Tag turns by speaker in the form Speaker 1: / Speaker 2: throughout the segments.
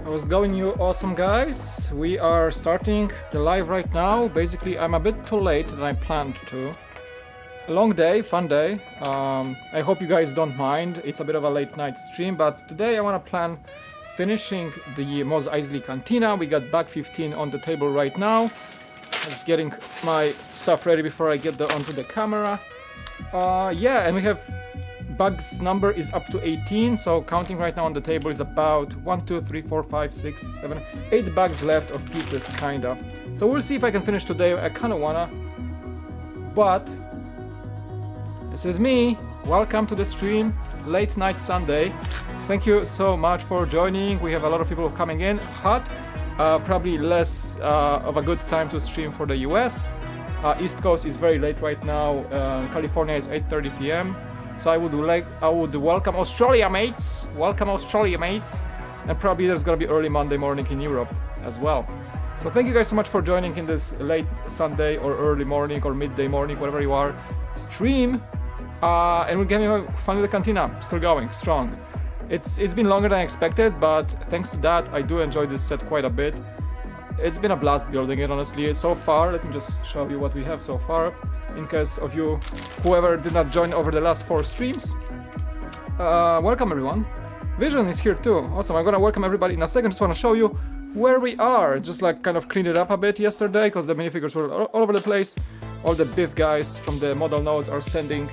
Speaker 1: How's it going, you awesome guys? We are starting the live right now. Basically, I'm a bit too late than I planned to. A long day, fun day. I hope you guys don't mind. It's a bit of a late night stream, but today I want to plan finishing the Mos Eisley Cantina. We got bag 15 on the table right now. Just getting my stuff ready before I get onto the camera. Yeah, and we have bags number is up to 18, so counting right now on the table is about 1, 2, 3, 4, 5, 6, 7, 8 bags left of pieces, kinda. So we'll see if I can finish today. I kinda wanna, but this is me. Welcome to the stream, late night Sunday. Thank you so much for joining. We have a lot of people coming in hot. Probably less of a good time to stream for the US. East Coast is very late right now. California is 8:30 p.m. So I would welcome Australia mates. Welcome Australia mates. And probably there's gonna be early Monday morning in Europe as well. So thank you guys so much for joining in this late Sunday or early morning or midday morning, whatever you are, stream. And we're getting fun with the Cantina. Still going strong. It's been longer than I expected, but thanks to that, I do enjoy this set quite a bit. It's been a blast building it, honestly. So far, let me just show you what we have so far, in case of you, whoever did not join over the last 4 streams. Welcome, everyone. Vision is here too. Awesome. I'm gonna welcome everybody in a second. Just want to show you where we are. Just like kind of cleaned it up a bit yesterday, because the minifigures were all over the place. All the big guys from the model nodes are standing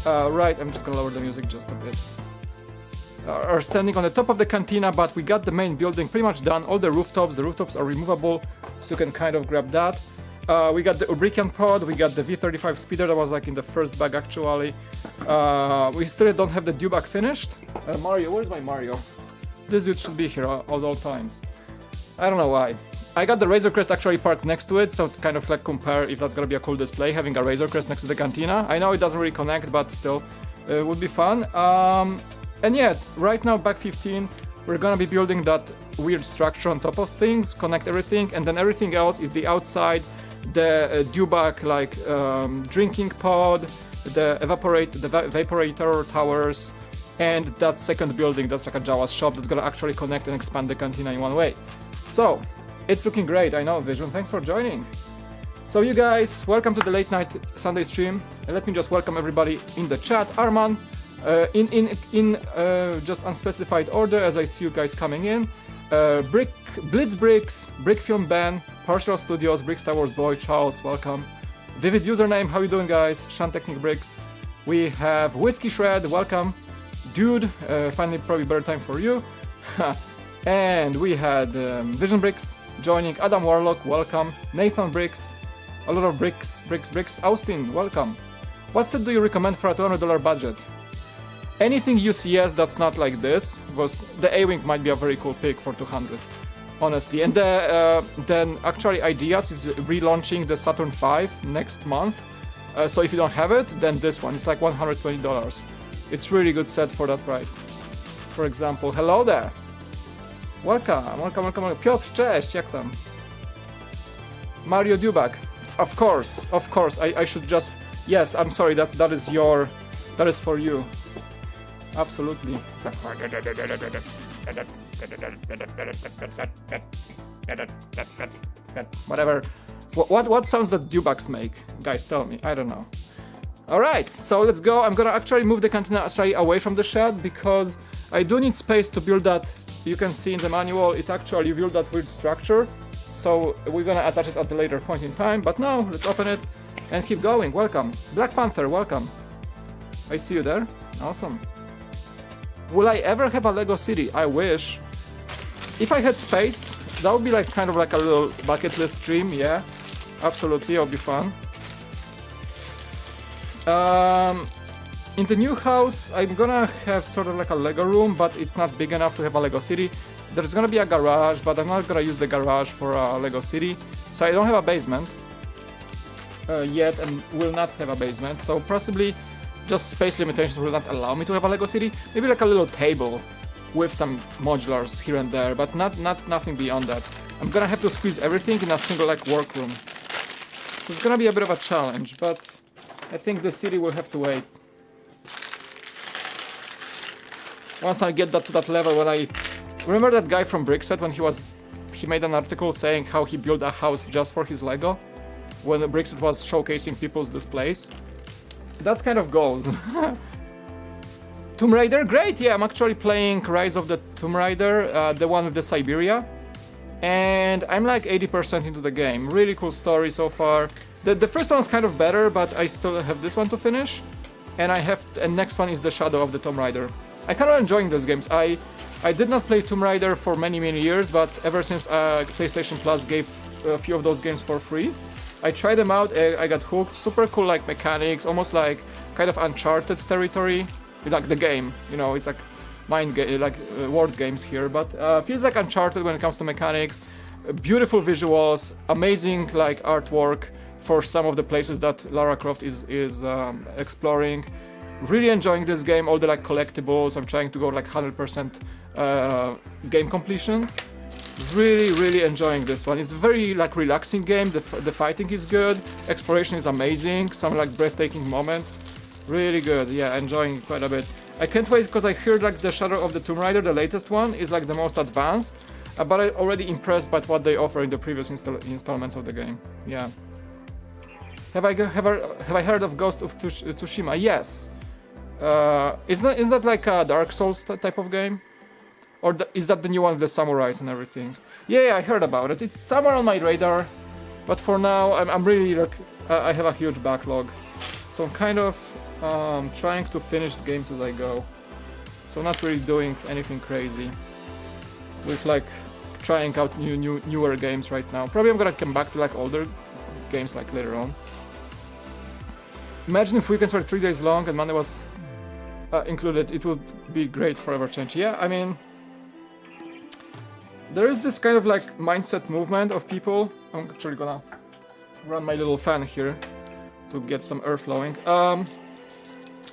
Speaker 1: right. I'm just gonna lower the music just a bit. Are standing on the top of the cantina, but we got the main building pretty much done. All the rooftops are removable, so you can kind of grab that. We got the Ubrican pod, we got the V35 speeder that was like in the first bag actually. We still don't have the dewback finished. Mario, where's my Mario? This dude should be here at all times. I don't know why. I got the Razor Crest actually parked next to it, so to kind of like compare if that's gonna be a cool display, having a Razor Crest next to the cantina. I know it doesn't really connect, but still, it would be fun. And yeah, right now, bag 15, we're gonna be building that weird structure on top of things, connect everything, and then everything else is the outside, the dewback like drinking pod, the evaporator towers, and that second building that's like a Jawa's shop that's gonna actually connect and expand the cantina in one way. So, it's looking great, I know, Vision, thanks for joining. So you guys, welcome to the late night Sunday stream. And let me just welcome everybody in the chat. Arman, in just unspecified order as I see you guys coming in. Blitz Bricks, Brick Film Ben, Partial Studios, Brick Star Wars Boy, Charles, welcome. Vivid username, how you doing guys? Shan Technic Bricks. We have Whiskey Shred, welcome. Dude, finally probably better time for you. And we had Vision Bricks joining, Adam Warlock, welcome. Nathan Bricks, a lot of bricks. Austin, welcome. What set do you recommend for a $200 budget? Anything UCS that's not like this, because the A-Wing might be a very cool pick for 200, honestly. And then actually Ideas is relaunching the Saturn V next month. So if you don't have it, then this one, it's like $120. It's really good set for that price. For example, hello there. Welcome. Piotr, cześć, jak tam? Mario Dewback. Of course. I should just, yes, I'm sorry, that is for you. Absolutely. Whatever. What sounds that dewbacks make? Guys, tell me. I don't know. Alright, so let's go. I'm gonna actually move the cantina away from the shed because I do need space to build that. You can see in the manual, it actually built that weird structure. So we're gonna attach it at the later point in time. But now, let's open it and keep going. Welcome. Black Panther, welcome. I see you there. Awesome. Will I ever have a Lego city? I wish. If I had space, that would be like kind of like a little bucket list stream, yeah. Absolutely, it'll be fun. In the new house, I'm gonna have sort of like a Lego room, but it's not big enough to have a Lego city. There's gonna be a garage, but I'm not gonna use the garage for a Lego city. So I don't have a basement yet, and will not have a basement. So possibly just space limitations will not allow me to have a Lego city. Maybe like a little table with some modulars here and there, but nothing beyond that. I'm gonna have to squeeze everything in a single like workroom. So it's gonna be a bit of a challenge, but I think the city will have to wait. Once I get that to that level when I Remember that guy from Brickset when he made an article saying how he built a house just for his Lego? When Brickset was showcasing people's displays? That's kind of goals. Tomb Raider, great, yeah, I'm actually playing Rise of the Tomb Raider, the one with the Siberia. And I'm like 80% into the game. Really cool story so far. The first one's kind of better, but I still have this one to finish. And next one is the Shadow of the Tomb Raider. I kind of enjoying these games. I did not play Tomb Raider for many years, but ever since PlayStation Plus gave a few of those games for free, I tried them out. I got hooked. Super cool, like mechanics, almost like kind of Uncharted territory. Like the game, you know, it's like word games here, but feels like Uncharted when it comes to mechanics. Beautiful visuals, amazing like artwork for some of the places that Lara Croft is exploring. Really enjoying this game, all the like collectibles. I'm trying to go like 100% game completion. Really enjoying this one. It's a very like relaxing game. The fighting is good, exploration is amazing, some like breathtaking moments. Really good, yeah, enjoying it quite a bit. I can't wait because I heard like the Shadow of the Tomb Raider, the latest one, is like the most advanced, but I'm already impressed by what they offer in the previous installments of the game. Yeah. Have I heard of Ghost of Tsushima? Yes. Is that like a Dark Souls type of game? Or is that the new one with the samurais and everything? Yeah, I heard about it. It's somewhere on my radar, but for now I'm really like I have a huge backlog, so I'm kind of trying to finish the games as I go. So not really doing anything crazy with like trying out newer games right now. Probably I'm gonna come back to like older games like later on. Imagine if weekends were 3 days long and Monday was included. It would be great for ever change. Yeah, I mean, there is this kind of like mindset movement of people. I'm actually gonna run my little fan here to get some air flowing.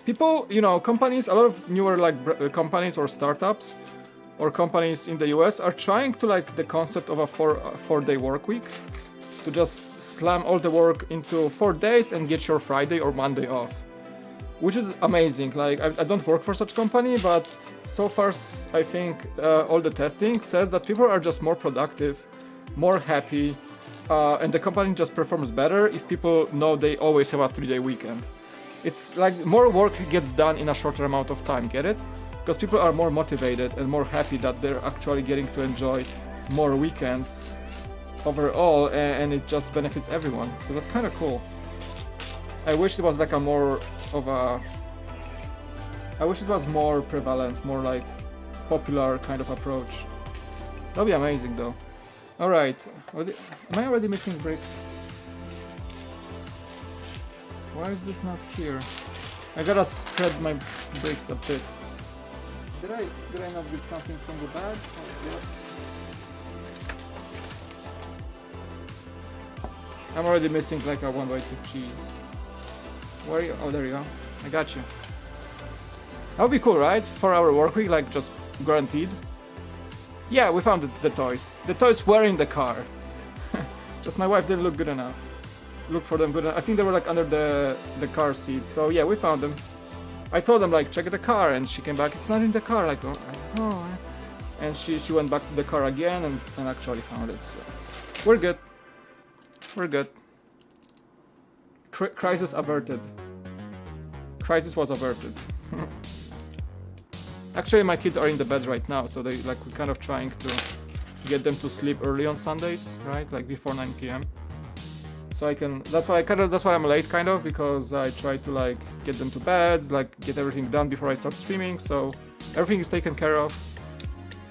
Speaker 1: People, you know, companies, a lot of newer like companies or startups or companies in the US are trying to like the concept of a four-day work week, to just slam all the work into 4 days and get your Friday or Monday off, which is amazing. Like I don't work for such company, but so far I think all the testing says that people are just more productive, more happy, and the company just performs better if people know they always have a 3-day weekend. It's like more work gets done in a shorter amount of time, get it? Because people are more motivated and more happy that they're actually getting to enjoy more weekends overall, and it just benefits everyone. So that's kind of cool. I wish it was like I wish it was more prevalent, more like popular kind of approach. That'd be amazing though. Alright, am I already missing bricks? Why is this not here? I gotta spread my bricks a bit. Did I not get something from the bag? Oh, yeah. I'm already missing like a 1x2 cheese. Where are you? Oh, there you go. I got you. That would be cool, right? 4-hour work week, like just guaranteed. Yeah, we found the toys. The toys were in the car. Just my wife didn't look good enough. Look for them good enough. I think they were like under the car seat. So yeah, we found them. I told them like check the car, and she came back. It's not in the car. Like oh. And she went back to the car again and actually found it. So we're good. We're good. Crisis averted. Crisis was averted. Actually, my kids are in the beds right now, so we're kind of trying to get them to sleep early on Sundays, right? Like before 9 p.m. So I can. That's why I'm late, kind of, because I try to like get them to beds, like get everything done before I start streaming. So everything is taken care of,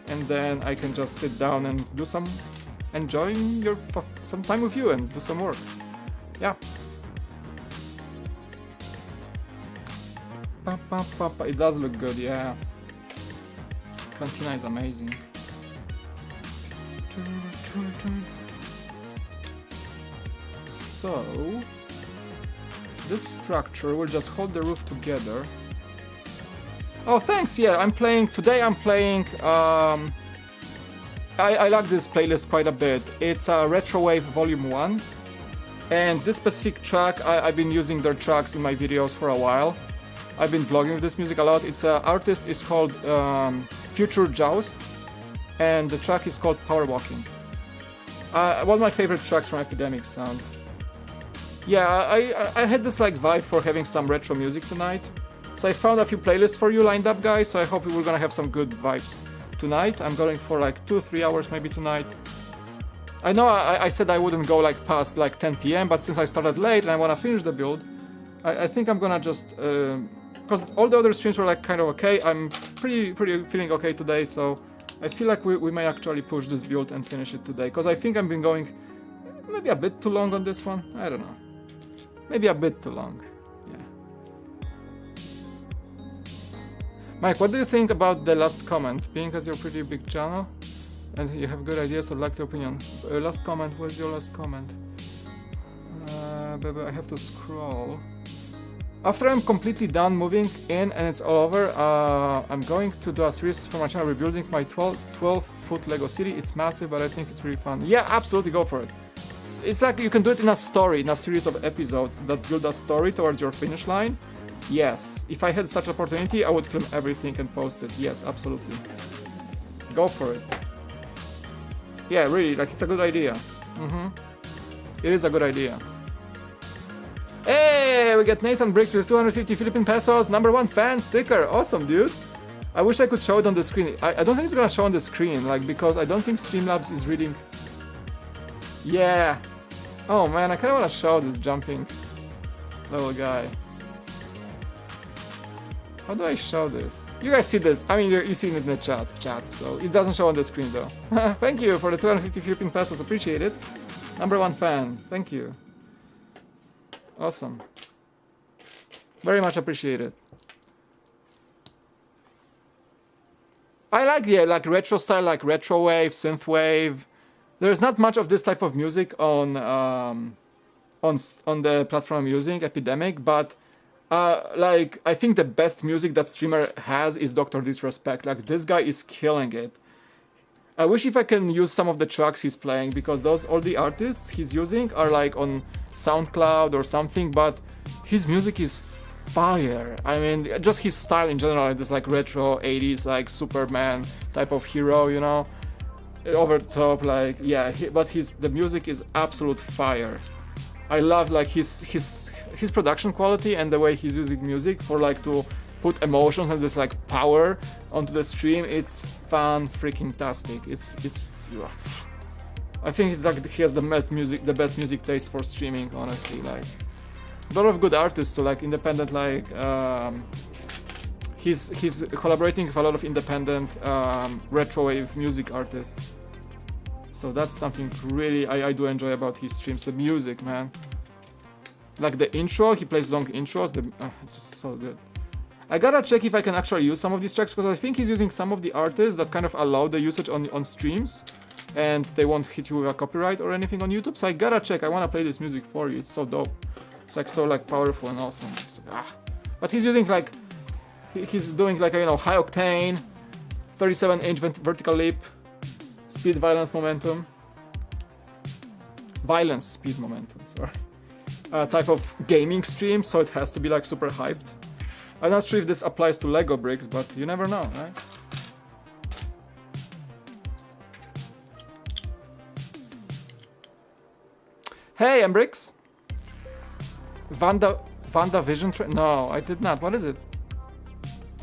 Speaker 1: and then I can just sit down and do some enjoying some time with you and do some work. Yeah. It does look good, yeah. Cantina is amazing. So this structure will just hold the roof together. Oh, thanks. Yeah, today I'm playing I like this playlist quite a bit. It's a Retrowave Volume 1, and this specific track, I've been using their tracks in my videos for a while. I've been vlogging with this music a lot. Its artist is called Future Joust, and the track is called Power Walking. One of my favorite tracks from Epidemic Sound. Yeah, I had this like vibe for having some retro music tonight. So I found a few playlists for you lined up, guys, so I hope we're gonna have some good vibes tonight. I'm going for like 2-3 hours maybe tonight. I know I said I wouldn't go like past like 10 p.m, but since I started late and I wanna finish the build, I think I'm gonna just, because all the other streams were like kind of okay, I'm pretty feeling okay today, so I feel like we may actually push this build and finish it today, because I think I've been going maybe a bit too long on this one, I don't know. Maybe a bit too long, yeah. Mike, what do you think about the last comment? Being as your pretty big channel and you have good ideas, I'd like your opinion. Last comment, where's your last comment? Baby, I have to scroll. After I'm completely done moving in and it's all over, I'm going to do a series for my channel rebuilding my 12-foot Lego city. It's massive, but I think it's really fun. Yeah, absolutely, go for it. It's like you can do it in a story, in a series of episodes that build a story towards your finish line. Yes, if I had such opportunity, I would film everything and post it. Yes, absolutely. Go for it. Yeah, really, like it's a good idea. It is a good idea. Hey, we get Nathan Briggs with 250 Philippine pesos, #1 fan sticker. Awesome, dude. I wish I could show it on the screen. I don't think it's gonna show on the screen, like, because I don't think Streamlabs is reading. Yeah. Oh man, I kinda wanna show this jumping little guy. How do I show this? You guys see this? I mean, you see it in the chat, so it doesn't show on the screen though. Thank you for the 250 Philippine pesos, appreciate it. #1 fan, thank you. Awesome. Very much appreciated. I like, yeah, like retro style, like retro wave, synth wave. There's not much of this type of music on the platform I'm using, Epidemic, but like I think the best music that streamer has is Dr. Disrespect. Like this guy is killing it. I wish if I can use some of the tracks he's playing, because all the artists he's using are like on SoundCloud or something, but his music is fire. I mean, just his style in general, this like retro 80s like Superman type of hero, you know, over the top, like, yeah, but the music is absolute fire. I love like his production quality and the way he's using music for like to put emotions and this like power onto the stream. It's fan freaking tastic. It's I think it's like he has the best music taste for streaming, honestly. Like a lot of good artists too, like independent, like he's collaborating with a lot of independent retrowave music artists. So that's something really I do enjoy about his streams. The music, man. Like the intro, he plays long intros. It's just so good. I gotta check if I can actually use some of these tracks, because I think he's using some of the artists that kind of allow the usage on streams, and they won't hit you with a copyright or anything on YouTube. So I gotta check. I wanna play this music for you. It's so dope. It's like so like powerful and awesome. So, but he's using like he's doing like, you know, high octane, 37-inch vertical leap, speed, violence, momentum, speed, momentum. Sorry, type of gaming stream. So it has to be like super hyped. I'm not sure if this applies to Lego bricks, but you never know, right? Hey, Embrix. Vanda Vision no, I did not. What is it?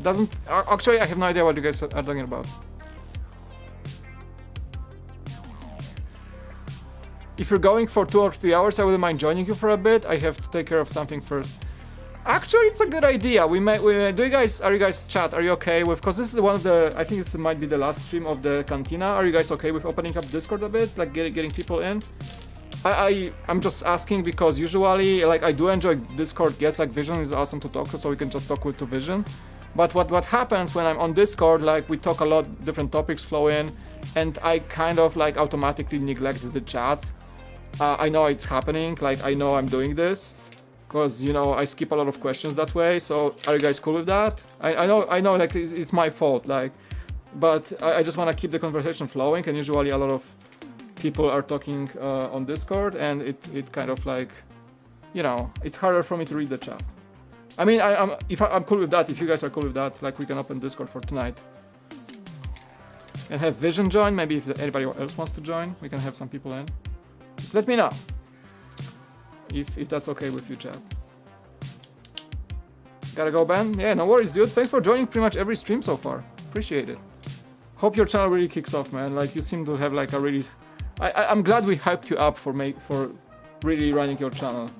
Speaker 1: Doesn't actually, I have no idea what you guys are talking about. If you're going for 2 or 3 hours, I wouldn't mind joining you for a bit. I have to take care of something first. Actually, it's a good idea. Are you guys chat? Are you okay with? Because this is one of the. I think this might be the last stream of the Cantina. Are you guys okay with opening up Discord a bit, like getting people in? I'm just asking because usually, like, I do enjoy Discord guests. Like Vision is awesome to talk to, so we can just talk to Vision. But what happens when I'm on Discord? Like, we talk a lot, different topics flow in, and I kind of like automatically neglect the chat. I know it's happening. Like, I know I'm doing this. Because, you know, I skip a lot of questions that way. So are you guys cool with that? I know like it's my fault, like, but I just want to keep the conversation flowing, and usually a lot of people are talking on Discord, and it kind of like, you know, it's harder for me to read the chat. I mean, I'm cool with that. If you guys are cool with that, like, we can open Discord for tonight. And have Vision join. Maybe if anybody else wants to join, we can have some people in. Just let me know if that's okay with you, chat. Gotta go, Ben? Yeah, no worries, dude. Thanks for joining pretty much every stream so far. Appreciate it. Hope your channel really kicks off, man. Like, you seem to have like a really... I'm glad we hyped you up for really running your channel.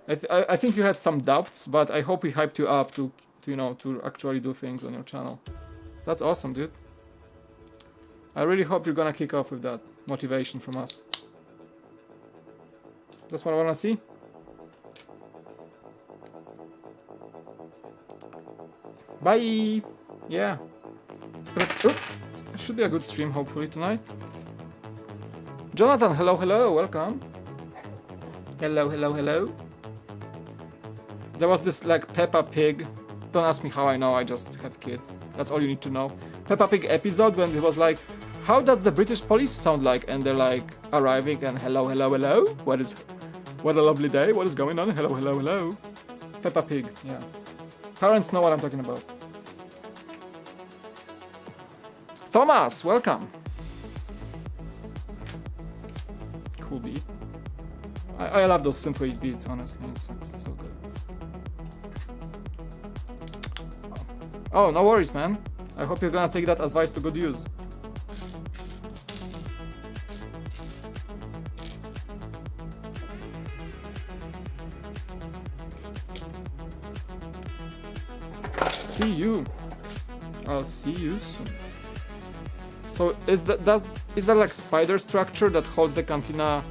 Speaker 1: I think you had some doubts, but I hope we hyped you up to you know, to actually do things on your channel. That's awesome, dude. I really hope you're gonna kick off with that motivation from us. That's what I wanna see. Bye! Yeah. It should be a good stream, hopefully, tonight. Jonathan, hello, hello, welcome. Hello, hello, hello. There was this, like, Peppa Pig. Don't ask me how I know, I just have kids. That's all you need to know. Peppa Pig episode when it was like, how does the British police sound like? And they're like, arriving and hello, hello, hello. What a lovely day, what is going on? Hello, hello, hello. Peppa Pig, yeah. Parents know what I'm talking about. Thomas, welcome. Cool beat. I love those synthwave beats, honestly. It's so good. Oh, no worries, man. I hope you're gonna take that advice to good use. See you. I'll see you soon. So is that like spider structure that holds the cantina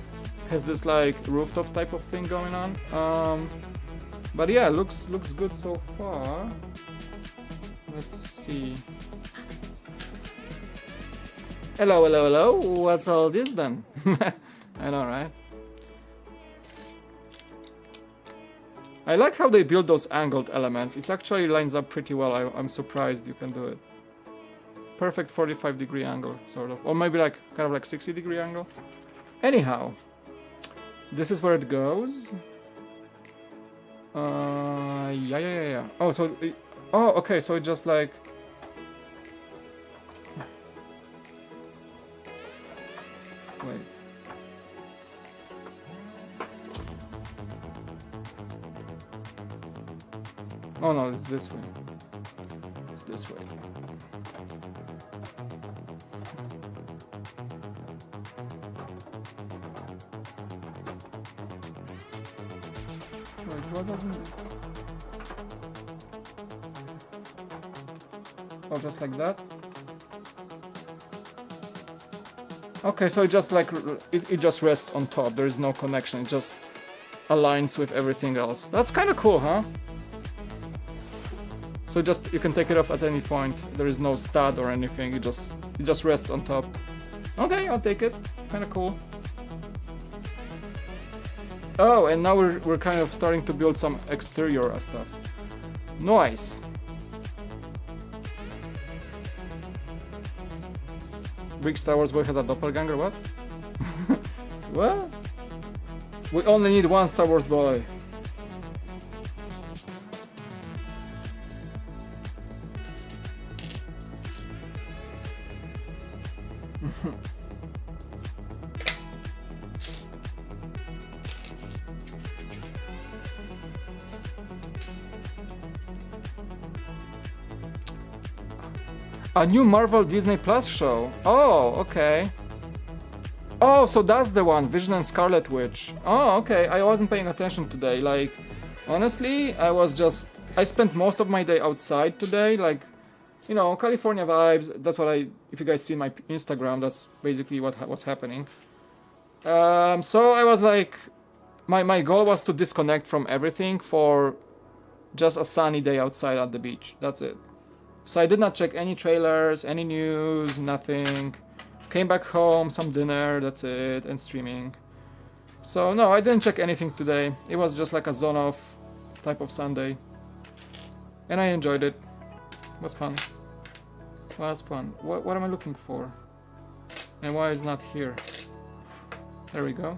Speaker 1: has this like rooftop type of thing going on? But yeah, looks good so far. Let's see. Hello, hello, hello. What's all this then? I know, right? I like how they build those angled elements. It actually lines up pretty well. I'm surprised you can do it. Perfect 45-degree angle, sort of. Or maybe like kind of like 60-degree angle. Anyhow, this is where it goes. Yeah. Oh, so... Oh, okay, so it just like... Wait. Oh no, it's this way. It's this way. Wait, what doesn't... Oh, just like that? Okay, so it just like... It just rests on top. There is no connection. It just aligns with everything else. That's kind of cool, huh? So just you can take it off at any point. There is no stud or anything. It just rests on top. Okay, I'll take it. Kind of cool. Oh, and now we're kind of starting to build some exterior stuff. Nice. Big Star Wars boy has a doppelganger. What? What? We only need one Star Wars boy. A new Marvel Disney Plus show. Oh, okay. Oh, so that's the one, Vision and Scarlet Witch. Oh, okay. I wasn't paying attention today. Like, honestly, I spent most of my day outside today. Like, you know, California vibes. That's what if you guys see my Instagram, that's basically what's happening. So I was like, my goal was to disconnect from everything for just a sunny day outside at the beach. That's it. So I did not check any trailers, any news, nothing. Came back home, some dinner, that's it, and streaming. So no, I didn't check anything today. It was just like a zone off type of Sunday. And I enjoyed it. It was fun. It was fun. What am I looking for? And why is it not here? There we go.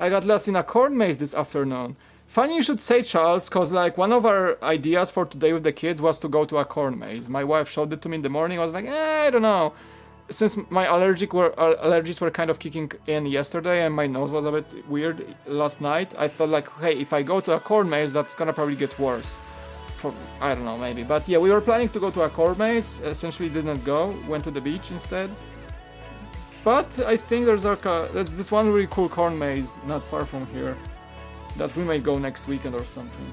Speaker 1: I got lost in a corn maze this afternoon. Funny you should say, Charles, because like one of our ideas for today with the kids was to go to a corn maze. My wife showed it to me in the morning. I was like, I don't know. Since my allergies were kind of kicking in yesterday and my nose was a bit weird last night, I thought like, hey, if I go to a corn maze, that's gonna probably get worse. I don't know, maybe. But yeah, we were planning to go to a corn maze. Essentially didn't go. Went to the beach instead. But I think there's this one really cool corn maze not far from here that we may go next weekend or something.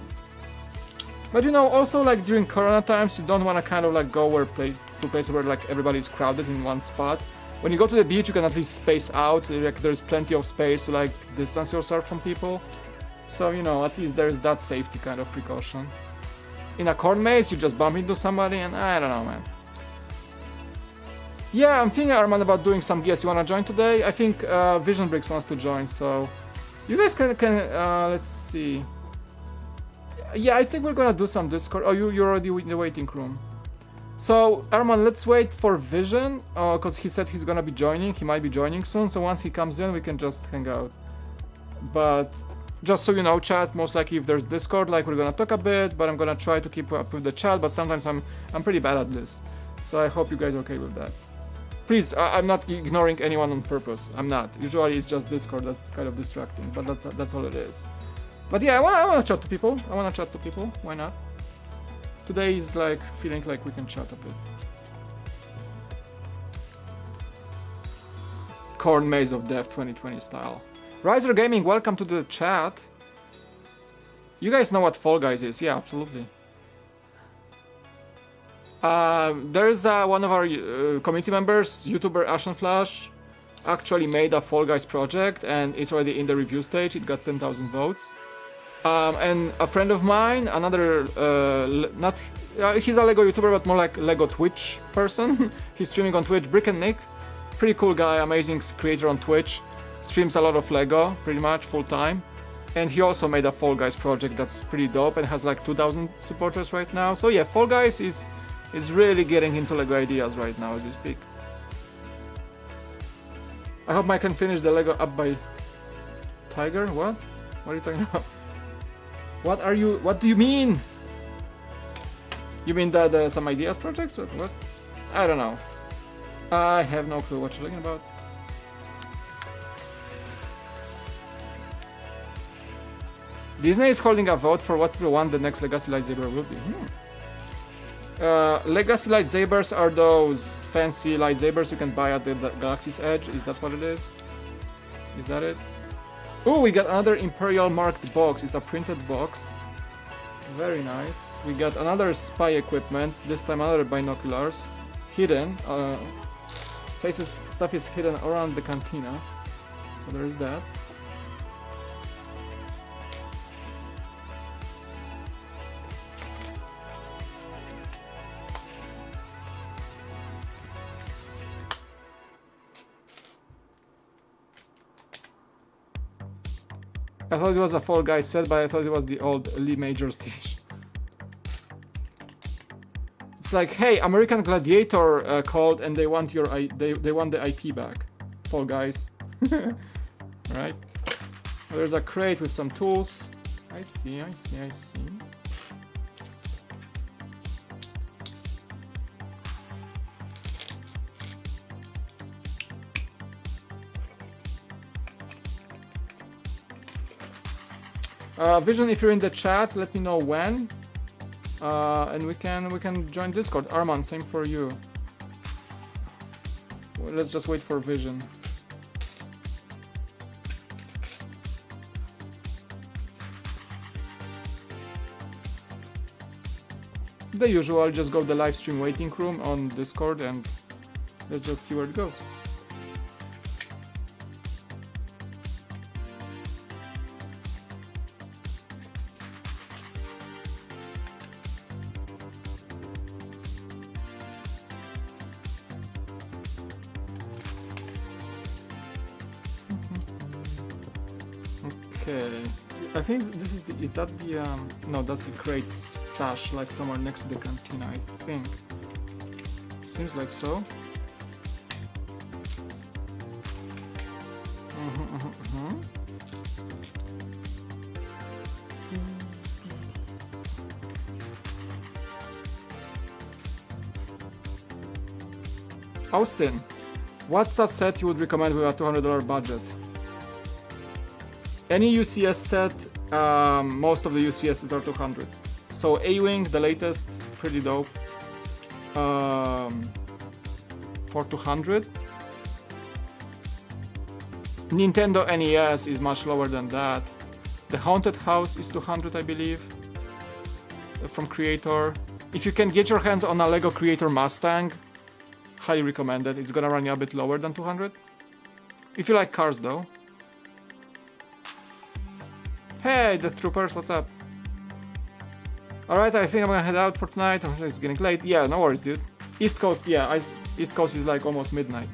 Speaker 1: But you know, also like during Corona times, you don't want to kind of like go to places where like everybody's crowded in one spot. When you go to the beach, you can at least space out. Like there's plenty of space to like distance yourself from people. So you know, at least there's that safety kind of precaution. In a corn maze, you just bump into somebody, and I don't know, man. Yeah, I'm thinking, Armand, about doing some guests. You wanna join today? I think Vision Bricks wants to join, so you guys can let's see. Yeah, I think we're gonna do some Discord. Oh, you're already in the waiting room. So Armand, let's wait for Vision, because he said he's gonna be joining. He might be joining soon. So once he comes in, we can just hang out. But just so you know, chat, most likely if there's Discord, like we're gonna talk a bit, but I'm gonna try to keep up with the chat. But sometimes I'm pretty bad at this, so I hope you guys are okay with that. Please, I'm not ignoring anyone on purpose. I'm not. Usually it's just Discord that's kind of distracting, but that's all it is. But yeah, I wanna chat to people. Why not? Today is like feeling like we can chat a bit. Corn Maze of Death 2020 style. Riser Gaming, welcome to the chat. You guys know what Fall Guys is? Yeah, absolutely. There's one of our community members, YouTuber Ashenflash, actually made a Fall Guys project, and it's already in the review stage. It got 10,000 votes. And a friend of mine, another, he's a Lego YouTuber, but more like Lego Twitch person. He's streaming on Twitch, Brick and Nick. Pretty cool guy, amazing creator on Twitch. Streams a lot of Lego, pretty much full time. And he also made a Fall Guys project that's pretty dope and has like 2,000 supporters right now. So yeah, Fall Guys is really getting into Lego ideas right now as we speak. I hope I can finish the Lego Up by Tiger. What? What are you talking about? What do you mean? You mean that some ideas projects or what? I don't know. I have no clue what you're talking about. Disney is holding a vote for what will want the next Legacy lightsaber will be. Legacy lightsabers are those fancy lightsabers you can buy at the Galaxy's Edge. Is that what it is? Is that it? Oh, we got another Imperial marked box. It's a printed box. Very nice. We got another spy equipment. This time another binoculars. Hidden. Stuff is hidden around the cantina. So there is that. I thought it was a Fall Guys set, but I thought it was the old Lee Majors TV. It's like, hey, American Gladiator called and they want they want the IP back. Fall Guys, right? There's a crate with some tools. I see. Vision, if you're in the chat, let me know when, and we can join Discord. Armand, same for you. Well, let's just wait for Vision. The usual, just go to the live stream waiting room on Discord and let's just see where it goes. Okay, I think this is that the no, that's the crate stash, like somewhere next to the cantina, I think. Seems like so. Austin, what's a set you would recommend with a $200 budget? Any UCS set, most of the UCSs are 200. So A-Wing, the latest, pretty dope. For 200. Nintendo NES is much lower than that. The Haunted House is 200, I believe, from Creator. If you can get your hands on a Lego Creator Mustang, highly recommended. It's gonna run you a bit lower than 200. If you like cars, though. Hey, Death Troopers, what's up? Alright, I think I'm gonna head out for tonight. It's getting late. Yeah, no worries, dude. East Coast, yeah, East Coast is like almost midnight.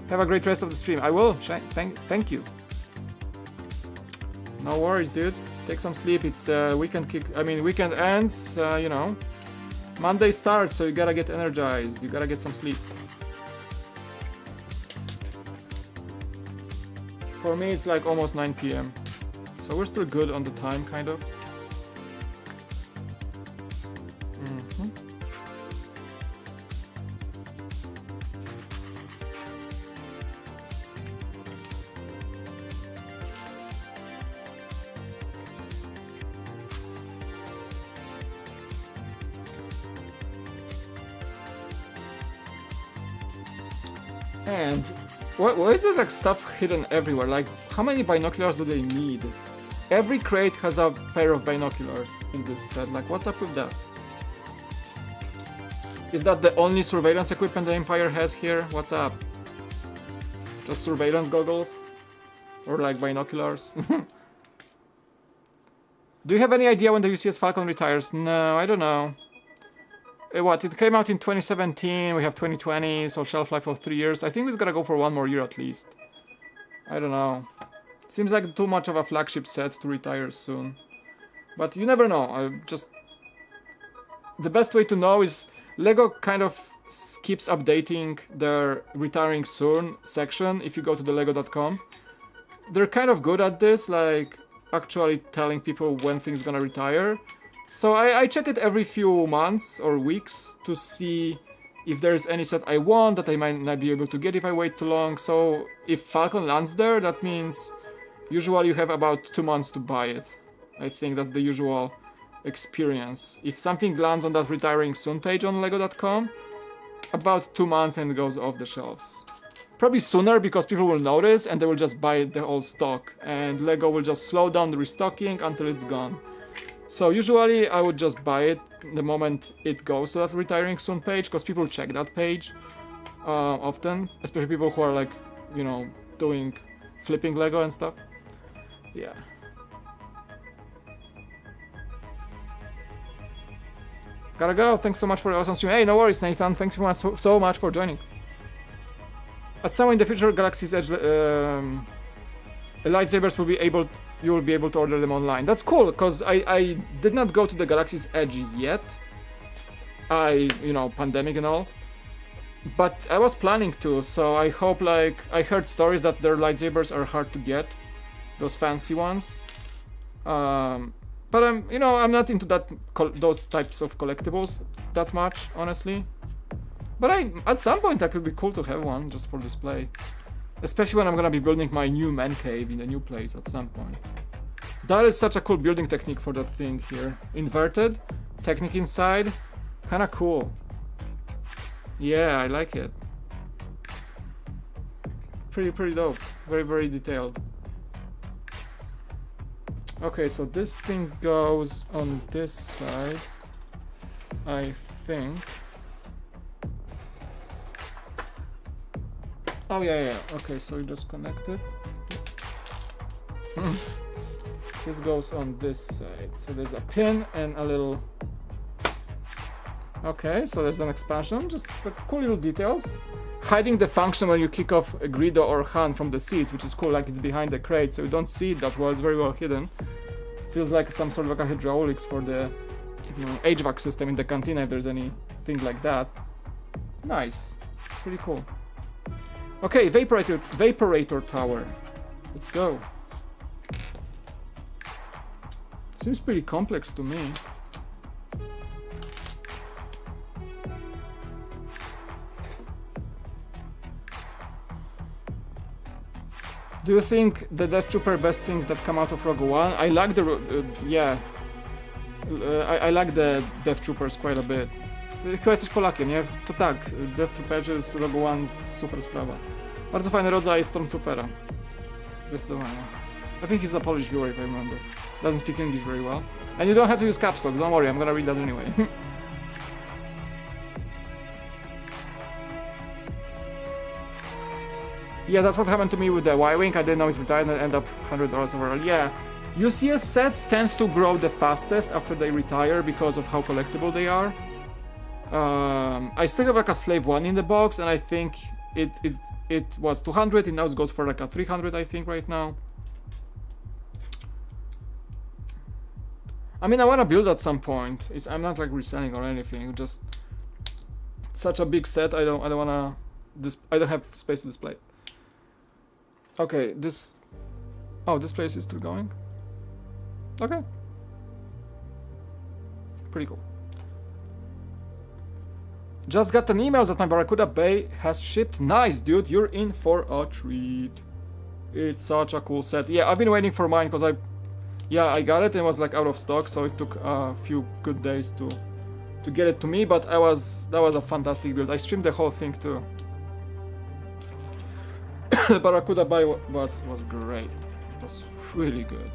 Speaker 1: Have a great rest of the stream. I will. Thank you. No worries, dude. Take some sleep. It's weekend weekend ends, you know. Monday starts, so you gotta get energized. You gotta get some sleep. For me, it's like almost 9 p.m. So we're still good on the time, kind of. And why is there like stuff hidden everywhere? Like, how many binoculars do they need? Every crate has a pair of binoculars in this set. Like, what's up with that? Is that the only surveillance equipment the Empire has here? What's up? Just surveillance goggles? Or like binoculars? Do you have any idea when the UCS Falcon retires? No, I don't know. What, it came out in 2017, we have 2020, so shelf life of 3 years. I think it's gonna go for 1 more year at least. I don't know. Seems like too much of a flagship set to retire soon. But you never know. The best way to know is Lego kind of keeps updating their retiring soon section if you go to the lego.com. They're kind of good at this, like actually telling people when things gonna retire. So I check it every few months or weeks to see if there's any set I want that I might not be able to get if I wait too long. So if Falcon lands there, that means usually you have about 2 months to buy it. I think that's the usual experience. If something lands on that retiring soon page on lego.com, about 2 months and it goes off the shelves. Probably sooner because people will notice and they will just buy the whole stock. And Lego will just slow down the restocking until it's gone. So usually I would just buy it the moment it goes to that retiring soon page, because people check that page often, especially people who are like, you know, doing flipping Lego and stuff. Yeah. Gotta go. Thanks so much for the awesome stream. Hey, no worries, Nathan. Thanks so much for joining. At some point in the future, Galaxy's Edge lightsabers will be able. You will be able to order them online. That's cool, because I did not go to the Galaxy's Edge yet. You know, pandemic and all. But I was planning to, so I hope, like, I heard stories that their lightsabers are hard to get. Those fancy ones. But I'm not into those types of collectibles that much, honestly. But at some point that could be cool to have one, just for display. Especially when I'm gonna be building my new man cave in a new place at some point. That is such a cool building technique for that thing here. Inverted, technique inside, kinda cool. Yeah, I like it. Pretty dope. Very, very detailed. Okay, so this thing goes on this side, I think. Oh yeah. Okay, so you just connect it. This goes on this side. So there's a pin and a little. Okay, so there's an expansion. Just cool little details. Hiding the function when you kick off a Greedo or Han from the seats, which is cool. Like it's behind the crate, so you don't see it that well. It's very well hidden. Feels like some sort of like a hydraulics for the HVAC system in the cantina, if there's anything like that. Nice, pretty cool. Okay, Vaporator Tower. Let's go. Seems pretty complex to me. Do you think the Death Trooper best thing that come out of Rogue One? I like the yeah. I like the Death Troopers quite a bit. Chyba jesteś Polakiem, nie? To tak, Death Trooperzy z Rogue One super sprawa. Bardzo fajny rodzaj Stormtroopera. Zdecydowanie. I think he's a Polish viewer if I remember. Doesn't speak English very well. And you don't have to use caps lock, don't worry, I'm gonna read that anyway. Yeah, that's what happened to me with the Y-Wing. I didn't know it retired and ended up $100 overall. Yeah, UCS sets tends to grow the fastest after they retire because of how collectible they are. I still have like a Slave 1 in the box, and I think it was 200, and now it goes for like a 300, I think, right now. I mean, I want to build at some point. I'm not like reselling or anything. Just such a big set. I don't want to. I don't have space to display. Okay, this. Oh, this place is still going. Okay. Pretty cool. Just got an email that my Barracuda Bay has shipped. Nice, dude. You're in for a treat. It's such a cool set. Yeah, I've been waiting for mine because I got it and it was like out of stock, so it took a few good days to get it to me. But that was a fantastic build. I streamed the whole thing too. Barracuda Bay was great. It was really good.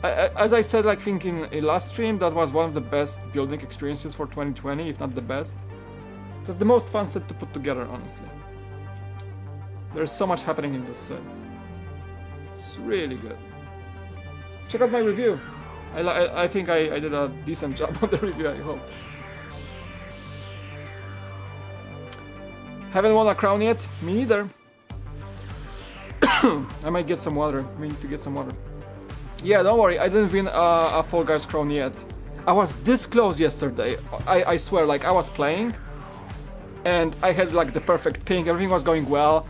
Speaker 1: As I said, like thinking in last stream, that was one of the best building experiences for 2020, if not the best. Just the most fun set to put together, honestly. There's so much happening in this set. It's really good. Check out my review. I think I did a decent job on the review, I hope. Haven't won a crown yet? Me neither. I might get some water. We need to get some water. Yeah, don't worry, I didn't win a Fall Guys crown yet. I was this close yesterday. I swear, like I was playing and I had like the perfect ping, everything was going well.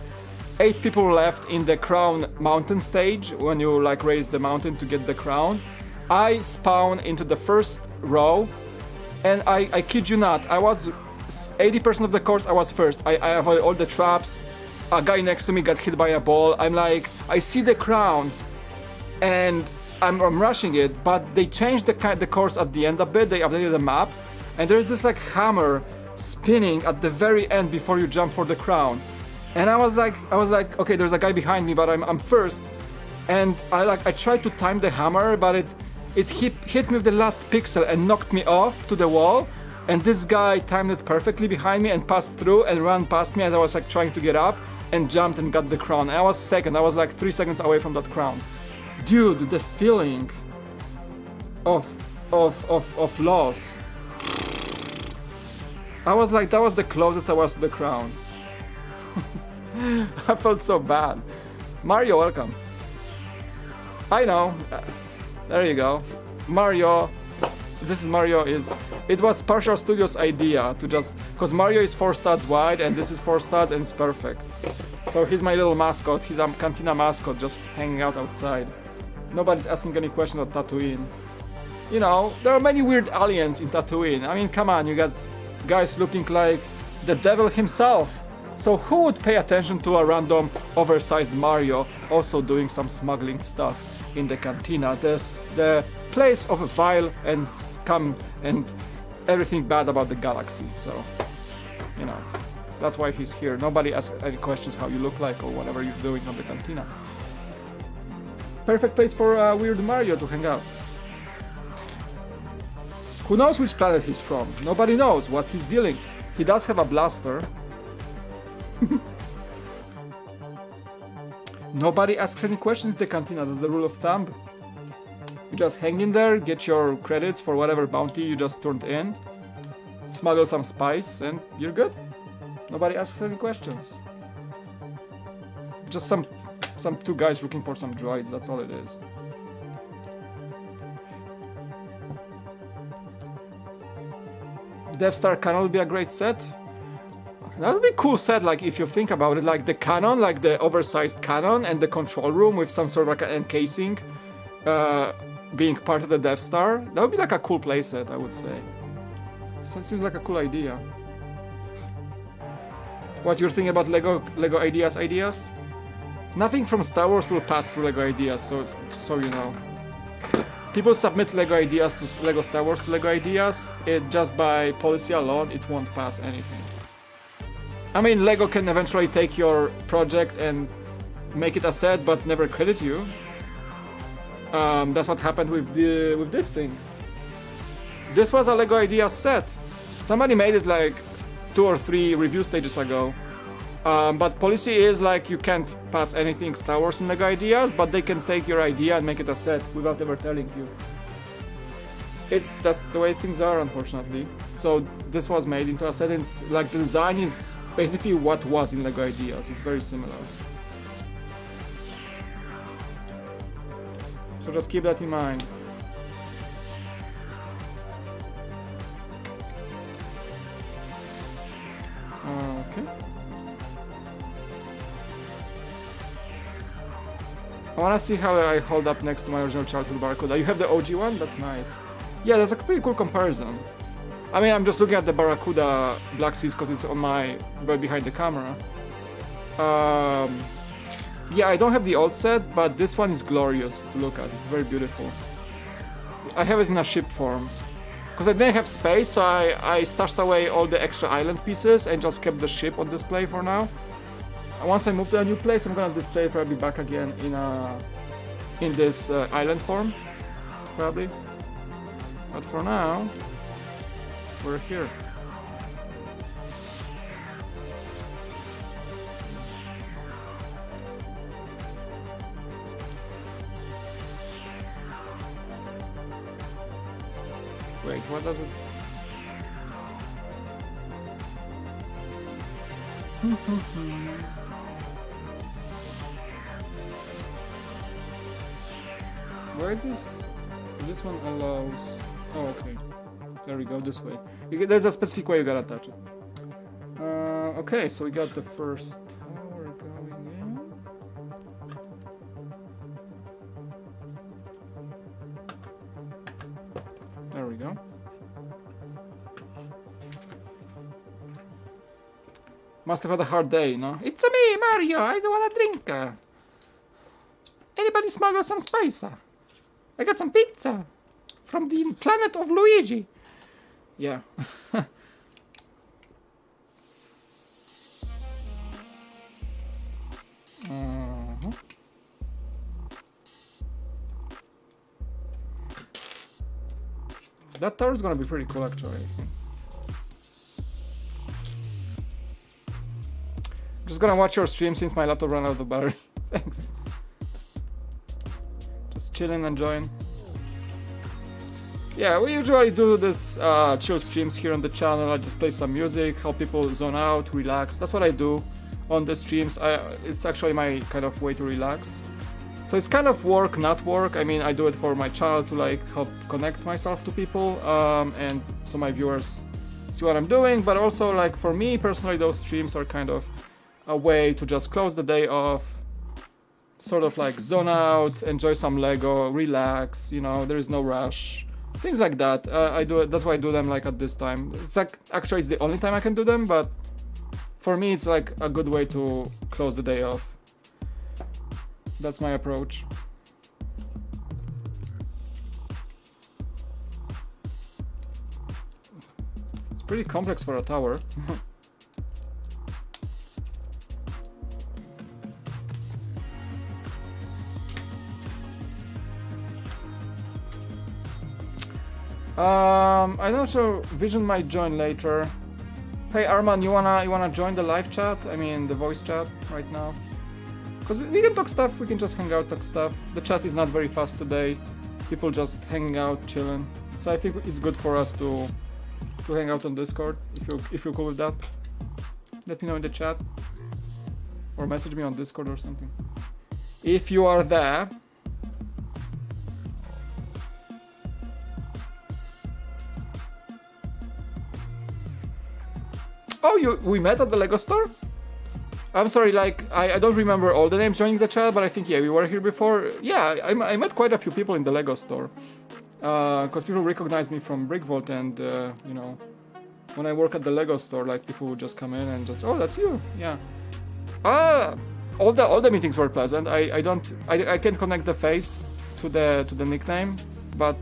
Speaker 1: 8 people left in the crown mountain stage when you like raise the mountain to get the crown. I spawn into the first row and I kid you not, I was 80% of the course I was first. I avoided all the traps. A guy next to me got hit by a ball. I'm like, I see the crown and I'm rushing it, but they changed the course at the end a bit. They updated the map, and there's this like hammer spinning at the very end before you jump for the crown. And I was like, okay, there's a guy behind me, but I'm first. And I tried to time the hammer, but it hit me with the last pixel and knocked me off to the wall. And this guy timed it perfectly behind me and passed through and ran past me as I was like trying to get up and jumped and got the crown. And I was second. I was like 3 seconds away from that crown. Dude, the feeling of loss. I was like, that was the closest I was to the crown. I felt so bad. Mario, welcome. I know. There you go. Mario. This is Mario it was Partial Studios' idea to just, because Mario is 4 studs wide and this is 4 studs and it's perfect. So he's my little mascot. He's a Cantina mascot just hanging out outside. Nobody's asking any questions on Tatooine. You know, there are many weird aliens in Tatooine. I mean, come on, you got guys looking like the devil himself. So who would pay attention to a random oversized Mario also doing some smuggling stuff in the Cantina? The place of vile and scum and everything bad about the galaxy. So, you know, that's why he's here. Nobody asks any questions how you look like or whatever you're doing on the Cantina. Perfect place for weird Mario to hang out. Who knows which planet he's from? Nobody knows what he's dealing. He does have a blaster. Nobody asks any questions in the Cantina. That's the rule of thumb. You just hang in there, get your credits for whatever bounty you just turned in, smuggle some spice, and you're good. Nobody asks any questions. Just some 2 guys looking for some droids, that's all it is. Death Star cannon would be a great set. That would be a cool set, like if you think about it, like the cannon, like the oversized cannon and the control room with some sort of like an encasing being part of the Death Star. That would be like a cool playset, I would say. So it seems like a cool idea. What you're thinking about Lego ideas? Nothing from Star Wars will pass through Lego ideas, so you know. People submit Lego ideas to Lego Star Wars to Lego ideas. It just by policy alone, it won't pass anything. I mean, Lego can eventually take your project and make it a set, but never credit you. That's what happened with this thing. This was a Lego Ideas set. Somebody made it like 2 or 3 review stages ago. But policy is like you can't pass anything Star Wars in Lego Ideas, but they can take your idea and make it a set without ever telling you. It's just the way things are, unfortunately. So this was made into a set. It's like the design is basically what was in Lego Ideas. It's very similar. So just keep that in mind. Okay. I wanna see how I hold up next to my original childhood Barracuda. You have the OG one? That's nice. Yeah, that's a pretty cool comparison. I mean, I'm just looking at the Barracuda Black Seas because it's on my right behind the camera. Yeah, I don't have the old set, but this one is glorious to look at. It's very beautiful. I have it in a ship form. Because I didn't have space, so I stashed away all the extra island pieces and just kept the ship on display for now. Once I move to a new place, I'm gonna display it probably back again in this island form, probably. But for now, we're here. Wait, what does it... Where this one allows... Oh, okay. There we go, this way. There's a specific way you gotta touch it. Okay, so we got the first tower going in. There we go. Must have had a hard day, no? It's me, Mario! I don't wanna drink! Anybody smuggle some spice? I got some pizza! From the planet of Luigi! Yeah. That tower is gonna be pretty cool, actually. Just gonna watch your stream since my laptop ran out of battery. Thanks. Just chilling, enjoying. Yeah, we usually do this chill streams here on the channel. I just play some music, help people zone out, relax. That's what I do on the streams. It's actually my kind of way to relax. So it's kind of work, not work. I mean, I do it for my child to like help connect myself to people, and so my viewers see what I'm doing. But also, like for me personally, those streams are kind of a way to just close the day off, sort of like zone out, enjoy some Lego, relax. You know, there is no rush, things like that. I do it. That's why I do them like at this time. It's like actually it's the only time I can do them, but for me it's like a good way to close the day off. That's my approach. It's pretty complex for a tower. I'm not sure. Vision might join later. Hey Arman, you wanna join the live chat? I mean the voice chat right now. Because we can talk stuff, we can just hang out, talk stuff. The chat is not very fast today. People just hanging out, chilling. So I think it's good for us to hang out on Discord. If you're cool with that, let me know in the chat or message me on Discord or something. If you are there. Oh, we met at the Lego store? I'm sorry, like, I don't remember all the names joining the chat, but I think, yeah, we were here before. Yeah, I met quite a few people in the Lego store. Because people recognize me from Brick Vault, and, you know, when I work at the Lego store, like, people would just come in and just, oh, that's you, yeah. All the meetings were pleasant. I can't connect the face to the nickname, but...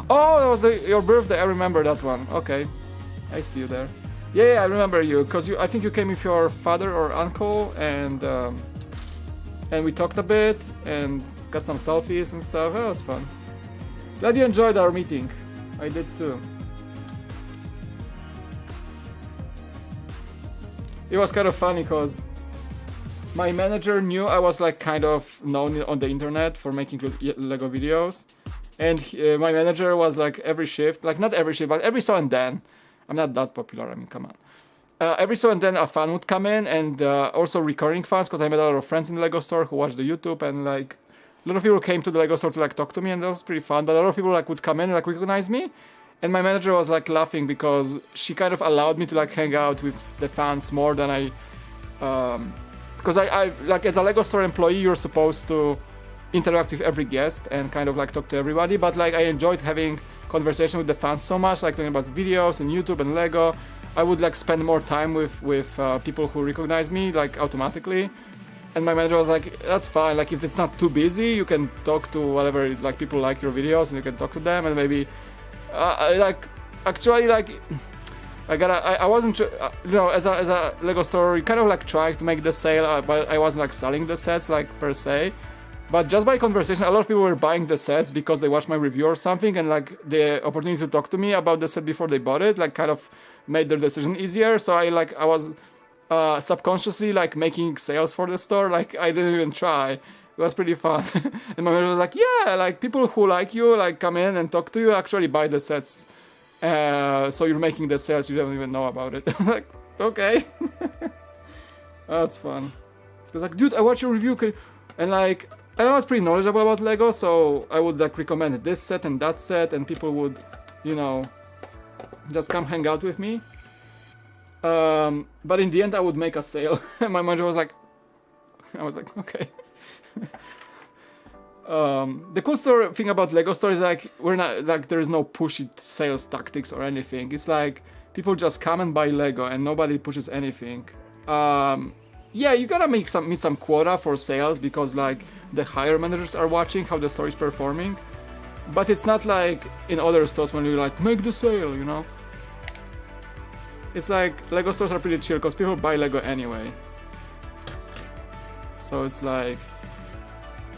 Speaker 1: Oh, that was your birthday, I remember that one. Okay, I see you there. Yeah, I remember you, because I think you came with your father or uncle, and we talked a bit, and got some selfies and stuff. That was fun. Glad you enjoyed our meeting. I did too. It was kind of funny, because my manager knew I was like kind of known on the internet for making Lego videos, and my manager was like every shift, like not every shift, but every so and then. I'm not that popular, I mean, come on. Every so and then a fan would come in, and also recurring fans, because I met a lot of friends in the Lego store who watched the YouTube, and like a lot of people came to the Lego store to like talk to me, and that was pretty fun. But a lot of people like would come in and like recognize me, and my manager was like laughing because she kind of allowed me to like hang out with the fans more than I because I like, as a Lego store employee, you're supposed to interact with every guest and kind of like talk to everybody, but like I enjoyed having conversation with the fans so much, like talking about videos and YouTube and Lego. I would like spend more time with people who recognize me like automatically, and my manager was like, that's fine, like if it's not too busy, you can talk to whatever, like people like your videos and you can talk to them, and maybe like actually like I wasn't you know, as a Lego store, you kind of like trying to make the sale, but I wasn't like selling the sets like per se. But just by conversation, a lot of people were buying the sets because they watched my review or something, and like the opportunity to talk to me about the set before they bought it, like kind of made their decision easier. So I was subconsciously like making sales for the store. Like I didn't even try. It was pretty fun. And my manager was like, yeah, like people who like you, like come in and talk to you, actually buy the sets. So you're making the sales, you don't even know about it. I was like, okay. That's fun. I was like, dude, I watched your review, and like, I was pretty knowledgeable about Lego, so I would like recommend this set and that set, and people would, you know, just come hang out with me. But in the end, I would make a sale. And my manager was like, I was like, okay. The cool thing about Lego store is like, we're not like, there is no pushy sales tactics or anything. It's like people just come and buy Lego, and nobody pushes anything. Yeah, you gotta meet some quota for sales, because like the higher managers are watching how the store is performing. But it's not like in other stores when you like make the sale, you know. It's like Lego stores are pretty chill because people buy Lego anyway. So it's like,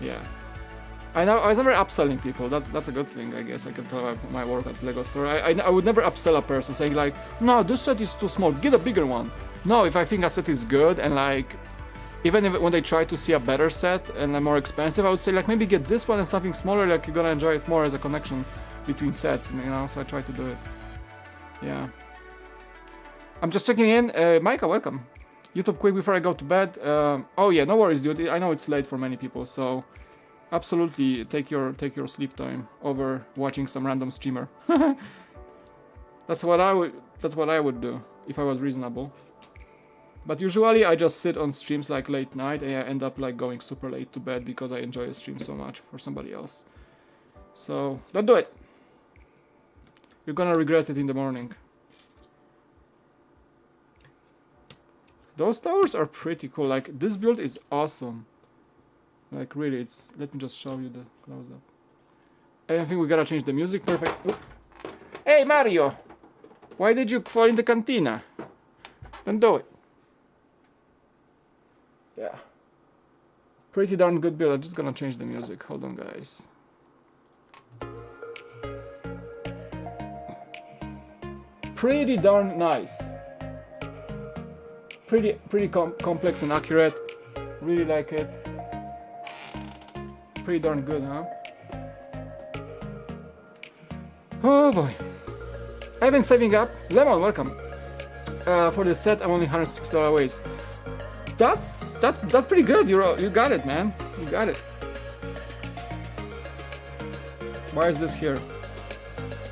Speaker 1: yeah. I was never upselling people. That's a good thing, I guess. I can tell about my work at Lego store. I would never upsell a person saying like, no, this set is too small, get a bigger one. No, if I think a set is good, and like, even if when they try to see a better set and a more expensive, I would say like maybe get this one and something smaller, like you're gonna enjoy it more as a connection between sets, you know. So I try to do it. Yeah. I'm just checking in. Micah, welcome. YouTube quick before I go to bed. Oh yeah, no worries, dude. I know it's late for many people, so absolutely take your sleep time over watching some random streamer. That's what I would do if I was reasonable. But usually I just sit on streams like late night, and I end up like going super late to bed because I enjoy a stream so much for somebody else. So don't do it. You're gonna regret it in the morning. Those towers are pretty cool. Like this build is awesome. Like really, it's. Let me just show you the close up. I think we gotta change the music. Perfect. Oop. Hey Mario, why did you fall in the cantina? Don't do it. Yeah. Pretty darn good build. I'm just gonna change the music. Hold on, guys. Pretty darn nice. Pretty complex and accurate. Really like it. Pretty darn good, huh? Oh boy. I've been saving up. Lemon, welcome. For the set, I'm only $160 away. That's pretty good. You got it, man. You got it. Why is this here?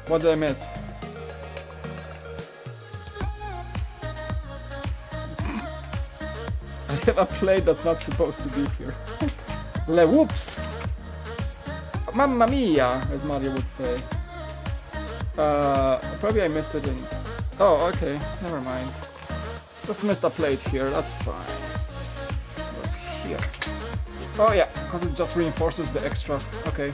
Speaker 1: What did I miss? have a plate that's not supposed to be here. Le whoops! Mamma mia, as Mario would say. Probably I missed it in... Oh, okay, never mind. Just missed a plate here, that's fine. What's here? Oh yeah, because it just reinforces the extra. Okay.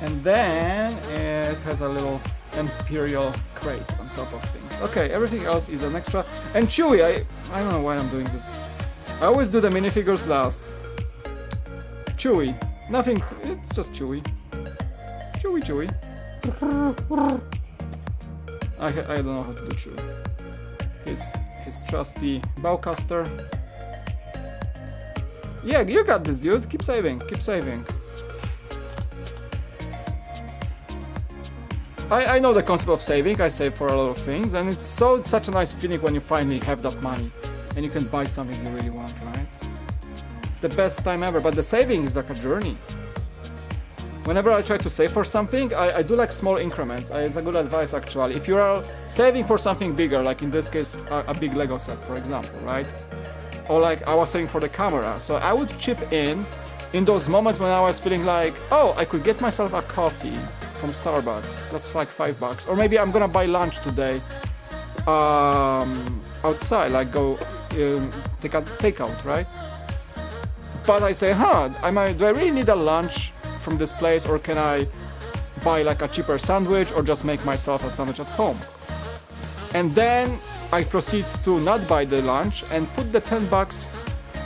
Speaker 1: And then it has a little Imperial crate on top of things. Okay, everything else is an extra. And Chewy, I don't know why I'm doing this. I always do the minifigures last. Chewy. Nothing, it's just Chewy. Chewy. I don't know how to do Chewy. His trusty bowcaster. Yeah, you got this, dude. Keep saving. I know the concept of saving. I save for a lot of things, and it's such a nice feeling when you finally have that money and you can buy something you really want, right? It's the best time ever, but the saving is like a journey. Whenever I try to save for something, I do like small increments. It's a good advice, actually. If you are saving for something bigger, like in this case, a big Lego set, for example, right? Or like I was saving for the camera, so I would chip in those moments when I was feeling like, oh, I could get myself a coffee from Starbucks. That's like $5, or maybe I'm gonna buy lunch today outside, like go take a takeout, right? But I say, do I really need a lunch from this place, or can I buy like a cheaper sandwich or just make myself a sandwich at home? And then I proceed to not buy the lunch and put the $10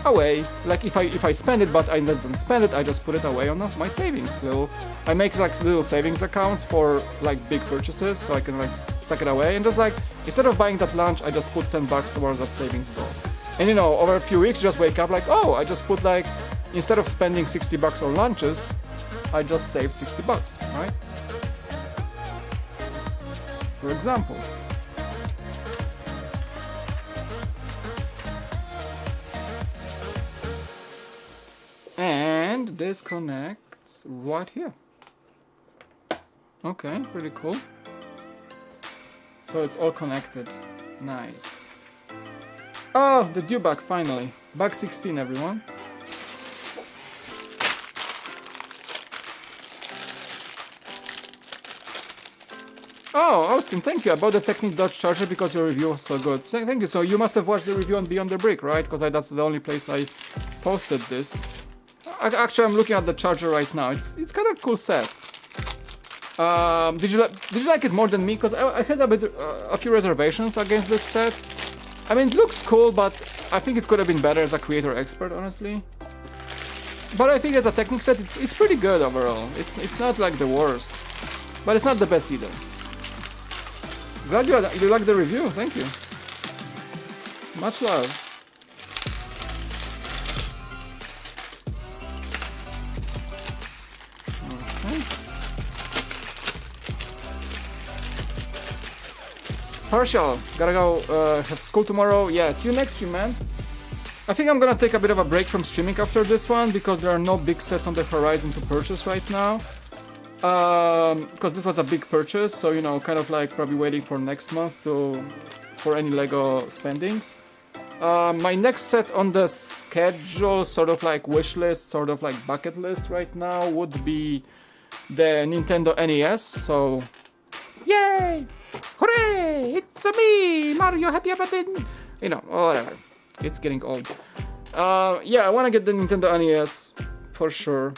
Speaker 1: away. Like if I spend it but I didn't spend it, I just put it away on my savings. I make like little savings accounts for like big purchases, so I can like stack it away, and just like instead of buying that lunch, I just put $10 towards that savings goal. And you know, over a few weeks, just wake up like, oh, I just put like, instead of spending $60 on lunches, I just saved $60, right? For example. And this connects right here. Okay, pretty cool. So it's all connected. Nice. Oh, the due bag finally. Bag 16, everyone. Oh, Austin, thank you. I bought the Technic Dodge charger because your review was so good. Thank you. So you must have watched the review on Beyond the Brick, right? Because that's the only place I posted this. Actually, I'm looking at the charger right now. It's kind of a cool set. Did you like it more than me? Because I had a few reservations against this set. I mean, it looks cool, but I think it could have been better as a creator expert, honestly. But I think as a Technic set, it's pretty good overall. It's not like the worst, but it's not the best either. Glad you like the review. Thank you. Much love. Okay. Partial. Gotta go have school tomorrow. Yeah, see you next stream, man. I think I'm gonna take a bit of a break from streaming after this one because there are no big sets on the horizon to purchase right now. Because this was a big purchase, so you know, kind of like probably waiting for next month for any Lego spendings. My next set on the schedule, sort of like wish list, sort of like bucket list right now, would be the Nintendo NES. So, yay! Hooray! It's me, Mario. Happy ever been? You know, whatever. It's getting old. Yeah, I want to get the Nintendo NES for sure.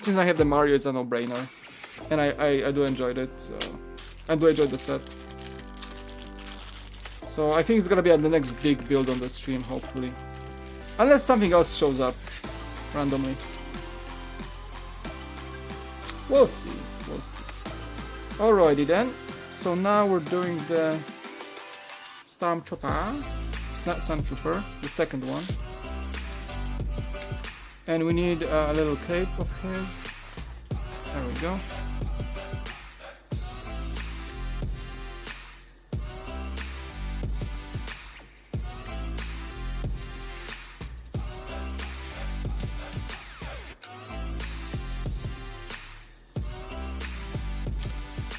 Speaker 1: Since I have the Mario, it's a no-brainer, and I do enjoy it. So I do enjoy the set. So I think it's gonna be the next big build on the stream, hopefully, unless something else shows up randomly. We'll see. We'll see. Alrighty then. So now we're doing the Stormtrooper. It's not Stormtrooper, the second one. And we need a little cape of his. There we go.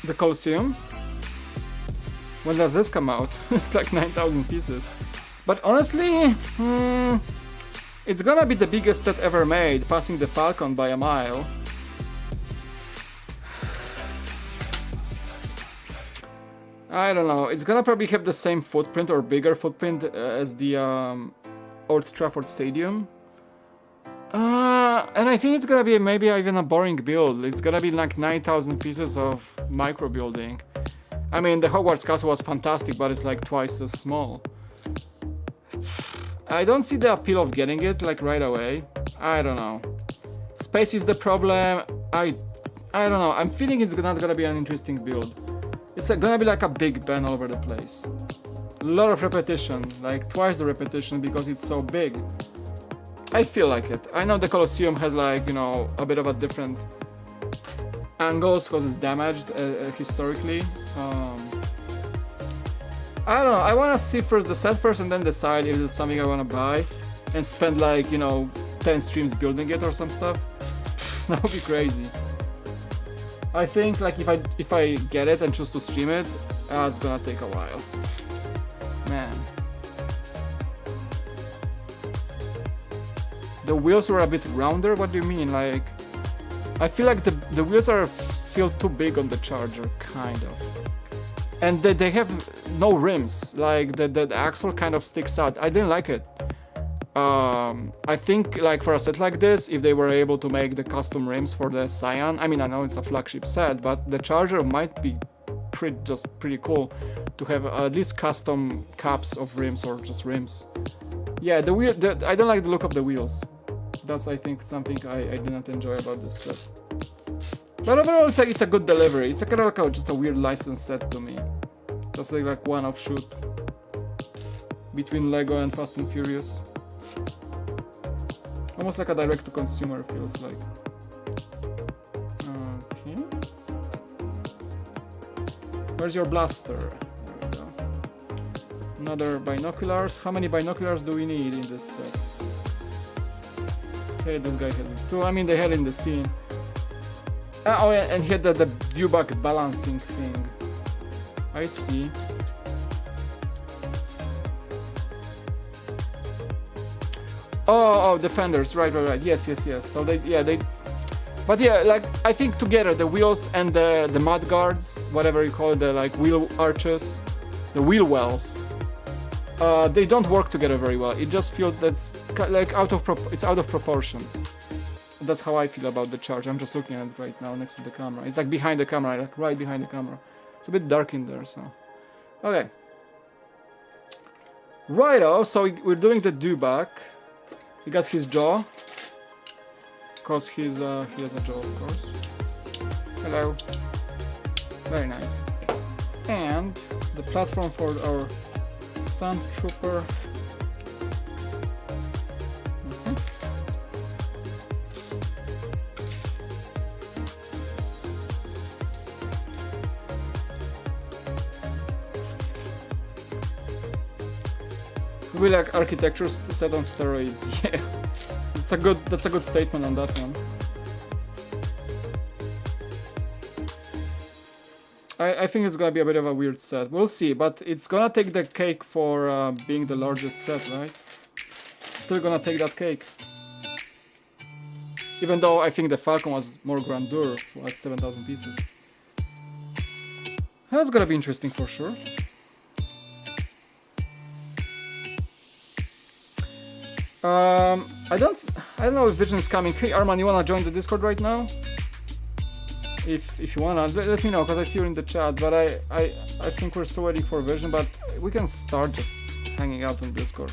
Speaker 1: The Colosseum. When does this come out? It's like 9,000 pieces. But honestly, it's gonna be the biggest set ever made, passing the Falcon by a mile. I don't know, it's gonna probably have the same footprint or bigger footprint as the Old Trafford Stadium. And I think it's gonna be maybe even a boring build. It's gonna be like 9,000 pieces of micro building. I mean, the Hogwarts Castle was fantastic, but it's like twice as small. I don't see the appeal of getting it like right away. I don't know. Space is the problem. I don't know. I'm feeling it's not gonna be an interesting build. It's gonna be like a Big Ben all over the place. A lot of repetition, like twice the repetition because it's so big. I feel like it. I know the Colosseum has like, you know, a bit of a different angles because it's damaged historically. I don't know, I want to see first the set first and then decide if it's something I want to buy and spend like, you know, 10 streams building it or some stuff. That would be crazy. I think like if I get it and choose to stream it, it's gonna take a while. Man. The wheels were a bit rounder, what do you mean? Like, I feel like the wheels feel too big on the Charger, kind of. And they have no rims, like the axle kind of sticks out. I didn't like it. I think like for a set like this, if they were able to make the custom rims for the Scion, I mean, I know it's a flagship set, but the Charger might be pretty cool to have at least custom caps of rims or just rims. Yeah, I don't like the look of the wheels. That's, I think, something I did not enjoy about this set. But overall, it's a good delivery. It's kind of like just a weird license set to me. Just like one offshoot between Lego and Fast and Furious. Almost like a direct-to-consumer feels like. Okay. Where's your blaster? There we go. Another binoculars. How many binoculars do we need in this set? Okay, this guy has it too. I mean, they had it in the scene. Oh yeah, and he had the dewback balancing thing. I see. Oh, defenders, right. Yes. So but yeah, like I think together the wheels and the mud guards, whatever you call it, the like wheel arches, the wheel wells, they don't work together very well. It just feels that's like out of proportion. That's how I feel about the Charger. I'm just looking at it right now next to the camera. It's like behind the camera, like right behind the camera. It's a bit dark in there, so okay. Righto, so we're doing the dewback. He got his jaw, cause he has a jaw, of course. Hello. Very nice. And the platform for our Sand Trooper. We like architecture set on steroids. Yeah, that's a good statement on that one. I think it's gonna be a bit of a weird set. We'll see, but it's gonna take the cake for being the largest set, right? Still gonna take that cake. Even though I think the Falcon was more grandeur at 7,000 pieces. That's gonna be interesting for sure. I don't know if Vision is coming. Hey Arman, you wanna join the Discord right now? If you wanna, let me know, because I see you in the chat. But I think we're still waiting for Vision, but we can start just hanging out on Discord.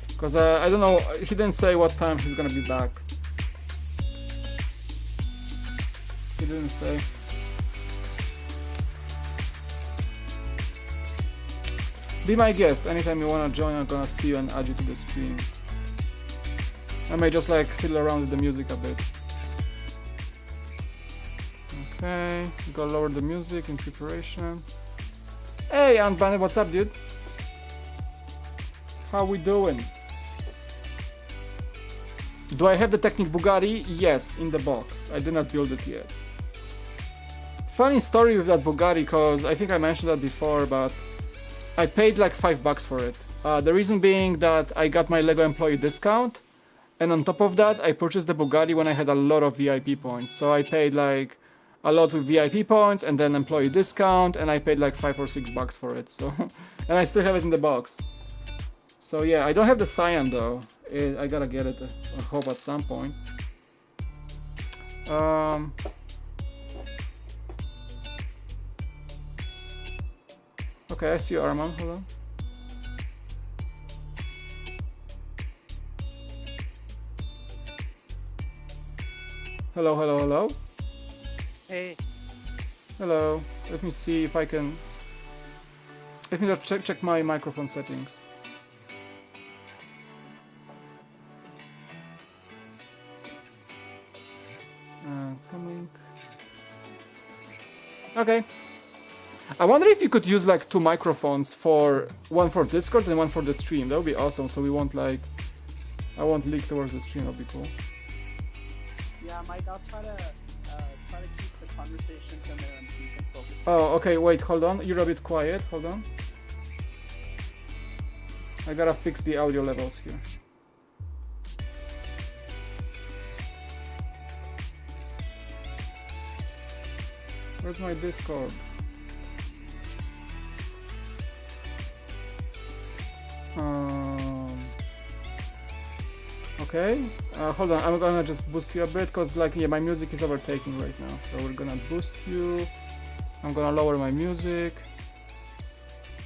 Speaker 1: Because I don't know, he didn't say what time he's gonna be back. He didn't say. Be my guest. Anytime you wanna join, I'm gonna see you and add you to the stream. I may just like fiddle around with the music a bit. Okay, gotta lower the music in preparation. Hey, Aunt Bunny, what's up, dude? How we doing? Do I have the Technic Bugatti? Yes, in the box. I did not build it yet. Funny story with that Bugatti, cause I think I mentioned that before, but I paid like $5 for it. The reason being that I got my Lego employee discount, and on top of that, I purchased the Bugatti when I had a lot of VIP points. So I paid like a lot with VIP points and then employee discount, and I paid like $5 or $6 for it. So, and I still have it in the box. So yeah, I don't have the cyan though. I gotta get it. I hope at some point. Okay, I see you, Arman. Hold on. Hello, hello, hello.
Speaker 2: Hey.
Speaker 1: Hello. Let me see if I can. Let me just check my microphone settings. Coming. Okay. I wonder if you could use like 2 microphones, one for Discord and one for the stream. That would be awesome. So we won't like, I won't leak towards the stream. That'd be cool.
Speaker 2: Yeah, Mike, I'll try to keep the conversation from there and so you can focus.
Speaker 1: Oh, okay. Wait, hold on. You're a bit quiet. Hold on. I gotta fix the audio levels here. Where's my Discord? Okay, hold on, I'm gonna just boost you a bit because like yeah, my music is overtaking right now, so we're gonna boost you. I'm gonna lower my music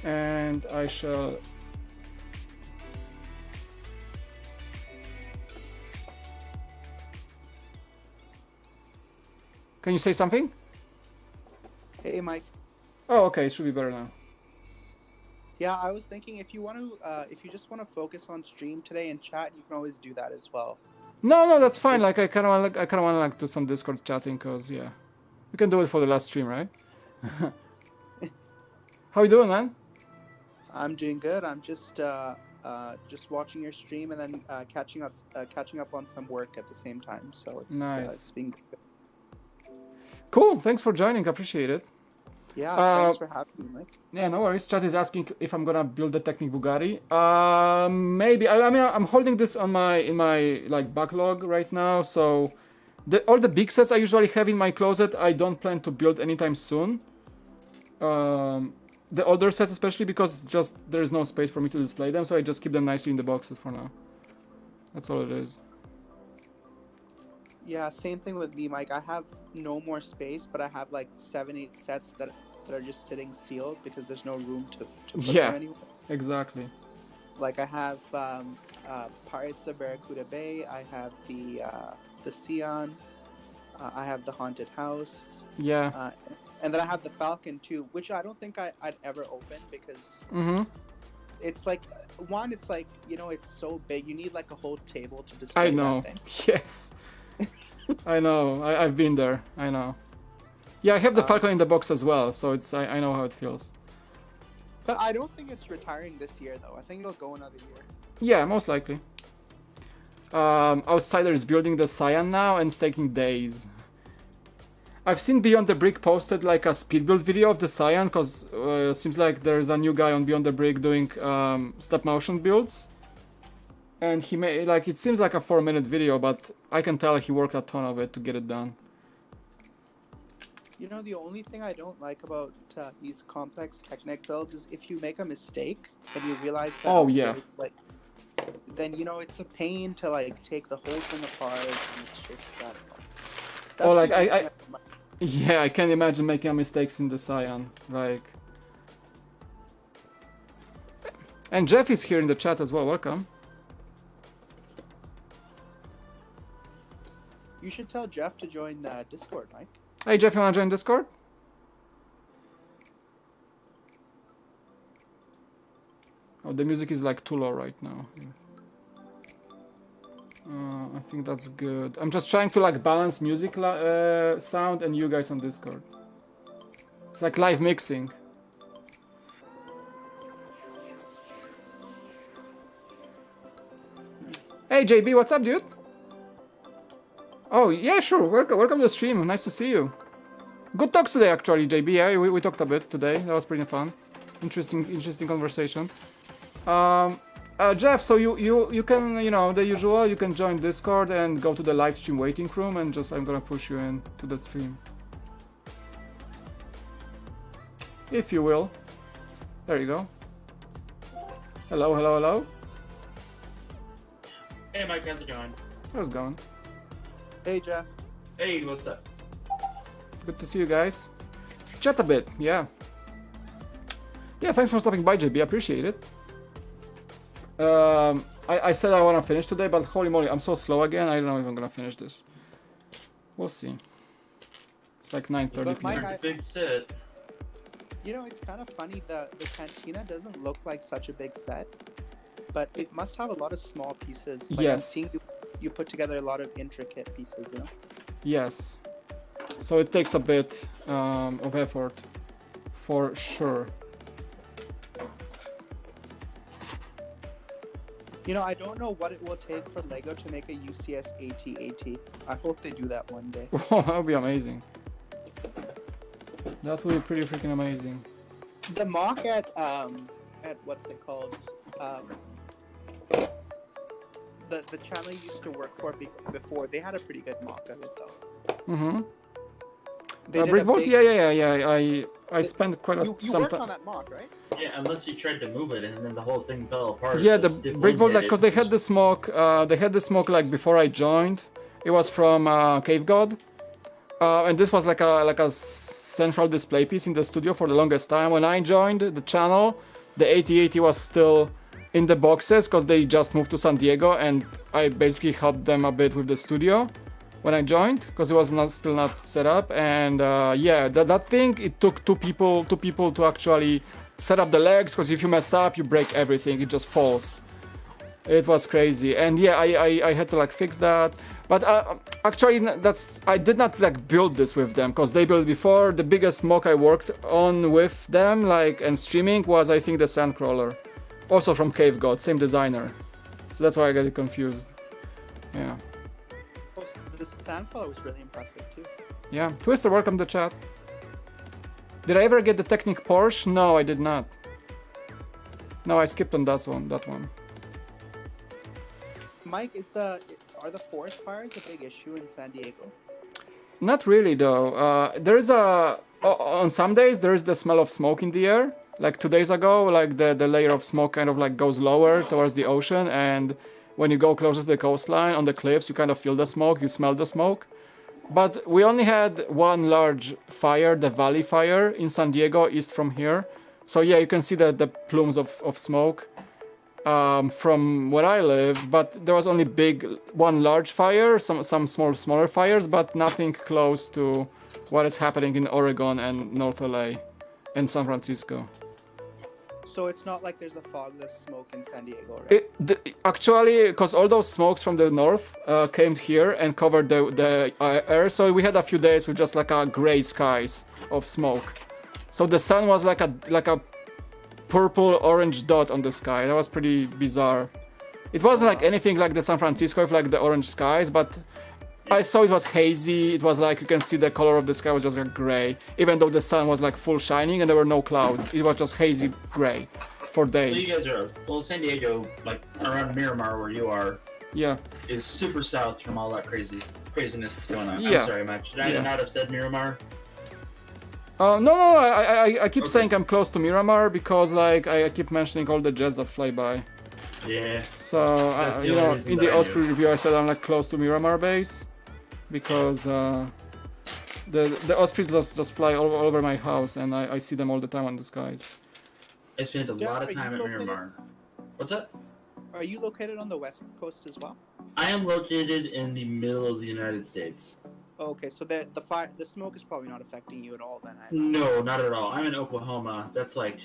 Speaker 1: and I shall Can you say something?
Speaker 2: Hey, Mike.
Speaker 1: Oh, okay, it should be better now.
Speaker 2: Yeah, I was thinking if you want to, if you just want to focus on stream today and chat, you can always do that as well.
Speaker 1: No, that's fine. Like I kind of want to like do some Discord chatting, cause yeah, we can do it for the last stream, right? How you doing, man?
Speaker 2: I'm doing good. I'm just watching your stream and then catching up on some work at the same time. So it's
Speaker 1: nice.
Speaker 2: It's been good.
Speaker 1: Cool. Thanks for joining. Appreciate it.
Speaker 2: Yeah, thanks for having me, Mike.
Speaker 1: Yeah, no worries. Chat is asking if I'm gonna build the Technic Bugatti. Maybe. I mean, I'm holding this on in my like backlog right now. So, all the big sets I usually have in my closet, I don't plan to build anytime soon. The older sets, especially because just there is no space for me to display them, so I just keep them nicely in the boxes for now. That's all it is.
Speaker 2: Yeah, same thing with me, Mike. I have no more space, but I have like 7-8 sets that are just sitting sealed because there's no room to put them anywhere.
Speaker 1: Exactly.
Speaker 2: Like I have Pirates of Barracuda Bay. I have the Sion. I have the Haunted House.
Speaker 1: Yeah.
Speaker 2: And then I have the Falcon too, which I don't think I'd ever open because it's like it's like, you know, it's so big. You need like a whole table to display.
Speaker 1: I know.
Speaker 2: That thing.
Speaker 1: Yes. I know. I've been there. I know. Yeah, I have the Falcon in the box as well, so it's I know how it feels.
Speaker 2: But I don't think it's retiring this year, though. I think it'll go another year.
Speaker 1: Yeah, most likely. Outsider is building the Cyan now, and it's taking days. I've seen Beyond the Brick posted like a speed build video of the Cyan, because seems like there's a new guy on Beyond the Brick doing stop motion builds. And he made, like, it seems like a 4-minute video, but I can tell he worked a ton of it to get it done.
Speaker 2: You know, the only thing I don't like about these complex Technic builds is if you make a mistake and you realize that like, then, you know, it's a pain to, like, take the whole thing apart, and it's just that.
Speaker 1: Oh, like, yeah, I can't imagine making mistakes in the Cyan, like. And Jeff is here in the chat as well, welcome.
Speaker 2: You should tell Jeff to join Discord, Mike.
Speaker 1: Hey Jeff, you wanna join Discord? Oh, the music is like too low right now. I think that's good. I'm just trying to like balance music sound and you guys on Discord. It's like live mixing. Hey JB, what's up, dude? Oh, yeah, sure. Welcome to the stream. Nice to see you. Good talks today, actually, JB. Yeah, we talked a bit today. That was pretty fun. Interesting conversation. Jeff, so you can, you know, the usual, you can join Discord and go to the live stream waiting room and just, I'm gonna push you in to the stream. If you will. There you go. Hello, hello, hello.
Speaker 3: Hey Mike, how's it going?
Speaker 1: How's it going?
Speaker 2: Hey Jeff.
Speaker 3: Hey, what's up?
Speaker 1: Good to see you guys. Chat a bit, yeah. Yeah, thanks for stopping by, JB, I appreciate it. I said I want to finish today, but holy moly, I'm so slow again, I don't know if I'm gonna finish this. We'll see. It's like 9:30 p.m.
Speaker 3: Big set.
Speaker 2: You know, it's kind of funny, the cantina doesn't look like such a big set, but it must have a lot of small pieces. Like,
Speaker 1: yes.
Speaker 2: I'm seeing you put together a lot of intricate pieces, you know?
Speaker 1: Yes. So it takes a bit of effort, for sure.
Speaker 2: You know, I don't know what it will take for LEGO to make a UCS AT-AT. I hope they do that one day.
Speaker 1: That would be amazing. That would be pretty freaking amazing.
Speaker 2: The mock at what's it called? The channel you used to work for before, they had a pretty good mock of it though.
Speaker 1: Mm-hmm. Brickvolt? Yeah. I spent quite
Speaker 2: you
Speaker 1: some
Speaker 2: worked
Speaker 1: time.
Speaker 2: on that mock, right?
Speaker 3: Yeah, unless you tried to move it and then the whole thing fell apart.
Speaker 1: Yeah, the Brickvolt, like, because they had the smoke. They had the smoke like before I joined. It was from Cave God, and this was like a central display piece in the studio for the longest time. When I joined the channel, the AT-AT was still in the boxes because they just moved to San Diego, and I basically helped them a bit with the studio when I joined because it was still not set up. And yeah, that thing, it took two people to actually set up the legs, because if you mess up, you break everything. It just falls. It was crazy. And yeah, I had to like fix that. But actually, I did not like build this with them, because they built before. The biggest mock I worked on with them, like, and streaming, was I think the Sandcrawler, also from Cave God, same designer. So that's why I got it confused. Yeah.
Speaker 2: Oh, the Sandcrawler was really impressive too.
Speaker 1: Yeah. Twister, welcome to chat. Did I ever get the Technic Porsche? No, I did not. No, I skipped on that one.
Speaker 2: Mike, are the forest fires a big issue in San Diego?
Speaker 1: Not really, though. There is on some days there is the smell of smoke in the air. Like 2 days ago, like the layer of smoke kind of like goes lower towards the ocean, and when you go closer to the coastline on the cliffs, you kind of feel the smoke, you smell the smoke. But we only had one large fire, the Valley Fire in San Diego, east from here. So yeah, you can see the plumes of smoke from where I live, but there was only one large fire, some smaller fires, but nothing close to what is happening in Oregon and North LA and San Francisco.
Speaker 2: So it's not like there's a fogless smoke in San Diego, right?
Speaker 1: Actually, because all those smokes from the north came here and covered the air, so we had a few days with just like a gray skies of smoke. So the sun was like a purple orange dot on the sky. That was pretty bizarre. It wasn't like anything like the San Francisco with like the orange skies, but I saw it was hazy. It was like you can see the color of the sky was just like gray, even though the sun was like full shining and there were no clouds. It was just hazy gray for days.
Speaker 3: Well, you guys are San Diego, like around Miramar where you are.
Speaker 1: Yeah.
Speaker 3: Is super south from all that craziness that's going on.
Speaker 1: Yeah.
Speaker 3: I'm sorry, Mike. Should I not have said Miramar?
Speaker 1: No, I keep saying I'm close to Miramar because like I keep mentioning all the jets that fly by.
Speaker 3: Yeah.
Speaker 1: So you know, in the Osprey review I said I'm like close to Miramar base because the Ospreys just fly all over my house and I see them all the time on the skies.
Speaker 3: I spent a lot of time at Miramar. What's up?
Speaker 2: Are you located on the west coast as well?
Speaker 3: I am located in the middle of the United States.
Speaker 2: Oh, okay, so the smoke is probably not affecting you at all then.
Speaker 3: No, not at all. I'm in Oklahoma. That's like,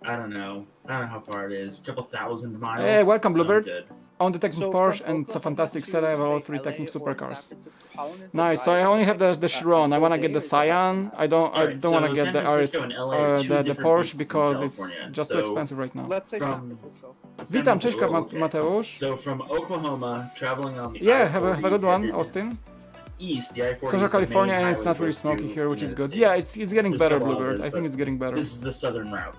Speaker 3: I don't know how far it is. A couple thousand miles.
Speaker 1: Hey, welcome,
Speaker 3: So
Speaker 1: Bluebird. On the Technic Porsche, and it's a
Speaker 2: Oklahoma
Speaker 1: fantastic
Speaker 2: to,
Speaker 1: set. I have all
Speaker 2: say,
Speaker 1: 3
Speaker 2: LA
Speaker 1: Technic
Speaker 2: or
Speaker 1: supercars.
Speaker 2: San Francisco, how long is the
Speaker 1: Nice. So
Speaker 2: drive?
Speaker 1: I only have the
Speaker 2: Like,
Speaker 1: Chiron. I want to
Speaker 2: full
Speaker 1: get the
Speaker 2: day, is that
Speaker 1: Cyan. I don't
Speaker 3: Alright,
Speaker 1: want to
Speaker 3: so
Speaker 1: get
Speaker 3: San
Speaker 1: the
Speaker 3: Francisco and LA are two
Speaker 1: the
Speaker 3: different
Speaker 1: Porsche
Speaker 3: beasts in
Speaker 1: because it's
Speaker 3: California.
Speaker 1: just too
Speaker 3: So
Speaker 1: expensive right now.
Speaker 2: Let's say San
Speaker 3: From-
Speaker 2: Francisco.
Speaker 1: Witam, cześć
Speaker 3: Okay.
Speaker 1: Mateusz.
Speaker 3: So from Oklahoma, traveling on the
Speaker 1: Yeah, have
Speaker 3: I-40
Speaker 1: a good one,
Speaker 3: headed
Speaker 1: Austin.
Speaker 3: East, the I-40
Speaker 1: Central
Speaker 3: is the main
Speaker 1: California, and it's
Speaker 3: highway
Speaker 1: not really
Speaker 3: that goes
Speaker 1: smoky
Speaker 3: to
Speaker 1: here, which is
Speaker 3: United
Speaker 1: good. Yeah,
Speaker 3: States.
Speaker 1: it's getting
Speaker 3: There's
Speaker 1: better,
Speaker 3: a couple
Speaker 1: Bluebird.
Speaker 3: others,
Speaker 1: I think
Speaker 3: but
Speaker 1: it's getting better.
Speaker 3: This is the southern route.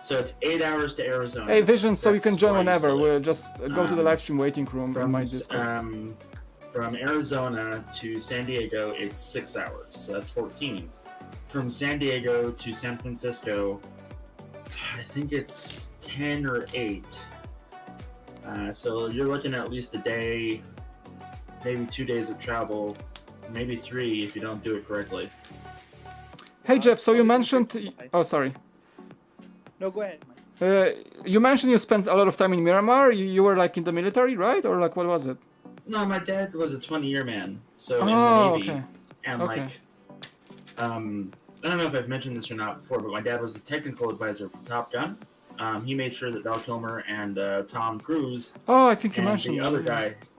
Speaker 3: So it's 8 hours to Arizona.
Speaker 1: Hey, Vision, so you
Speaker 3: That's
Speaker 1: can join
Speaker 3: where I used to
Speaker 1: whenever.
Speaker 3: live.
Speaker 1: We'll just go to the live stream waiting room on my Discord.
Speaker 3: From Arizona to San Diego, it's 6 hours, so that's 14. From San Diego to San Francisco, I think it's 10 or 8. So you're looking at least a day, maybe 2 days of travel, maybe 3 if you don't do it correctly.
Speaker 1: Hey Jeff, so you mentioned... Oh, sorry.
Speaker 2: No, go ahead.
Speaker 1: You mentioned you spent a lot of time in Miramar. You were like in the military, right? Or like what was it?
Speaker 3: No, my dad was a 20-year man, so in the Navy.
Speaker 1: Okay.
Speaker 3: And
Speaker 1: Okay.
Speaker 3: like, I don't know if I've mentioned this or not before, but my dad was the technical advisor for Top Gun. He made sure that Val Kilmer and Tom Cruise
Speaker 1: Oh, I think you
Speaker 3: and
Speaker 1: mentioned
Speaker 3: the
Speaker 1: that,
Speaker 3: other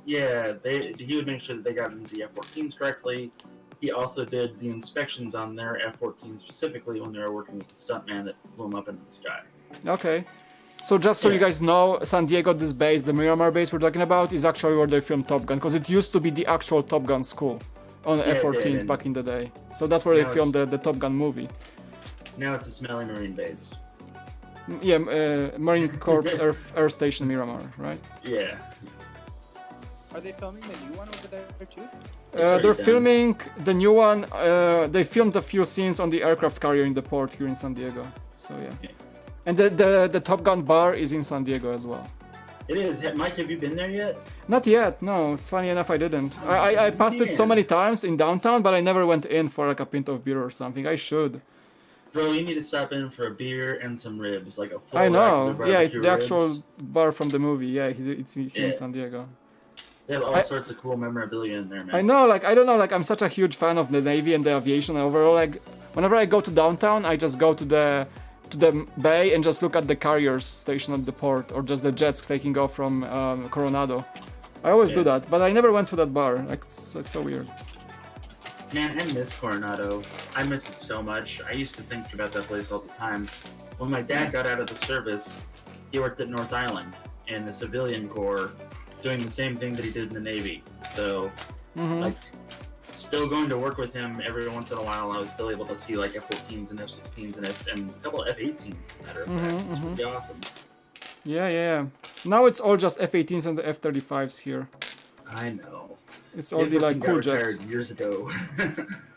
Speaker 1: yeah.
Speaker 3: guy, he would make sure that they got into the F-14s correctly. He also did the inspections on their F-14 specifically when they were working with the stuntman that flew them up into the sky.
Speaker 1: Okay. So just so you guys know, San Diego, this base, the Miramar base we're talking about, is actually where they filmed Top Gun, because it used to be the actual Top Gun school on F-14s back in the day. So that's where they filmed the Top Gun movie.
Speaker 3: Now it's a smelly Marine base.
Speaker 1: Yeah, Marine Corps Air Station Miramar, right?
Speaker 3: Yeah.
Speaker 2: Are they filming the new one over there too?
Speaker 1: They're filming the new one. They filmed a few scenes on the aircraft carrier in the port here in San Diego. So yeah. And the Top Gun bar is in San Diego as well.
Speaker 3: It is. Mike, have you been there yet?
Speaker 1: Not yet, no. It's funny enough I didn't. I passed it so many times in downtown, but I never went in for like a pint of beer or something. I should.
Speaker 3: Bro, you need to stop in for a beer and some ribs, like a full
Speaker 1: I know.
Speaker 3: regular
Speaker 1: Yeah, it's
Speaker 3: barbecue
Speaker 1: the
Speaker 3: ribs.
Speaker 1: actual bar from the movie. Yeah, it's here in San Diego.
Speaker 3: They have all sorts of cool memorabilia in there, man.
Speaker 1: I know, like, I don't know, like, I'm such a huge fan of the Navy and the aviation overall. Like, whenever I go to downtown, I just go to the bay and just look at the carriers stationed at the port, or just the jets taking off from Coronado. I always do that, but I never went to that bar. Like, it's so weird.
Speaker 3: Man, I miss Coronado. I miss it so much. I used to think about that place all the time. When my dad got out of the service, he worked at North Island in the civilian corps, doing the same thing that he did in the Navy. So, like, still going to work with him every once in a while. I was still able to see like F-14s and F-16s and a couple of F-18s. Matter of fact, it's pretty awesome.
Speaker 1: Yeah. Now it's all just F-18s and the F-35s here.
Speaker 3: I know.
Speaker 1: It's all the like cool jets.
Speaker 3: Years ago.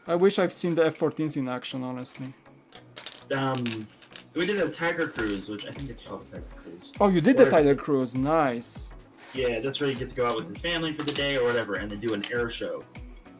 Speaker 1: I wish I've seen the F-14s in action, honestly.
Speaker 3: We did a Tiger Cruise, which I think it's called a Tiger Cruise.
Speaker 1: Oh, you did the Tiger Cruise, nice.
Speaker 3: Yeah, that's where you get to go out with your family for the day or whatever, and they do an air show.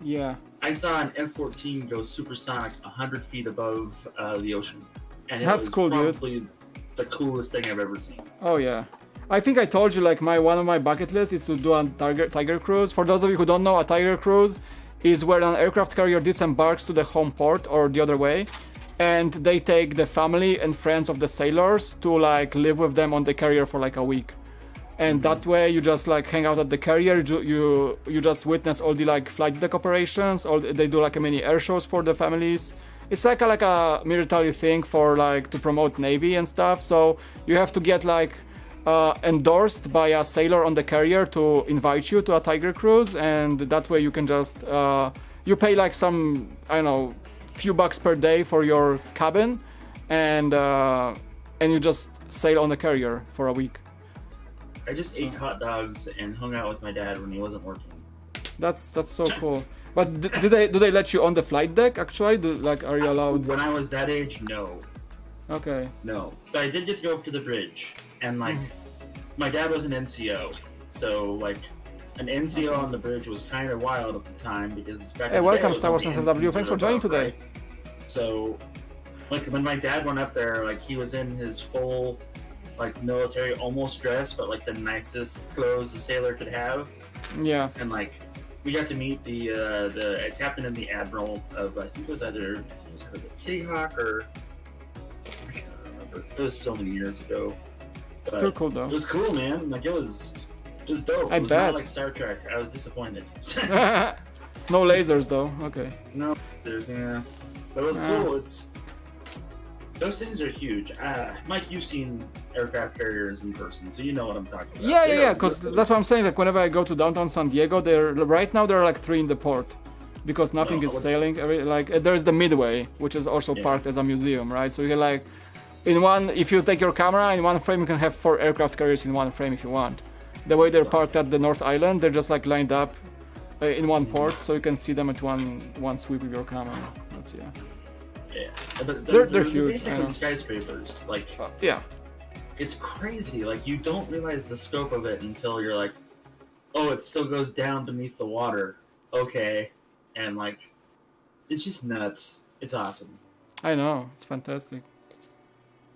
Speaker 1: Yeah.
Speaker 3: I saw an F-14 go supersonic 100 feet above the ocean. And it
Speaker 1: That's
Speaker 3: was
Speaker 1: cool,
Speaker 3: probably
Speaker 1: dude.
Speaker 3: the coolest thing I've ever seen.
Speaker 1: Oh yeah. I think I told you like one of my bucket lists is to do a Tiger Cruise. For those of you who don't know, a Tiger Cruise is where an aircraft carrier disembarks to the home port or the other way, and they take the family and friends of the sailors to like live with them on the carrier for like a week. And that way you just like hang out at the carrier, you just witness all the like flight deck operations, they do like a mini air shows for the families. It's like a military thing for like to promote Navy and stuff. So you have to get like endorsed by a sailor on the carrier to invite you to a Tiger Cruise, and that way you can just you pay like some, I don't know, few bucks per day for your cabin, and you just sail on the carrier for a week.
Speaker 3: I just ate hot dogs and hung out with my dad when he wasn't working.
Speaker 1: That's so cool. But do they let you on the flight deck actually? Are you allowed?
Speaker 3: When I was that age, no.
Speaker 1: Okay.
Speaker 3: No. But I did get to go up to the bridge, and like my dad was an NCO, so like an NCO on the bridge was kind of wild at the time because back
Speaker 1: Hey,
Speaker 3: in the
Speaker 1: welcome
Speaker 3: day,
Speaker 1: Star Wars SMW. Thanks for joining today.
Speaker 3: Right? So like when my dad went up there, like he was in his full like military almost dress, but like the nicest clothes a sailor could have.
Speaker 1: Yeah.
Speaker 3: And like we got to meet the captain and the admiral of I think it was either the Kitty Hawk or I can't remember. It was so many years ago. But
Speaker 1: still cool though.
Speaker 3: It was cool, man. Like it was dope.
Speaker 1: I
Speaker 3: it was
Speaker 1: bet.
Speaker 3: not like Star Trek. I was disappointed.
Speaker 1: No lasers though. Okay.
Speaker 3: No, but it was cool. Those things are huge. Mike, you've seen aircraft carriers in person, so you know what I'm talking about.
Speaker 1: Yeah. Because that's what I'm saying. Like whenever I go to downtown San Diego, right now there are like 3 in the port, because nothing is sailing. There's the Midway, which is also parked as a museum, right? So you get like in one, if you take your camera in one frame, you can have 4 aircraft carriers in one frame if you want. The way they're parked at the North Island, they're just like lined up in one port, so you can see them at one sweep with your camera. That's
Speaker 3: Yeah,
Speaker 1: they're huge.
Speaker 3: Basically skyscrapers. Like,
Speaker 1: yeah,
Speaker 3: it's crazy. Like, you don't realize the scope of it until you're like, oh, it still goes down beneath the water. Okay, and like, it's just nuts. It's awesome.
Speaker 1: I know, it's fantastic.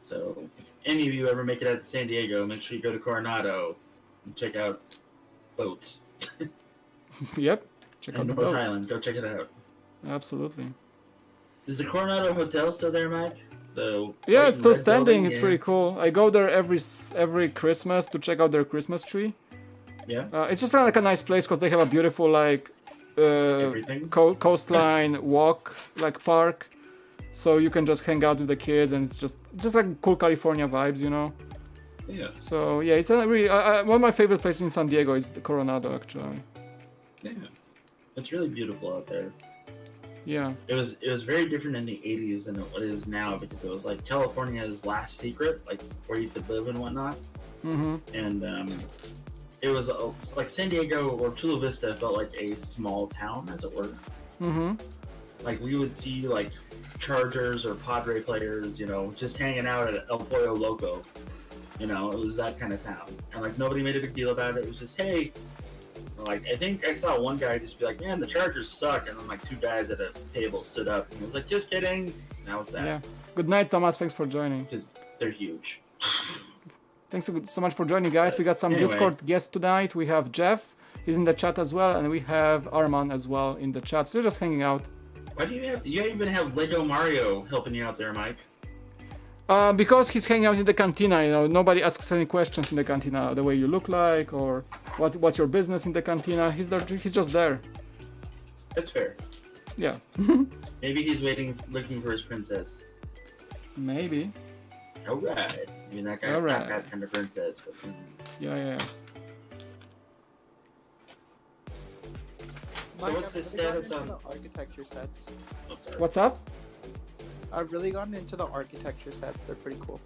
Speaker 3: So, if any of you ever make it out to San Diego, make sure you go to Coronado and check out boats.
Speaker 1: Yep, check out the
Speaker 3: North
Speaker 1: boats.
Speaker 3: Island, go check it out.
Speaker 1: Absolutely.
Speaker 3: Is the Coronado Hotel still there, Mike?
Speaker 1: Yeah, it's still standing.
Speaker 3: Building?
Speaker 1: It's
Speaker 3: Yeah.
Speaker 1: pretty cool. I go there every Christmas to check out their Christmas tree.
Speaker 3: Yeah.
Speaker 1: It's just like a nice place because they have a beautiful like
Speaker 3: Everything.
Speaker 1: coastline walk like park, so you can just hang out with the kids, and it's just like cool California vibes, you know.
Speaker 3: Yeah.
Speaker 1: So yeah, it's a really one of my favorite places in San Diego is the Coronado actually.
Speaker 3: Yeah. It's really beautiful out there.
Speaker 1: Yeah.
Speaker 3: It was very different in the 80s than it is now, because it was like California's last secret, like where you could live and whatnot.
Speaker 1: Mm-hmm.
Speaker 3: And it was like San Diego or Chula Vista felt like a small town, as it were.
Speaker 1: Mm-hmm.
Speaker 3: Like, we would see like Chargers or Padre players, you know, just hanging out at El Pollo Loco. You know, it was that kind of town, and like nobody made a big deal about it. It was just, hey. Like, I think I saw one guy just be like, man, the Chargers suck, and then like 2 guys at a table stood up and was like, just kidding. And that was that.
Speaker 1: Yeah. Good night, Thomas. Thanks for joining.
Speaker 3: Because they're huge.
Speaker 1: Thanks so much for joining, guys. We got some
Speaker 3: Anyway.
Speaker 1: Discord guests tonight. We have Jeff. He's in the chat as well, and we have Arman as well in the chat. So they're just hanging out.
Speaker 3: Why do you even have Lego Mario helping you out there, Mike?
Speaker 1: Because he's hanging out in the cantina, you know, nobody asks any questions in the cantina, the way you look like, or what's your business in the cantina. He's there, he's just there.
Speaker 3: That's fair.
Speaker 1: Yeah.
Speaker 3: Maybe he's looking for his princess.
Speaker 1: Maybe.
Speaker 3: Alright. I mean, that guy,
Speaker 1: Alright.
Speaker 3: that kind of princess. But,
Speaker 1: Yeah.
Speaker 3: So what's the status
Speaker 2: on
Speaker 3: on...
Speaker 2: the architecture sets?
Speaker 3: Oh, sorry.
Speaker 1: What's up?
Speaker 2: I've really gotten into the architecture sets. They're pretty cool.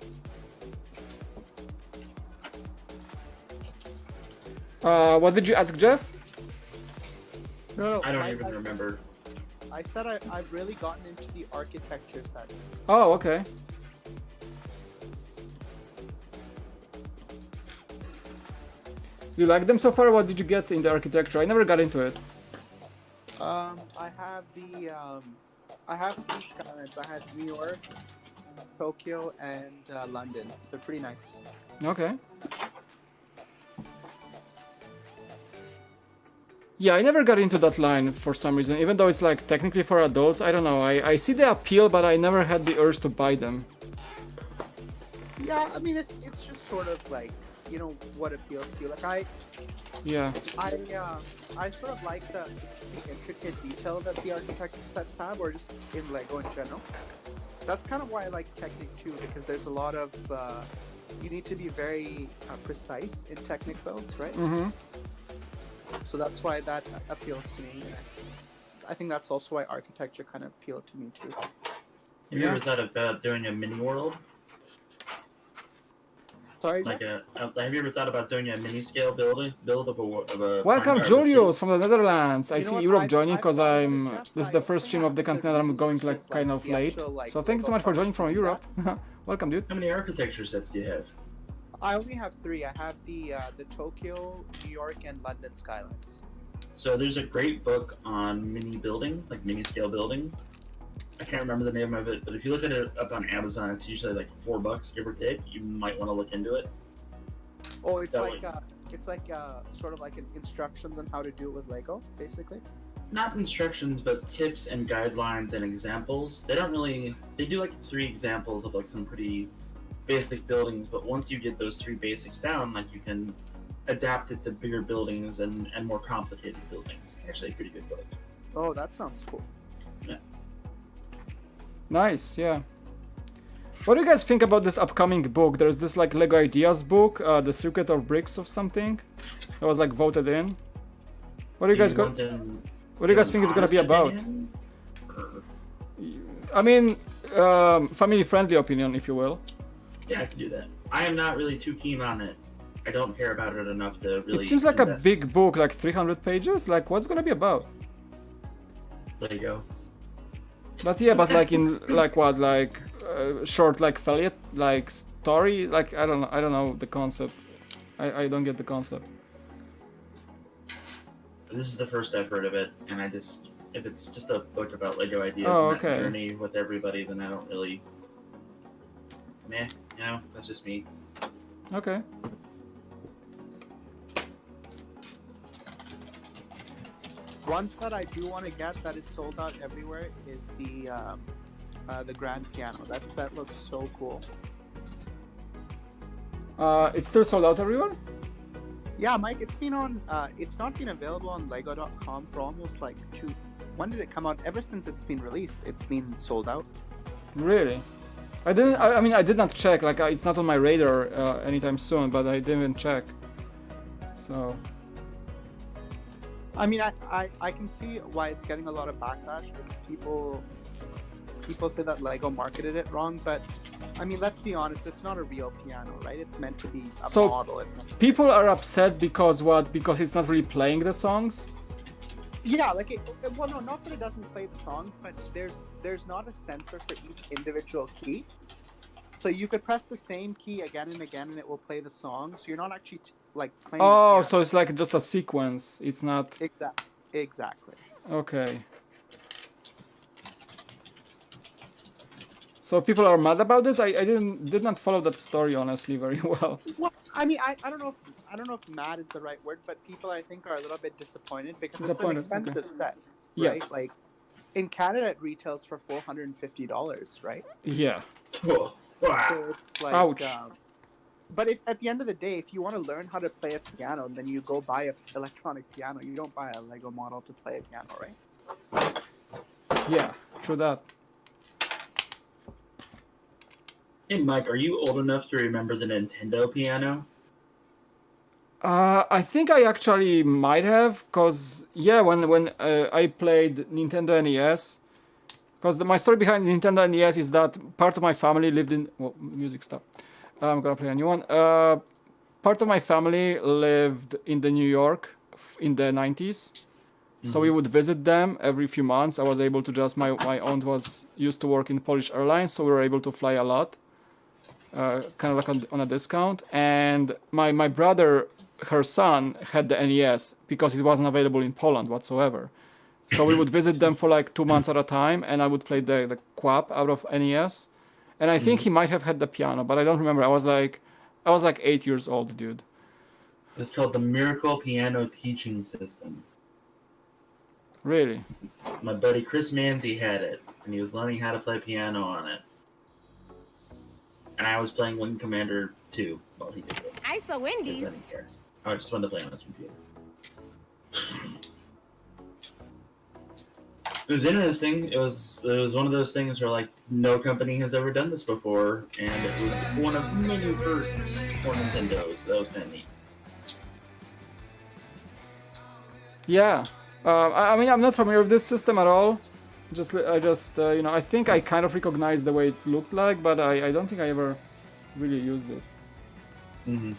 Speaker 1: What did you ask, Jeff?
Speaker 2: No,
Speaker 3: I don't even remember.
Speaker 2: I said I've really gotten into the architecture sets.
Speaker 1: Oh, okay. Do you like them so far? What did you get in the architecture? I never got into it.
Speaker 2: I have 3 skylines. I had New York, Tokyo, and London. They're pretty nice.
Speaker 1: Okay. Yeah, I never got into that line for some reason, even though it's like technically for adults. I don't know. I see the appeal, but I never had the urge to buy them.
Speaker 2: Yeah, I mean it's just sort of like, you know, what appeals to you. Like I sort of like the intricate detail that the architecture sets have, or just in Lego in general. That's kind of why I like Technic too, because there's a lot of you need to be very precise in Technic builds, right?
Speaker 1: Mm-hmm.
Speaker 2: So that's why that appeals to me. I think that's also why architecture kind of appealed to me too.
Speaker 3: Have you ever thought about doing a mini world?
Speaker 2: Sorry,
Speaker 3: Like have you ever thought about doing a mini scale build of a
Speaker 1: Welcome,
Speaker 3: of a
Speaker 1: Julius from the Netherlands. I
Speaker 2: You know
Speaker 1: see
Speaker 2: what,
Speaker 1: Europe
Speaker 2: I've-
Speaker 1: joining
Speaker 2: I've
Speaker 1: because
Speaker 2: done
Speaker 1: I'm.
Speaker 2: Jeff,
Speaker 1: This is the
Speaker 2: I
Speaker 1: first stream
Speaker 2: have
Speaker 1: of the
Speaker 2: the
Speaker 1: content that I'm going like
Speaker 2: resources,
Speaker 1: kind of
Speaker 2: the
Speaker 1: late.
Speaker 2: actual, like,
Speaker 1: So thank you so
Speaker 2: Lego
Speaker 1: much for joining
Speaker 2: parts
Speaker 1: from
Speaker 2: to do
Speaker 1: Europe. Welcome, dude.
Speaker 3: How many architecture sets do you have?
Speaker 2: I only have 3. I have the Tokyo, New York, and London skylines.
Speaker 3: So there's a great book on mini building, like mini scale building. I can't remember the name of it, but if you look at it up on Amazon, it's usually like $4, give or take. You might want to look into it.
Speaker 2: Oh, it's
Speaker 3: That
Speaker 2: like
Speaker 3: way.
Speaker 2: sort of like an instructions on how to do it with Lego, basically.
Speaker 3: Not instructions, but tips and guidelines and examples. They do like 3 examples of like some pretty basic buildings, but once you get those 3 basics down, like you can adapt it to bigger buildings and more complicated buildings. It's actually a pretty good book.
Speaker 2: Oh, that sounds cool.
Speaker 3: Yeah.
Speaker 1: Nice, yeah. What do you guys think about this upcoming book? There's this like Lego Ideas book, The Secret of Bricks of something. That was like voted in. What do you guys got? What do you guys think it's gonna be about? I mean, family-friendly opinion, if you will.
Speaker 3: Yeah, I can do that. I am not really too keen on it. I don't care about it enough to really.
Speaker 1: It seems like a big book, like 300 pages. Like, what's gonna be about?
Speaker 3: Lego.
Speaker 1: But yeah, but like in like what, like short, like Feliet, like story, like I don't know the concept. I don't get the concept.
Speaker 3: This is the first I've heard of it, and I just if it's just a book about Lego ideas and that journey with everybody, then I don't really. Meh, you know, that's just me.
Speaker 1: Okay.
Speaker 2: One set I do want to get that is sold out everywhere is the grand piano. That set looks so cool.
Speaker 1: It's still sold out everywhere?
Speaker 2: Yeah, Mike, it's been on. It's not been available on Lego.com for almost like when did it come out? Ever since it's been released, it's been sold out.
Speaker 1: Really? I mean, I did not check. Like, it's not on my radar anytime soon, but I didn't check. So.
Speaker 2: I mean, I can see why it's getting a lot of backlash because people say that Lego marketed it wrong, but I mean, let's be honest, it's not a real piano, right? It's meant to be a model.
Speaker 1: People are upset because what? Because it's not really playing the songs?
Speaker 2: Yeah, like well, no, not that it doesn't play the songs, but there's not a sensor for each individual key. So you could press the same key again and again, and it will play the song. So you're not actually playing.
Speaker 1: Oh, so it's like just a sequence. It's not.
Speaker 2: Exactly.
Speaker 1: Okay. So people are mad about this. I did not follow that story honestly very well.
Speaker 2: Well, I mean, I don't know if mad is the right word, but people I think are a little bit disappointed because it's an expensive set, right?
Speaker 1: Yes.
Speaker 2: Like in Canada, it retails for $450, right?
Speaker 1: Yeah.
Speaker 3: Whoa.
Speaker 2: So it's like,
Speaker 1: ouch.
Speaker 2: But if at the end of the day, if you want to learn how to play a piano, then you go buy an electronic piano. You don't buy a Lego model to play a piano, right?
Speaker 1: Yeah, true that.
Speaker 3: Hey, Mike, are you old enough to remember the Nintendo piano?
Speaker 1: I think I actually might have, cause yeah, when I played Nintendo NES, cause my story behind Nintendo NES is that part of my family lived in music stop. I'm gonna play a new one. Part of my family lived in the New York in the 90s, so we would visit them every few months. I was able to just my aunt was used to work in Polish Airlines, so we were able to fly a lot, kind of like on a discount. And my brother, her son, had the NES because it wasn't available in Poland whatsoever. So we would visit them for like 2 months at a time, and I would play the quap out of NES. And I think he might have had the piano, but I don't remember. I was like 8 years old, dude.
Speaker 3: It's called the Miracle Piano Teaching System.
Speaker 1: Really?
Speaker 3: My buddy Chris Manzi had it, and he was learning how to play piano on it. And I was playing Wing Commander 2 while he did this.
Speaker 4: ISO Wendy's.
Speaker 3: I just wanted to play on his computer. It was interesting. It was one of those things where like no company has ever done this before, and it was one of many firsts for Nintendo's. That was kind of neat.
Speaker 1: Yeah. I mean, I'm not familiar with this system at all. I just I think I kind of recognize the way it looked like, but I don't think I ever really used it.
Speaker 3: I'm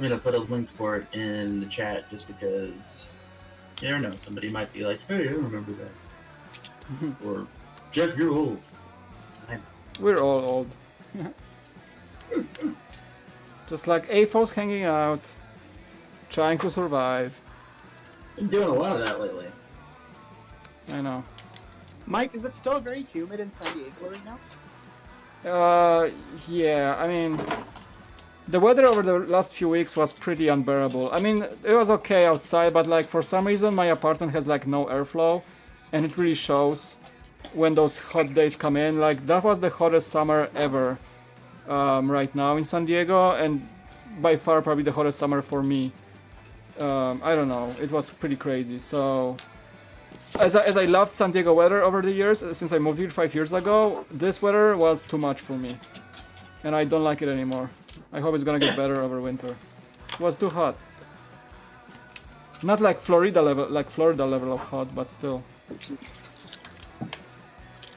Speaker 3: gonna put a link for it in the chat just because. You never know, somebody might be like, hey, I remember that. Or, Jeff, you're old.
Speaker 1: We're all old. Just like AFOS hanging out, trying to survive.
Speaker 3: Been doing a lot of that lately.
Speaker 1: I know.
Speaker 2: Mike, is it still very humid in San Diego right now?
Speaker 1: Yeah, I mean, the weather over the last few weeks was pretty unbearable. I mean, it was okay outside, but like for some reason my apartment has like no airflow, and it really shows when those hot days come in. Like that was the hottest summer ever right now in San Diego, and by far probably the hottest summer for me. I don't know, it was pretty crazy. So as I loved San Diego weather over the years, since I moved here 5 years ago, this weather was too much for me, and I don't like it anymore. I hope it's gonna get better over winter. It was too hot. Not like Florida level of hot, but still.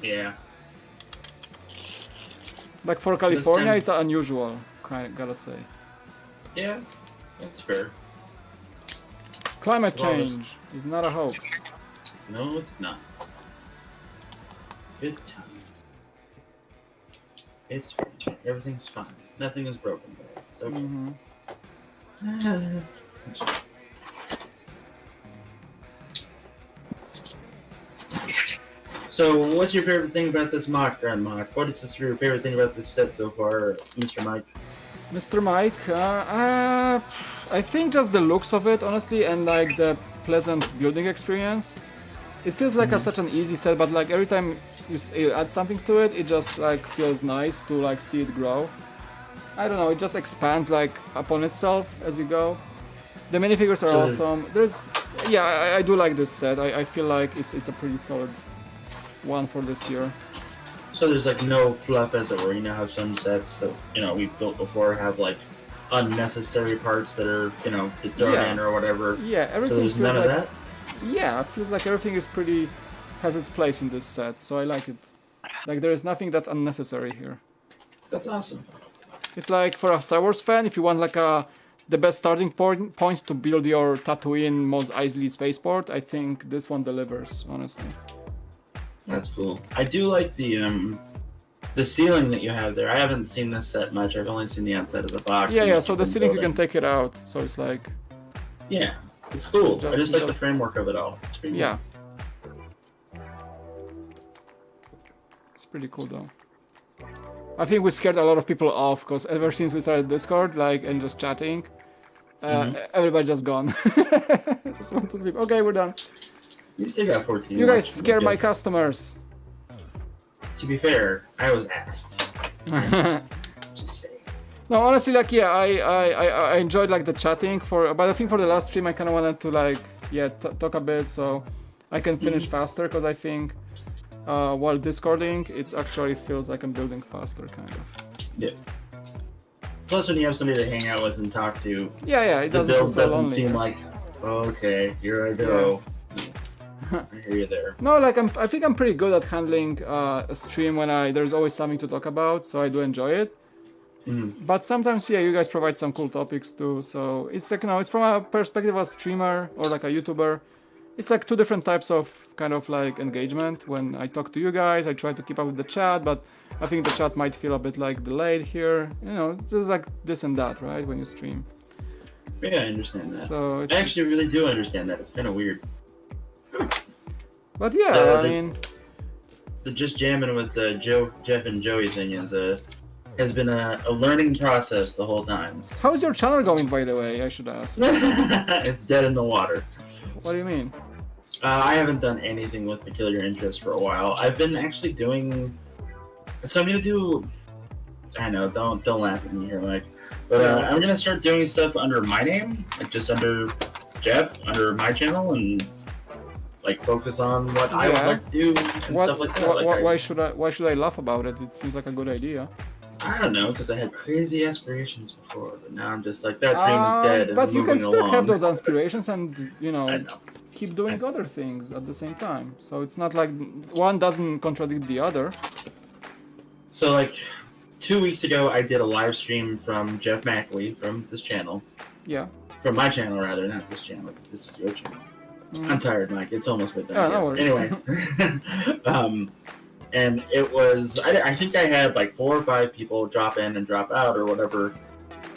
Speaker 3: Yeah.
Speaker 1: Like for California, it's unusual, gotta say.
Speaker 3: Yeah, that's fair.
Speaker 1: Climate change is not a hoax.
Speaker 3: No, it's not. Good times. It's fine. Everything's fine. Nothing is broken, guys. It's okay. So, what's your favorite thing about this mock, Grand Mock? What is your favorite thing about this set so far, Mr. Mike?
Speaker 1: Mr. Mike, I think just the looks of it, honestly, and like the pleasant building experience. It feels like such an easy set, but like every time you add something to it, it just like feels nice to like see it grow. I don't know, it just expands like upon itself as you go. The minifigures are awesome. I do like this set. I feel like it's a pretty solid one for this year.
Speaker 3: So there's like no fluff, as it were. You know how some sets that we've built before have like unnecessary parts that are thrown in or whatever.
Speaker 1: Yeah, everything.
Speaker 3: So there's none of that.
Speaker 1: Yeah, it feels like everything has its place in this set, so I like it. Like there is nothing that's unnecessary here.
Speaker 3: That's awesome.
Speaker 1: It's like for a Star Wars fan, if you want like the best starting point to build your Tatooine Mos Eisley spaceport, I think this one delivers, honestly.
Speaker 3: That's cool. I do like the ceiling that you have there. I haven't seen this set much. I've only seen the outside of the box.
Speaker 1: Yeah. So the ceiling you can take it out. So it's like.
Speaker 3: Yeah, it's cool. I just like the framework of it all. It's pretty
Speaker 1: cool. It's pretty cool though. I think we scared a lot of people off because ever since we started Discord, and just chatting, everybody just gone. Just want to sleep. Okay, we're done.
Speaker 3: You still got 14.
Speaker 1: You guys scare my customers.
Speaker 3: To be fair, I was asked. Just saying.
Speaker 1: No, honestly, I enjoyed the chatting but I think for the last stream I kind of wanted to talk a bit so I can finish faster because I think while Discording, it actually feels like I'm building faster, kind of.
Speaker 3: Yeah. Plus, when you have somebody to hang out with and talk to,
Speaker 1: it
Speaker 3: the build doesn't seem like, okay, here I go. I hear you there.
Speaker 1: No, I think I'm pretty good at handling a stream when there's always something to talk about, so I do enjoy it. But sometimes, you guys provide some cool topics too. So it's it's from a perspective of a streamer or a YouTuber. It's two different types of kind of engagement. When I talk to you guys, I try to keep up with the chat, but I think the chat might feel a bit delayed here. It's just this and that, right? When you stream.
Speaker 3: Yeah, I understand that.
Speaker 1: So
Speaker 3: I actually really do understand that. It's kind of weird.
Speaker 1: But yeah, I mean,
Speaker 3: the just jamming with Jeff and Joey thing has been a learning process the whole time. So.
Speaker 1: How's your channel going, by the way? I should ask.
Speaker 3: It's dead in the water.
Speaker 1: What do you mean?
Speaker 3: I haven't done anything with Peculiar Interest for a while. I've been actually doing. So I'm gonna do. I know, don't laugh at me here, Mike. But I'm gonna start doing stuff under my name, just under Jeff, under my channel, and focus on what I would like to do and stuff like that.
Speaker 1: Why should I laugh about it? It seems like a good idea.
Speaker 3: I don't know, because I had crazy aspirations before, but now I'm just that dream is dead. And
Speaker 1: but you can still
Speaker 3: along.
Speaker 1: have those aspirations and keep doing other things at the same time. So it's not one doesn't contradict the other.
Speaker 3: So 2 weeks ago, I did a live stream from Jeff Mackley from this channel.
Speaker 1: Yeah.
Speaker 3: From my channel, rather, not this channel, because this is your channel. I'm tired, Mike. It's almost midnight.
Speaker 1: No worries.
Speaker 3: Anyway, and it was, I think I had 4 or 5 people drop in and drop out or whatever,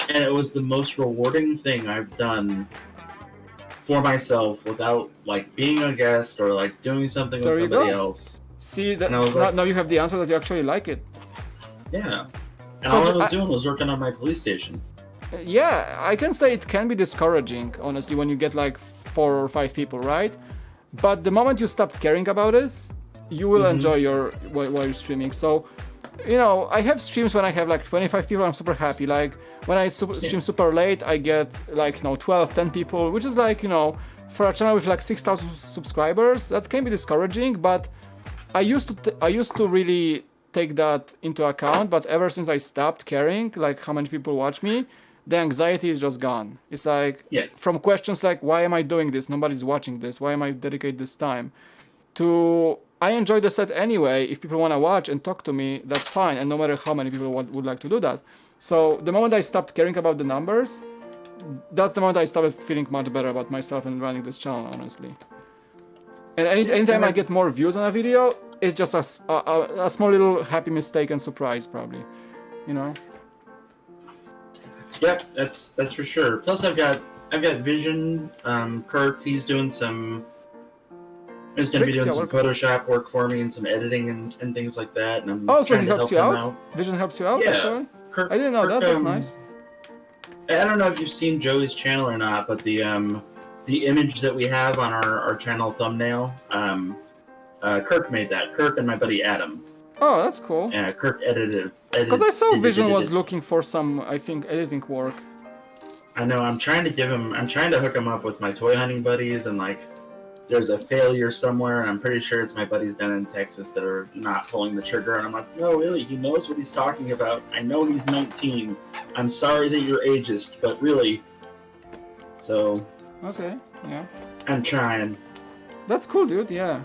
Speaker 3: and it was the most rewarding thing I've done for myself without being a guest or doing something with somebody else.
Speaker 1: See, that now you have the answer that you actually like it.
Speaker 3: Yeah, and all I was doing was working on my police station.
Speaker 1: Yeah, I can say it can be discouraging, honestly, when you get 4 or 5 people, right? But the moment you stop caring about this, you will enjoy while you're streaming. So, I have streams when I have 25 people, I'm super happy. When I stream super late, I get 12, 10 people, which is for a channel with 6,000 subscribers, that can be discouraging. But I used to really take that into account. But ever since I stopped caring, how many people watch me, the anxiety is just gone. It's from questions why am I doing this? Nobody's watching this. Why am I dedicate this time? I enjoy the set anyway. If people want to watch and talk to me, that's fine. And no matter how many people would like to do that. So the moment I stopped caring about the numbers, that's the moment I started feeling much better about myself and running this channel, honestly. And anytime I get more views on a video, it's just a small little happy mistake and surprise, probably. You know?
Speaker 3: Yep, that's for sure. Plus, I've got Vision, Kirk. He's doing some. He's going to be doing some Photoshop work for me and some editing and things like that. And I'm
Speaker 1: so he helps you out? Vision helps you out,
Speaker 3: yeah.
Speaker 1: Actually?
Speaker 3: Kirk,
Speaker 1: I didn't know that. That's nice.
Speaker 3: I don't know if you've seen Joey's channel or not, but the image that we have on our channel thumbnail, Kirk made that. Kirk and my buddy Adam.
Speaker 1: Oh, that's cool.
Speaker 3: Yeah, Kirk edited.
Speaker 1: Because I saw Vision was looking for some, I think, editing work.
Speaker 3: I know. I'm trying to hook him up with my toy hunting buddies, and like, there's a failure somewhere, and I'm pretty sure it's my buddies down in Texas that are not pulling the trigger. And I'm like, no, really, he knows what he's talking about. I know he's 19. I'm sorry that you're ageist, but really. So.
Speaker 1: Okay. Yeah.
Speaker 3: I'm trying.
Speaker 1: That's cool, dude. Yeah.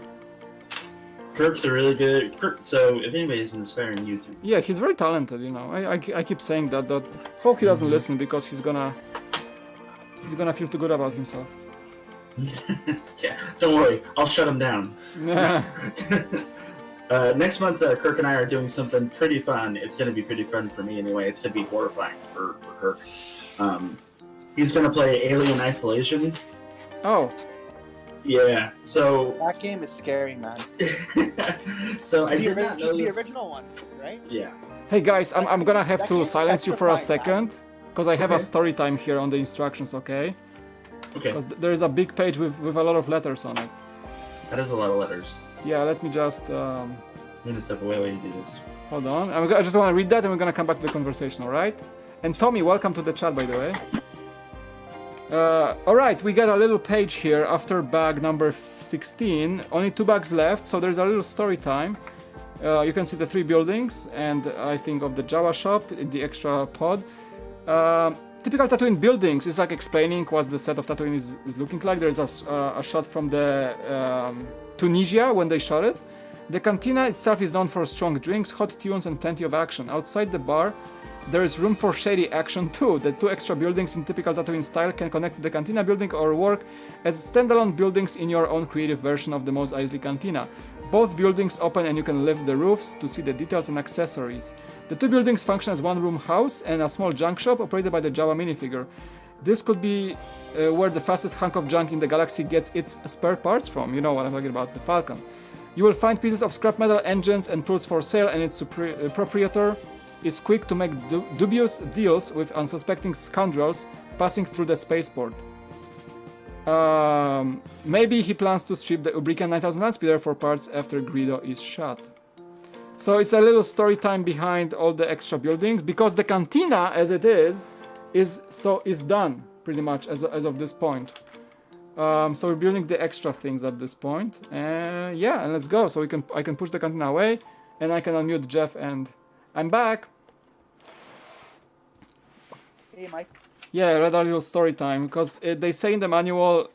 Speaker 3: Kirk's a really good. So if anybody's inspiring YouTube.
Speaker 1: Yeah, he's very talented. You know, I keep saying that. Hope he doesn't listen because he's gonna feel too good about himself.
Speaker 3: Yeah, don't worry, I'll shut him down. Next month, Kirk and I are doing something pretty fun. It's going to be pretty fun for me anyway. It's going to be horrifying for Kirk. He's going to play Alien Isolation.
Speaker 1: Oh.
Speaker 3: Yeah, so...
Speaker 2: That game is scary, man.
Speaker 3: So I did not know
Speaker 2: the original one, right?
Speaker 3: Yeah.
Speaker 1: Hey guys, I'm going to have to silence you for a second, because I have a story time here on the instructions, okay?
Speaker 3: Okay.
Speaker 1: Because there is a big page with a lot of letters on it.
Speaker 3: That is a lot of letters.
Speaker 1: Yeah, let me just...
Speaker 3: I'm going to step away while you do this.
Speaker 1: Hold on. I just want to read that and we're going to come back to the conversation, alright? And Tommy, welcome to the chat, by the way. Alright, we got a little page here after bag number 16. Only 2 bags left, so there's a little story time. You can see the 3 buildings and I think of the Java shop in the extra pod. Typical Tatooine buildings is like explaining what the set of Tatooine is looking like. There's a shot from the Tunisia when they shot it. The cantina itself is known for strong drinks, hot tunes and plenty of action. Outside the bar, there is room for shady action too. The 2 extra buildings in typical Tatooine style can connect to the cantina building or work as standalone buildings in your own creative version of the Mos Eisley Cantina. Both buildings open and you can lift the roofs to see the details and accessories. The 2 buildings function as one-room house and a small junk shop operated by the Java minifigure. This could be where the fastest hunk of junk in the galaxy gets its spare parts from. You know what I'm talking about, the Falcon. You will find pieces of scrap metal, engines and tools for sale, and its proprietor is quick to make dubious deals with unsuspecting scoundrels passing through the spaceport. Maybe he plans to strip the Ubrican 9000 Landspeeder for parts after Greedo is shot. So it's a little story time behind all the extra buildings, because the cantina as it is done pretty much as of this point. So we're building the extra things at this point. Yeah, and let's go. So I can push the cantina away and I can unmute Jeff and I'm back.
Speaker 2: Hey, Mike.
Speaker 1: Yeah, I read a little story time because they say in the manual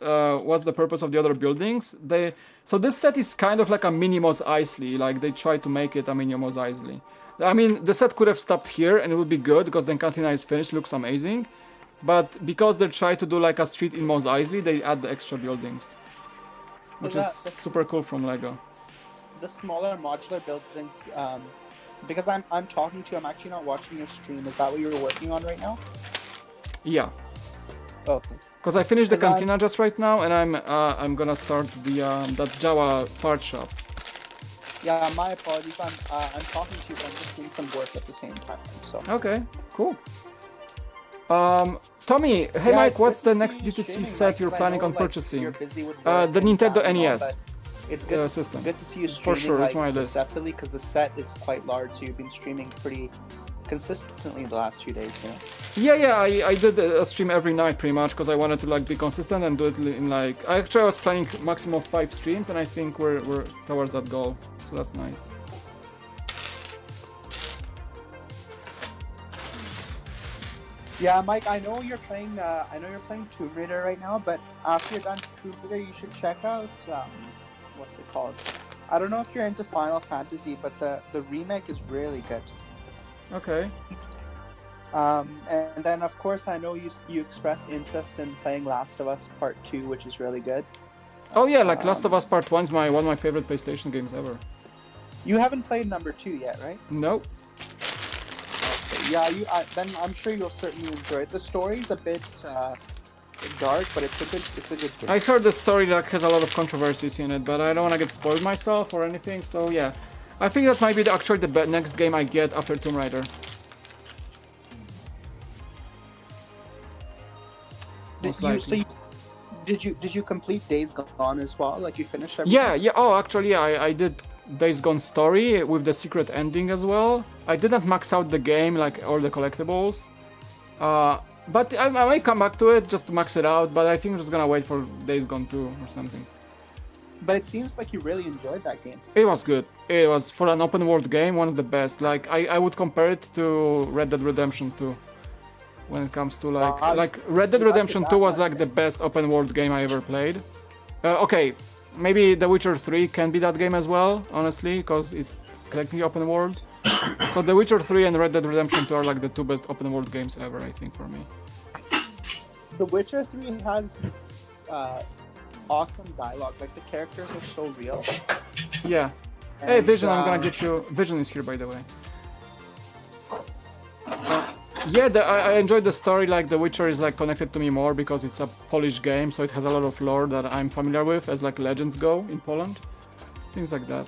Speaker 1: what's the purpose of the other buildings. So this set is kind of like a mini Mos Eisley, like they try to make it a mini Mos Eisley. I mean, the set could have stopped here and it would be good because then Cantina is finished, looks amazing. But because they try to do like a street in Mos Eisley, they add the extra buildings, which is super cool from Lego.
Speaker 2: The smaller modular buildings, because I'm talking to you, I'm actually not watching your stream. Is that what you're working on right now?
Speaker 1: Yeah.
Speaker 2: Okay.
Speaker 1: Because I finished the cantina just right now, and I'm gonna start the that Java part shop.
Speaker 2: Yeah, my apologies. I'm talking to you, but I'm just doing some work at the same time. So.
Speaker 1: Okay, cool. Tommy, hey
Speaker 2: yeah,
Speaker 1: Mike, what's the next DTC set you're planning on purchasing? The Nintendo NES.
Speaker 2: It's good,
Speaker 1: system.
Speaker 2: Good to see you streaming
Speaker 1: for sure, it's my list.
Speaker 2: Successfully, because the set is quite large, so you've been streaming pretty consistently the last few days, you know?
Speaker 1: Yeah, I did a stream every night pretty much because I wanted to like be consistent and do it in like... I was planning maximum 5 streams and I think we're towards that goal, so that's nice.
Speaker 2: Yeah, Mike, I know you're playing Tomb Raider right now, but after you're done Tomb Raider, you should check out what's it called? I don't know if you're into Final Fantasy, but the remake is really good.
Speaker 1: Okay.
Speaker 2: And then of course I know you express interest in playing Last of Us Part 2, which is really good.
Speaker 1: Oh yeah, like Last of Us Part 1 is one of my favorite PlayStation games ever.
Speaker 2: You haven't played number 2 yet, right?
Speaker 1: Nope.
Speaker 2: Okay. Yeah, then I'm sure you'll certainly enjoy it. The story's a bit dark, but it's a good game.
Speaker 1: I heard the story like has a lot of controversies in it, but I don't want to get spoiled myself or anything. So yeah, I think that might be actually the next game I get after Tomb Raider.
Speaker 2: Did you complete Days Gone as well? Like you finished everything?
Speaker 1: Yeah. Oh, actually, I did Days Gone story with the secret ending as well. I didn't max out the game, like all the collectibles. But I might come back to it just to max it out. But I think I'm just gonna wait for Days Gone 2 or something.
Speaker 2: But it seems like you really enjoyed that game.
Speaker 1: It was good. It was, for an open world game, one of the best. Like I would compare it to Red Dead Redemption 2. When it comes to like Red Dead Redemption 2 was like the best open world game I ever played. Okay, maybe The Witcher 3 can be that game as well, honestly, because it's technically open world. So The Witcher 3 and Red Dead Redemption 2 are like the two best open world games ever, I think, for me.
Speaker 2: The Witcher 3 has awesome dialogue. Like the characters are so real.
Speaker 1: Yeah. And, hey Vision, I'm gonna get you. Vision is here, by the way. Yeah, I enjoyed the story. Like The Witcher is like connected to me more because it's a Polish game, so it has a lot of lore that I'm familiar with, as like legends go in Poland, things like that.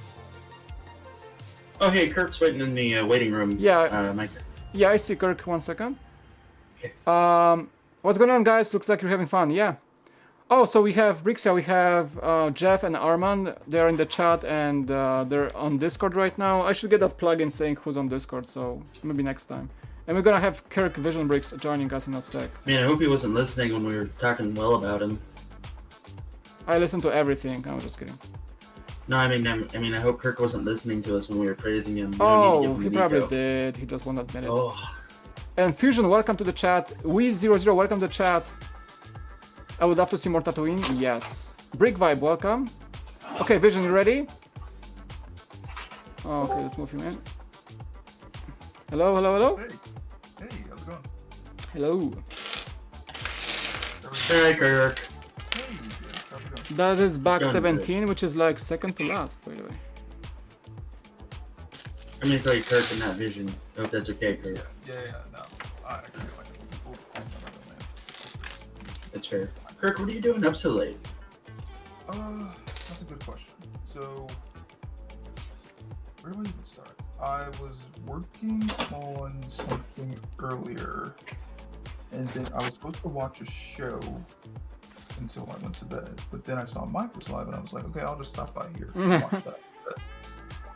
Speaker 3: Oh, hey, Kirk's waiting in the waiting room.
Speaker 1: Yeah.
Speaker 3: Mike.
Speaker 1: Yeah, I see Kirk. 1 second.
Speaker 3: Okay.
Speaker 1: What's going on, guys? Looks like you're having fun. Yeah. Oh, so we have Brixia, we have Jeff and Armand. They're in the chat and they're on Discord right now. I should get that plugin saying who's on Discord, so maybe next time. And we're gonna have Kirk Vision Bricks joining us in a sec.
Speaker 3: Man, I hope he wasn't listening when we were talking well about him.
Speaker 1: I listen to everything. I was just kidding.
Speaker 3: No, I mean, I hope Kirk wasn't listening to us when we were praising him.
Speaker 1: Oh, he probably did. He just won't admit it.
Speaker 3: Oh.
Speaker 1: And Fusion, welcome to the chat. We00, welcome to the chat. I would love to see more Tatooine. Yes. Brick Vibe, welcome. Okay, Vision, you ready? Oh, okay, let's move you in. Hello, hello, hello.
Speaker 4: Hey, how's it going?
Speaker 1: Hello.
Speaker 3: Hey, Kirk.
Speaker 4: Hey, how's it going?
Speaker 1: That is back
Speaker 3: Going
Speaker 1: 17, which is like second to last, by the way.
Speaker 3: I'm gonna call you Kirk and not Vision. I hope that's okay, Kirk.
Speaker 4: Yeah, no. I agree with
Speaker 3: That's fair. Kirk, what are you doing up so late?
Speaker 4: That's a good question. So, where do I even start? I was working on something earlier, and then I was supposed to watch a show until I went to bed. But then I saw Mike was live, and I was like, okay, I'll just stop by here and watch that.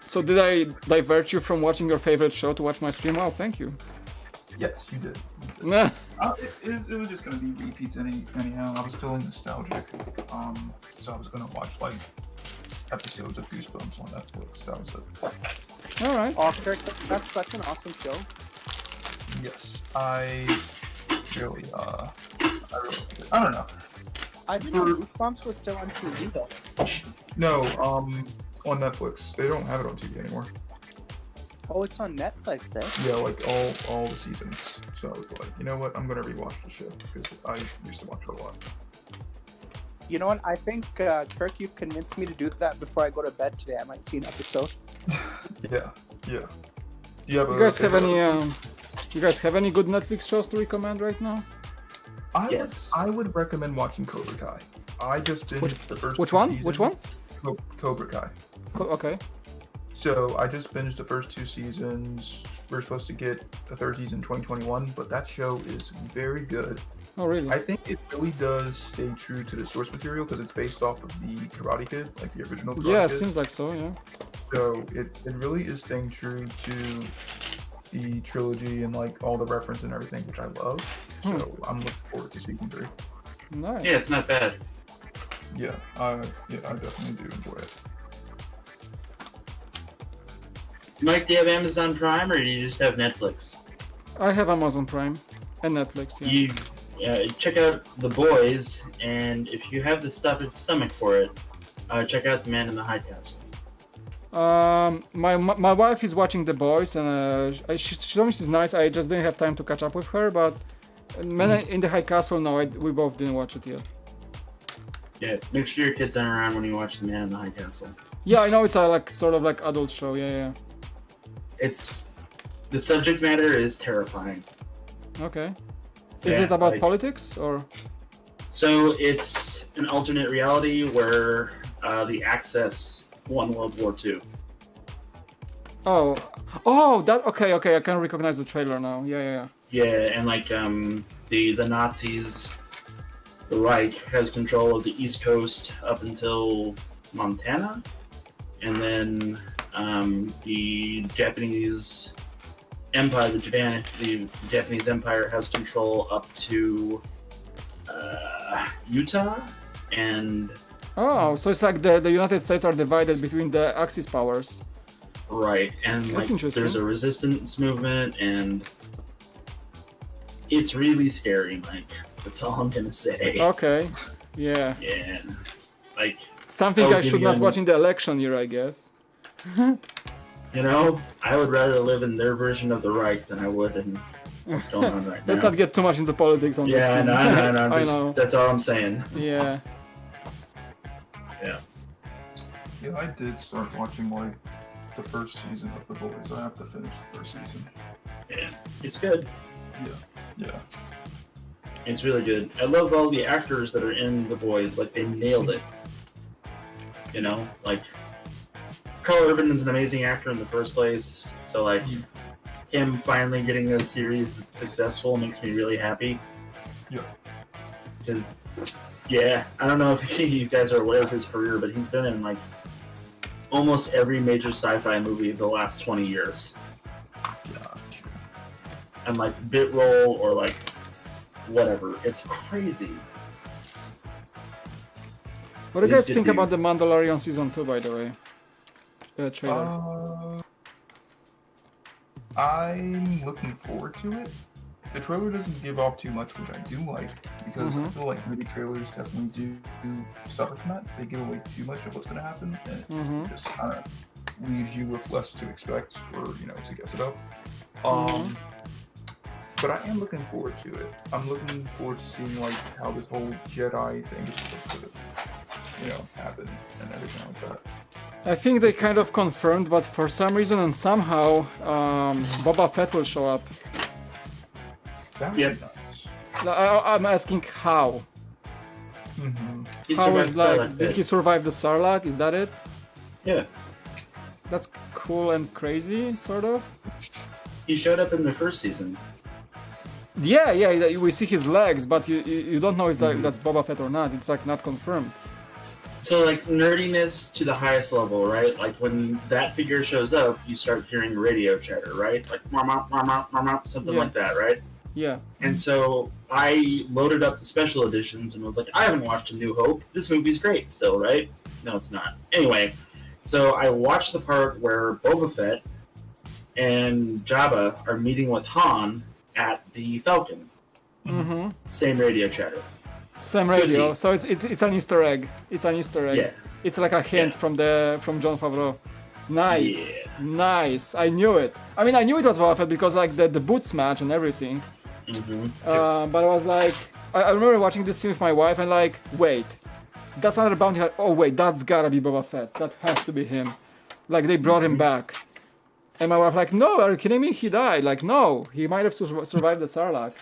Speaker 1: So did I divert you from watching your favorite show to watch my stream? Wow, thank you.
Speaker 4: Yes, you did.
Speaker 1: Nah.
Speaker 4: It was just gonna be repeats anyhow. I was feeling nostalgic, so I was gonna watch like episodes of Goosebumps on Netflix. That was it.
Speaker 1: All right.
Speaker 2: Oh, Kirk, that's such an awesome show.
Speaker 4: Yes, I really like it. I don't know.
Speaker 2: I didn't know Goosebumps was still on TV though.
Speaker 4: No, on Netflix. They don't have it on TV anymore.
Speaker 2: Oh, it's on Netflix, eh?
Speaker 4: Yeah, like all the seasons. So I was like, you know what? I'm gonna rewatch the show because I used to watch it a lot.
Speaker 2: You know what? I think Kirk, you've convinced me to do that before I go to bed today. I might see an episode.
Speaker 4: Yeah.
Speaker 1: You guys have any? You guys have any good Netflix shows to recommend right now?
Speaker 4: I would recommend watching Cobra Kai. I just binged the first.
Speaker 1: Which one?
Speaker 4: seasons.
Speaker 1: Which one?
Speaker 4: Cobra Kai.
Speaker 1: Okay.
Speaker 4: So I just binged the first 2 seasons. We're supposed to get the third season in 2021, but that show is very good.
Speaker 1: Oh, really?
Speaker 4: I think it really does stay true to the source material because it's based off of the Karate Kid, like the original Karate
Speaker 1: Yeah, it
Speaker 4: Kid.
Speaker 1: seems like so, yeah.
Speaker 4: So it really is staying true to the trilogy and like all the reference and everything, which I love. So I'm looking forward to season 3.
Speaker 1: Nice.
Speaker 3: Yeah, it's not bad.
Speaker 4: Yeah, I definitely do enjoy it.
Speaker 3: Mike, do you have Amazon Prime or do you just have Netflix?
Speaker 1: I have Amazon Prime and Netflix, yeah.
Speaker 3: check out The Boys, and if you have the stomach for it, check out The Man in the High Castle.
Speaker 1: My wife is watching The Boys, and she told me she's nice. I just didn't have time to catch up with her, but Man in the High Castle, no, we both didn't watch it yet.
Speaker 3: Yeah, make sure your kids aren't around when you watch The Man in the High Castle.
Speaker 1: Yeah, I know it's a sort of adult show. Yeah.
Speaker 3: The subject matter is terrifying.
Speaker 1: Okay. Is it about politics or?
Speaker 3: So it's an alternate reality where the Axis won World War II.
Speaker 1: Oh, that okay. I can recognize the trailer now. Yeah.
Speaker 3: Yeah, and the Nazis, the Reich has control of the East Coast up until Montana, and then the Japanese Empire, the Japanese Empire has control up to Utah, and
Speaker 1: so it's like the United States are divided between the Axis powers.
Speaker 3: Right, and
Speaker 1: that's interesting.
Speaker 3: There's a resistance movement, and it's really scary, Mike. That's all I'm gonna say.
Speaker 1: Okay, yeah.
Speaker 3: Yeah,
Speaker 1: something I should not watch in the election year, I guess.
Speaker 3: I would rather live in their version of the Reich than I would in what's going on right now.
Speaker 1: Let's not get too much into politics on this.
Speaker 3: Yeah, no.
Speaker 1: I know.
Speaker 3: That's all I'm saying.
Speaker 1: Yeah.
Speaker 3: Yeah.
Speaker 4: Yeah, I did start watching the first season of The Boys. I have to finish the first season.
Speaker 3: Yeah, it's good.
Speaker 4: Yeah.
Speaker 3: It's really good. I love all the actors that are in The Boys. They nailed it. Carl Urban is an amazing actor in the first place. So, him finally getting a series that's successful makes me really happy.
Speaker 4: Yeah.
Speaker 3: Because, I don't know if you guys are aware of his career, but he's been in, almost every major sci-fi movie of the last 20 years.
Speaker 4: Gotcha.
Speaker 3: And, bit role or, whatever. It's crazy.
Speaker 1: What do you guys think about The Mandalorian Season 2, by the way? The trailer.
Speaker 4: I'm looking forward to it. The trailer doesn't give off too much, which I do like, because I feel like movie trailers definitely do suffer from that. They give away too much of what's going to happen, and it just kind of leaves you with less to expect or, to guess about. But I am looking forward to it. I'm looking forward to seeing how this whole Jedi thing is supposed to, happen and everything like that.
Speaker 1: I think they kind of confirmed, but for some reason and somehow, Boba Fett will show up.
Speaker 4: That would be nice.
Speaker 1: I'm asking how. How is did he survive the Sarlacc? Is that it?
Speaker 3: Yeah.
Speaker 1: That's cool and crazy, sort of.
Speaker 3: He showed up in the first season.
Speaker 1: Yeah, we see his legs, but you don't know if that's Boba Fett or not. It's not confirmed.
Speaker 3: So nerdiness to the highest level, right? When that figure shows up, you start hearing radio chatter, right? Something like that, right?
Speaker 1: Yeah.
Speaker 3: And so I loaded up the special editions and was like, I haven't watched A New Hope. This movie's great still, right? No, it's not. Anyway, so I watched the part where Boba Fett and Jabba are meeting with Han at the Falcon. Same radio chatter.
Speaker 1: Same radio. So it's an Easter egg. It's an Easter egg.
Speaker 3: Yeah.
Speaker 1: It's like a hint from Jon Favreau. Nice. Yeah. Nice. I knew it. I mean, I knew it was Boba Fett because the boots match and everything. But I was I remember watching this scene with my wife and wait, that's another bounty hunter. Oh wait, that's gotta be Boba Fett. That has to be him. They brought him back. And my wife no, are you kidding me? He died. No, he might have survived the Sarlacc.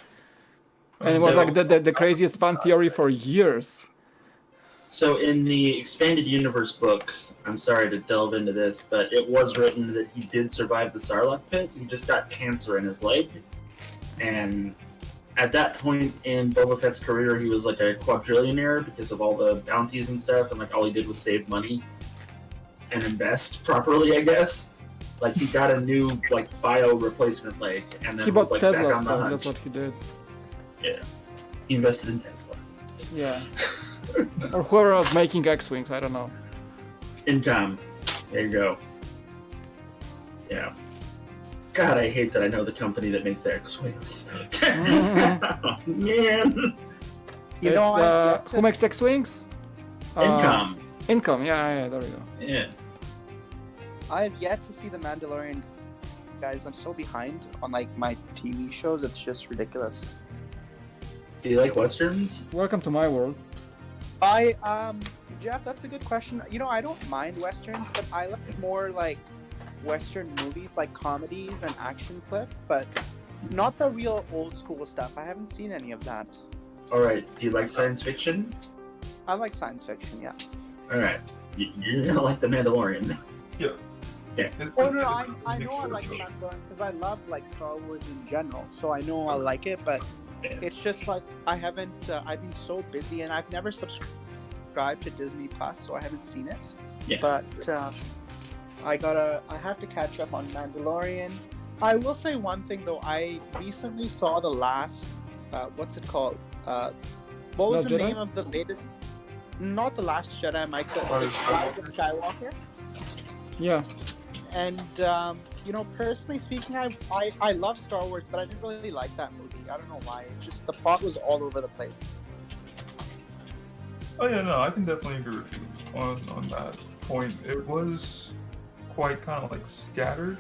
Speaker 1: And it was the craziest fan theory for years.
Speaker 3: So in the Expanded Universe books, I'm sorry to delve into this, but it was written that he did survive the Sarlacc pit. He just got cancer in his leg. And at that point in Boba Fett's career, he was a quadrillionaire because of all the bounties and stuff, and all he did was save money and invest properly, I guess. He got a new bio replacement leg, and then
Speaker 1: he bought
Speaker 3: was
Speaker 1: Tesla
Speaker 3: back on the
Speaker 1: stuff.
Speaker 3: hunt.
Speaker 1: That's what he did.
Speaker 3: Yeah, he invested in Tesla.
Speaker 1: Yeah, or whoever was making X-wings. I don't know.
Speaker 3: Income. There you go. Yeah. God, I hate that I know the company that makes X-Wings. Man.
Speaker 2: You know,
Speaker 1: who makes X-Wings? Income, yeah, there we go.
Speaker 3: Yeah.
Speaker 2: I have yet to see The Mandalorian, guys. I'm so behind on like my TV shows. It's just ridiculous.
Speaker 3: Do you like westerns?
Speaker 1: Welcome to my world.
Speaker 2: Jeff, that's a good question. You know, I don't mind westerns, but I like more like western movies, like comedies and action flips, but not the real old school stuff. I haven't seen any of that.
Speaker 3: All right. Do you like science fiction?
Speaker 2: I like science fiction, yeah.
Speaker 3: All right. You're gonna like The Mandalorian.
Speaker 4: Yeah.
Speaker 3: Yeah.
Speaker 2: Oh no, I know I like Mandalorian because I love like Star Wars in general, so I know I like it. But it's just like I haven't. I've been so busy, and I've never subscribed to Disney Plus, so I haven't seen it.
Speaker 3: Yeah.
Speaker 2: But I have to catch up on Mandalorian. I will say one thing though. I recently saw the last. What's it called? What was the name of the latest? Not the Last Jedi, Mike. The Rise of Skywalker.
Speaker 1: Yeah.
Speaker 2: And you know, personally speaking, I love Star Wars, but I didn't really like that movie. I don't know why. It just the plot was all over the place.
Speaker 4: Oh yeah, no, I can definitely agree with you on that point. It was quite kind of like scattered.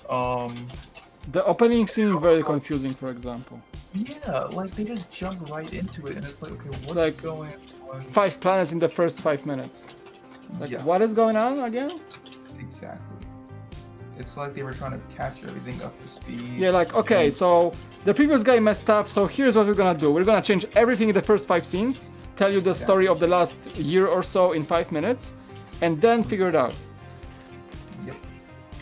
Speaker 1: The opening seemed very confusing, for example.
Speaker 4: Yeah, like they just jump right into it, and it's like, okay, what's
Speaker 1: like
Speaker 4: going on?
Speaker 1: 5 planets in the first 5 minutes. It's like, what is going on again?
Speaker 4: Exactly. It's like they were trying to catch everything up to speed.
Speaker 1: Yeah, like, okay, so the previous guy messed up, so here's what we're gonna do. We're gonna change everything in the first 5 scenes, tell you the story of the last year or so in 5 minutes, and then figure it out.
Speaker 4: Yep.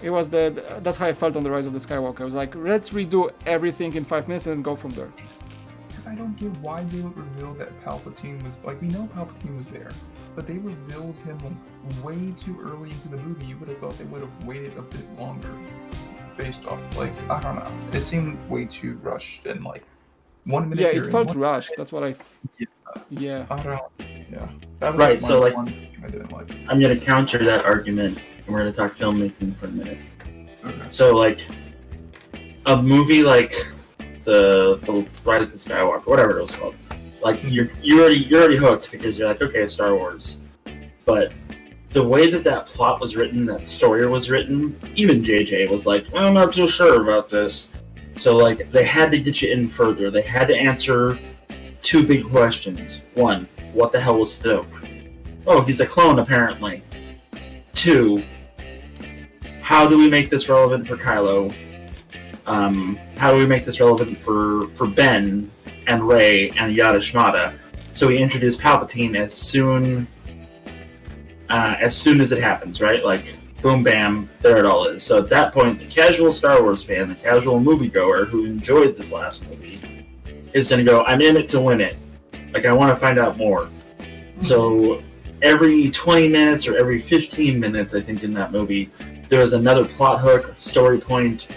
Speaker 1: It was that's how I felt on The Rise of the Skywalker. I was like, let's redo everything in 5 minutes and go from there.
Speaker 4: Because I don't get why they would reveal that Palpatine was, like, we know Palpatine was there, but they revealed him like way too early into the movie. You would have thought they would have waited a bit longer based off, like, I don't know. It seemed way too rushed and like 1 minute.
Speaker 1: Yeah, it felt rushed. That's what I. Yeah.
Speaker 4: I don't know. Yeah. That was
Speaker 3: Right, so like,
Speaker 4: one thing I didn't like.
Speaker 3: I'm gonna counter that argument, and we're gonna talk filmmaking for a minute.
Speaker 4: Okay.
Speaker 3: So like, a movie like the Rise of the Skywalker, whatever it was called, like you're already hooked because you're like, okay, Star Wars. But the way that plot was written, that story was written, even JJ was like, I'm not too sure about this. So like, they had to get you in further. They had to answer 2 big questions. 1, what the hell was Snoke? Oh, he's a clone apparently. 2, how do we make this relevant for Kylo? How do we make this relevant for Ben and Rey and Yada Shmada? So we introduce Palpatine as soon as it happens, right? Like, boom, bam, there it all is. So at that point, the casual Star Wars fan, the casual moviegoer who enjoyed this last movie, is going to go, I'm in it to win it. Like, I want to find out more. So every 20 minutes or every 15 minutes, I think, in that movie, there was another plot hook, story point,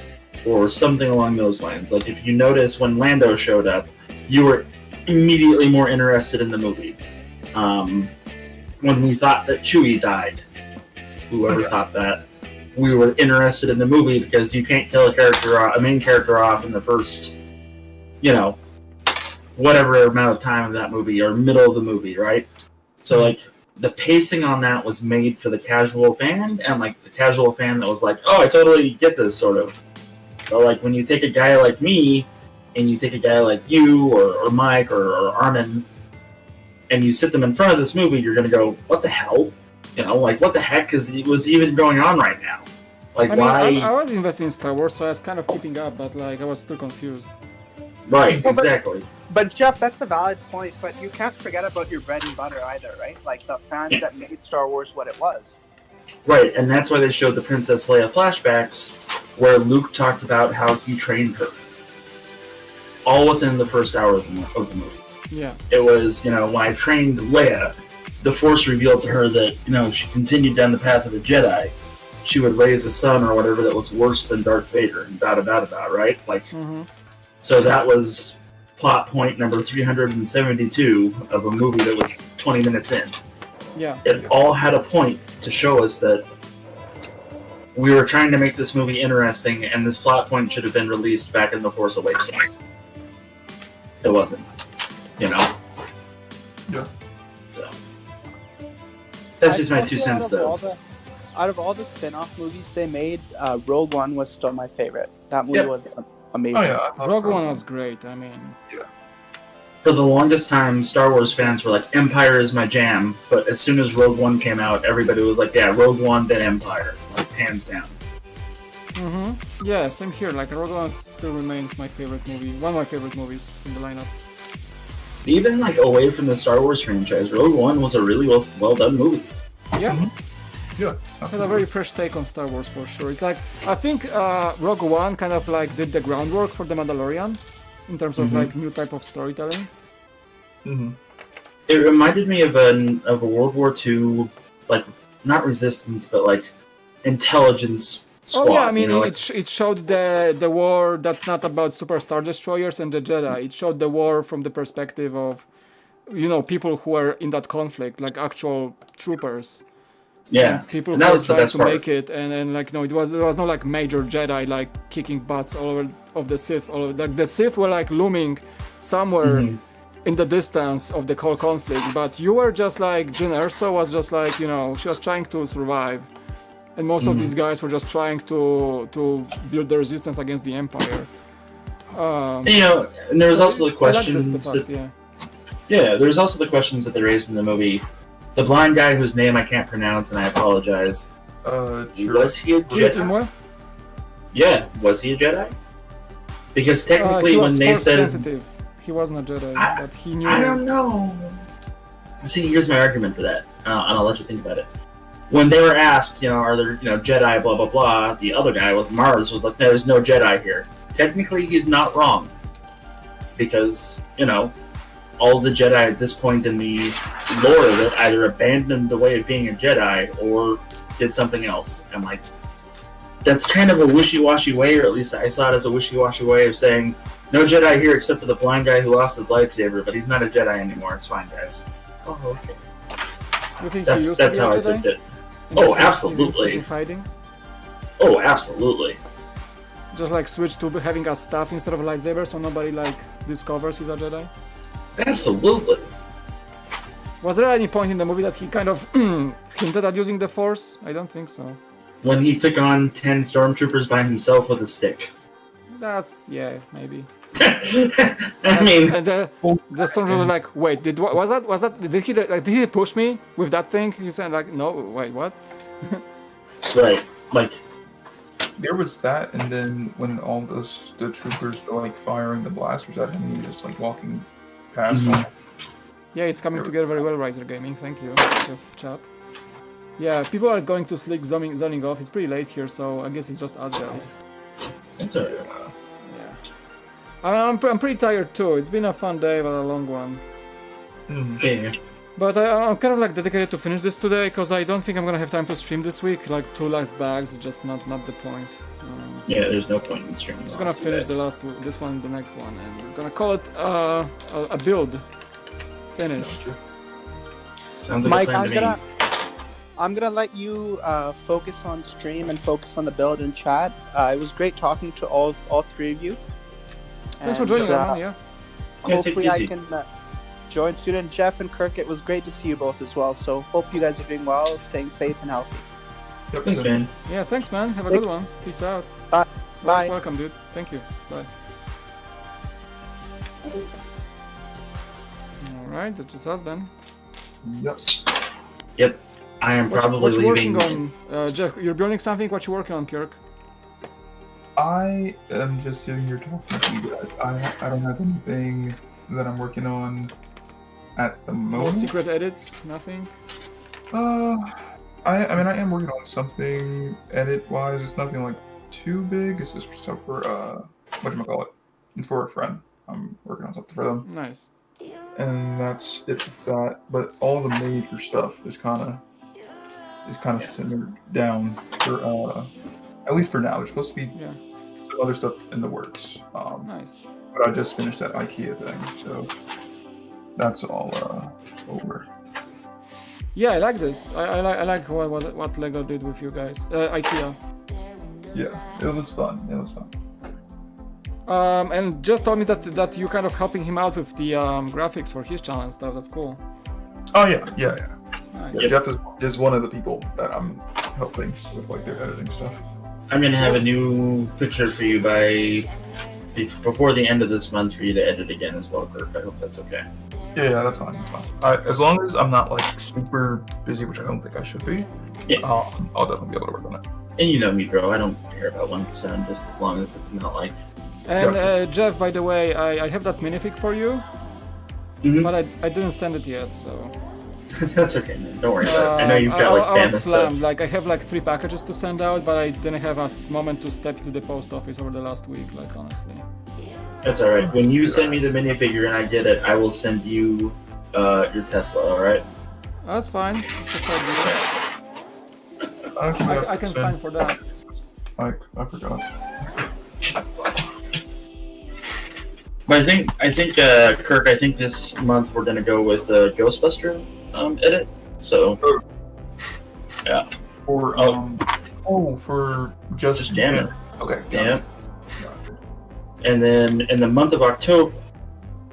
Speaker 3: or something along those lines. Like, if you notice when Lando showed up, you were immediately more interested in the movie. When we thought that Chewie died, whoever thought that, we were interested in the movie because you can't kill a main character off in the first, whatever amount of time of that movie, or middle of the movie, right? So, like, the pacing on that was made for the casual fan, and, like, the casual fan that was like, oh, I totally get this, sort of. But, like, when you take a guy like me, and you take a guy like you, or Mike, or Armin, and you sit them in front of this movie, you're going to go, what the hell? Like, what the heck is even going on right now? Like, why?
Speaker 1: I was investing in Star Wars, so I was kind of keeping up, but, like, I was still confused.
Speaker 3: Right, exactly.
Speaker 2: But Jeff, that's a valid point, but you can't forget about your bread and butter either, right? Like, the fans that made Star Wars what it was.
Speaker 3: Right, and that's why they showed the Princess Leia flashbacks, where Luke talked about how he trained her. All within the first hour of the movie.
Speaker 1: Yeah.
Speaker 3: It was, when I trained Leia, the Force revealed to her that, if she continued down the path of the Jedi, she would raise a son or whatever that was worse than Darth Vader, and right? Like, So that was plot point number 372 of a movie that was 20 minutes in.
Speaker 1: Yeah.
Speaker 3: It all had a point to show us that we were trying to make this movie interesting, and this plot point should have been released back in The Force Awakens. It wasn't, you know.
Speaker 4: Yeah.
Speaker 3: So. That's just my 2 cents, though.
Speaker 2: Out of all the spin-off movies they made, Rogue One was still my favorite. That movie was amazing.
Speaker 4: Oh, yeah,
Speaker 1: Rogue One was great. I mean,
Speaker 3: For the longest time, Star Wars fans were like, Empire is my jam, but as soon as Rogue One came out, everybody was like, yeah, Rogue One, then Empire. Like, hands down.
Speaker 1: Yeah, same here. Like, Rogue One still remains my favorite movie. One of my favorite movies in the lineup.
Speaker 3: Even, like, away from the Star Wars franchise, Rogue One was a really well done movie.
Speaker 1: Yeah.
Speaker 4: Yeah.
Speaker 1: It had a very fresh take on Star Wars for sure. It's like, I think Rogue One kind of like did the groundwork for The Mandalorian in terms of like new type of storytelling.
Speaker 3: It reminded me of a World War II, like, not resistance, but like intelligence squad.
Speaker 1: Oh yeah, I mean,
Speaker 3: you know, like,
Speaker 1: it showed the war that's not about Super Star Destroyers and the Jedi. It showed the war from the perspective of, you know, people who were in that conflict, like actual troopers.
Speaker 3: yeah,
Speaker 1: People
Speaker 3: and
Speaker 1: who
Speaker 3: that
Speaker 1: were
Speaker 3: was the
Speaker 1: trying
Speaker 3: best
Speaker 1: to
Speaker 3: part.
Speaker 1: make it, and like no, there was no like major Jedi like kicking butts all over of the Sith. Like the Sith were like looming somewhere in the distance of the whole conflict, but you were just like Jyn Erso was just like, you know, she was trying to survive, and most of these guys were just trying to build the resistance against the Empire.
Speaker 3: You know, and there was
Speaker 1: So
Speaker 3: also the
Speaker 1: I liked
Speaker 3: questions
Speaker 1: the fact,
Speaker 3: that there was also the questions that they raised in the movie. The blind guy whose name I can't pronounce, and I apologize.
Speaker 4: Sure.
Speaker 3: Was he a
Speaker 1: Jedi.
Speaker 3: Jedi? Yeah, was he a Jedi? Because technically,
Speaker 1: he was
Speaker 3: when they
Speaker 1: force
Speaker 3: said
Speaker 1: sensitive. He wasn't a Jedi, but he knew.
Speaker 3: I don't know. See, here's my argument for that, and I'll let you think about it. When they were asked, you know, are there, you know, Jedi, blah blah blah, the other guy was Mars was like, there's no Jedi here. Technically, he's not wrong, because you know, all the Jedi at this point in the lore of it either abandoned the way of being a Jedi or did something else. And like, that's kind of a wishy-washy way, or at least I saw it as a wishy-washy way of saying, no Jedi here except for the blind guy who lost his lightsaber, but he's not a Jedi anymore. It's fine, guys. Oh, okay.
Speaker 1: You think he used
Speaker 3: That's
Speaker 1: to be
Speaker 3: how
Speaker 1: a
Speaker 3: I
Speaker 1: Jedi?
Speaker 3: took it.
Speaker 1: And
Speaker 3: Oh,
Speaker 1: just is
Speaker 3: absolutely.
Speaker 1: in hiding?
Speaker 3: Oh, absolutely.
Speaker 1: Just like switch to having a staff instead of a lightsaber, so nobody like discovers he's a Jedi.
Speaker 3: Absolutely.
Speaker 1: Was there any point in the movie that he kind of hinted at using the Force? I don't think so.
Speaker 3: When he took on 10 stormtroopers by himself with a stick.
Speaker 1: That's maybe.
Speaker 3: I mean,
Speaker 1: And the stormtrooper was like, wait, was that did he push me with that thing? He said like, no, wait, what?
Speaker 3: right, like,
Speaker 4: There was that, and then when all the troopers were like firing the blasters at him, he was just like walking past them.
Speaker 1: Yeah, it's coming together very well, Riser Gaming. Thank you, chat. Yeah, people are going to sleep, zoning off. It's pretty late here, so I guess it's just us guys.
Speaker 3: it's alright.
Speaker 1: Yeah. I'm pretty tired too. It's been a fun day, but a long one.
Speaker 3: Yeah.
Speaker 1: But I'm kind of like dedicated to finish this today, because I don't think I'm gonna have time to stream this week. Like 2 last bags, just not the point.
Speaker 3: Yeah, there's no point in streaming.
Speaker 1: I'm just gonna finish this one, the next one, and we're gonna call it a build finished.
Speaker 3: Sounds like
Speaker 2: Mike,
Speaker 3: a plan to me.
Speaker 2: I'm gonna let you focus on stream and focus on the build and chat. It was great talking to all 3 of you.
Speaker 1: Thanks for joining, man. Yeah.
Speaker 2: Hopefully
Speaker 3: take
Speaker 2: I
Speaker 3: it easy.
Speaker 2: can join Student Jeff and Kirk. It was great to see you both as well. So hope you guys are doing well, staying safe and healthy.
Speaker 3: Thanks, man.
Speaker 1: Yeah. Thanks, man. Have a good one. Peace out.
Speaker 2: Bye.
Speaker 1: Welcome, dude. Thank you. Bye. All right, that's just us then.
Speaker 4: Yep.
Speaker 3: I am
Speaker 1: What
Speaker 3: probably
Speaker 1: you
Speaker 3: leaving.
Speaker 1: working on? Jeff, you're building something. What you working on, Kirk?
Speaker 4: I am just sitting here talking to you guys. I don't have anything that I'm working on at the
Speaker 1: No
Speaker 4: moment.
Speaker 1: secret edits. Nothing.
Speaker 4: I mean, I am working on something edit-wise. It's nothing like too big. It's just stuff for whatchamacallit. It's for a friend. I'm working on something for them,
Speaker 1: Nice.
Speaker 4: and that's it with that. But all the major stuff is kind of simmered down for at least for now. There's supposed to be
Speaker 1: Yeah.
Speaker 4: some other stuff in the works.
Speaker 1: Nice.
Speaker 4: But I just finished that IKEA thing, so that's all over.
Speaker 1: Yeah, I like this. I like what Lego did with you guys. IKEA.
Speaker 4: Yeah, it was fun. It was fun.
Speaker 1: And Jeff told me that you kind of helping him out with the graphics for his channel and stuff. That's cool.
Speaker 4: Oh yeah.
Speaker 1: Nice.
Speaker 4: Yeah, Jeff is one of the people that I'm helping with like their editing stuff.
Speaker 3: I'm gonna have a new picture for you before the end of this month for you to edit again as well, Kirk. I hope that's okay.
Speaker 4: Yeah, that's fine. That's fine. As long as I'm not like super busy, which I don't think I should be.
Speaker 3: Yeah.
Speaker 4: I'll definitely be able to work on it.
Speaker 3: And you know me, bro. I don't care about one sound just as long as it's not like.
Speaker 1: And Jeff, by the way, I have that minifig for you, but I didn't send it yet, so.
Speaker 3: That's okay, man. Don't worry about it. I know you've got like
Speaker 1: I was
Speaker 3: famous
Speaker 1: slammed.
Speaker 3: stuff.
Speaker 1: Like I have like 3 packages to send out, but I didn't have a moment to step to the post office over the last week. Like honestly.
Speaker 3: That's all right. When you send me the minifigure and I get it, I will send you your Tesla. All right.
Speaker 1: That's fine. I can sign for that.
Speaker 4: I forgot.
Speaker 3: But I think, Kirk. I think this month we're gonna go with Ghostbuster edit. So, yeah.
Speaker 4: For for just
Speaker 3: Jamming.
Speaker 4: Okay.
Speaker 3: Yeah. And then in the month of October,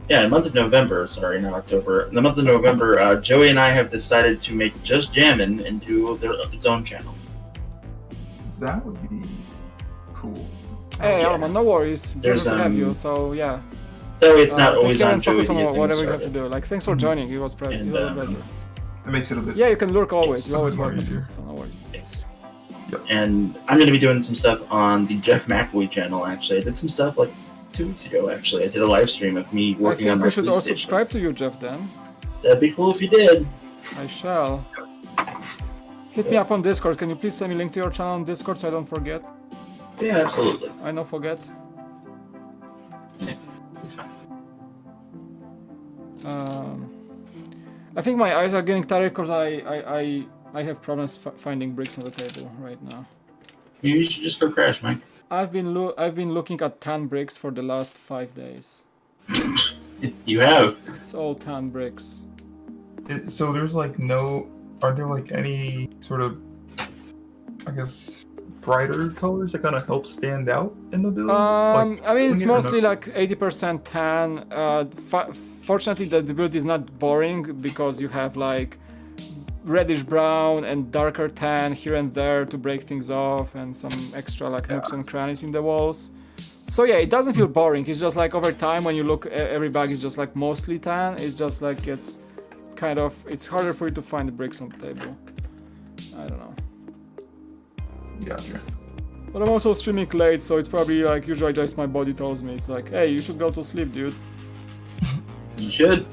Speaker 3: November. Sorry, not October. In the month of November, Joey and I have decided to make Just Jammin' into its own channel.
Speaker 4: That would be cool.
Speaker 1: Hey,
Speaker 3: yeah.
Speaker 1: Arman, no worries.
Speaker 3: There's,
Speaker 1: Pleasure to have you. So yeah.
Speaker 3: That way, it's not
Speaker 1: take
Speaker 3: always
Speaker 1: care
Speaker 3: on
Speaker 1: and
Speaker 3: Joey
Speaker 1: focus
Speaker 3: to
Speaker 1: on
Speaker 3: get
Speaker 1: whatever
Speaker 3: things
Speaker 1: you have to
Speaker 3: started.
Speaker 1: do. Like thanks for joining. It was pleasure.
Speaker 3: And,
Speaker 4: It makes it a bit.
Speaker 1: Yeah, you can lurk always.
Speaker 3: It's
Speaker 1: You always
Speaker 4: more
Speaker 1: welcome.
Speaker 4: easier.
Speaker 1: So no worries.
Speaker 3: Yes.
Speaker 4: Yep.
Speaker 3: And I'm going to be doing some stuff on the Jeff McAvoy channel. Actually, I did some stuff like 2 weeks ago. Actually, I did a live stream of me
Speaker 1: I
Speaker 3: working
Speaker 1: think
Speaker 3: on my
Speaker 1: we should all
Speaker 3: police station.
Speaker 1: subscribe to you, Jeff. Then
Speaker 3: That'd be cool if you did.
Speaker 1: I shall. Hit me up on Discord. Can you please send me a link to your channel on Discord so I don't forget?
Speaker 3: Yeah, absolutely.
Speaker 1: I know forget.
Speaker 3: Yeah, it's fine.
Speaker 1: I think my eyes are getting tired because I have problems finding bricks on the table right now.
Speaker 3: Maybe you should just go crash, Mike.
Speaker 1: I've been looking at tan bricks for the last 5 days.
Speaker 3: You have.
Speaker 1: It's all tan bricks.
Speaker 4: So there's like are there like any sort of, I guess, brighter colors that kind of help stand out in the build?
Speaker 1: I mean, it's
Speaker 4: when you're
Speaker 1: mostly like 80% tan. Fortunately, the build is not boring because you have like reddish brown and darker tan here and there to break things off, and some extra like nooks and crannies in the walls. So yeah, it doesn't feel boring. It's just like over time when you look, every bag is just like mostly tan. It's just like it's harder for you to find the bricks on the table. I don't know.
Speaker 4: Gotcha.
Speaker 1: But I'm also streaming late, so it's probably like usually just my body tells me it's like, hey, you should go to sleep, dude.
Speaker 3: You should.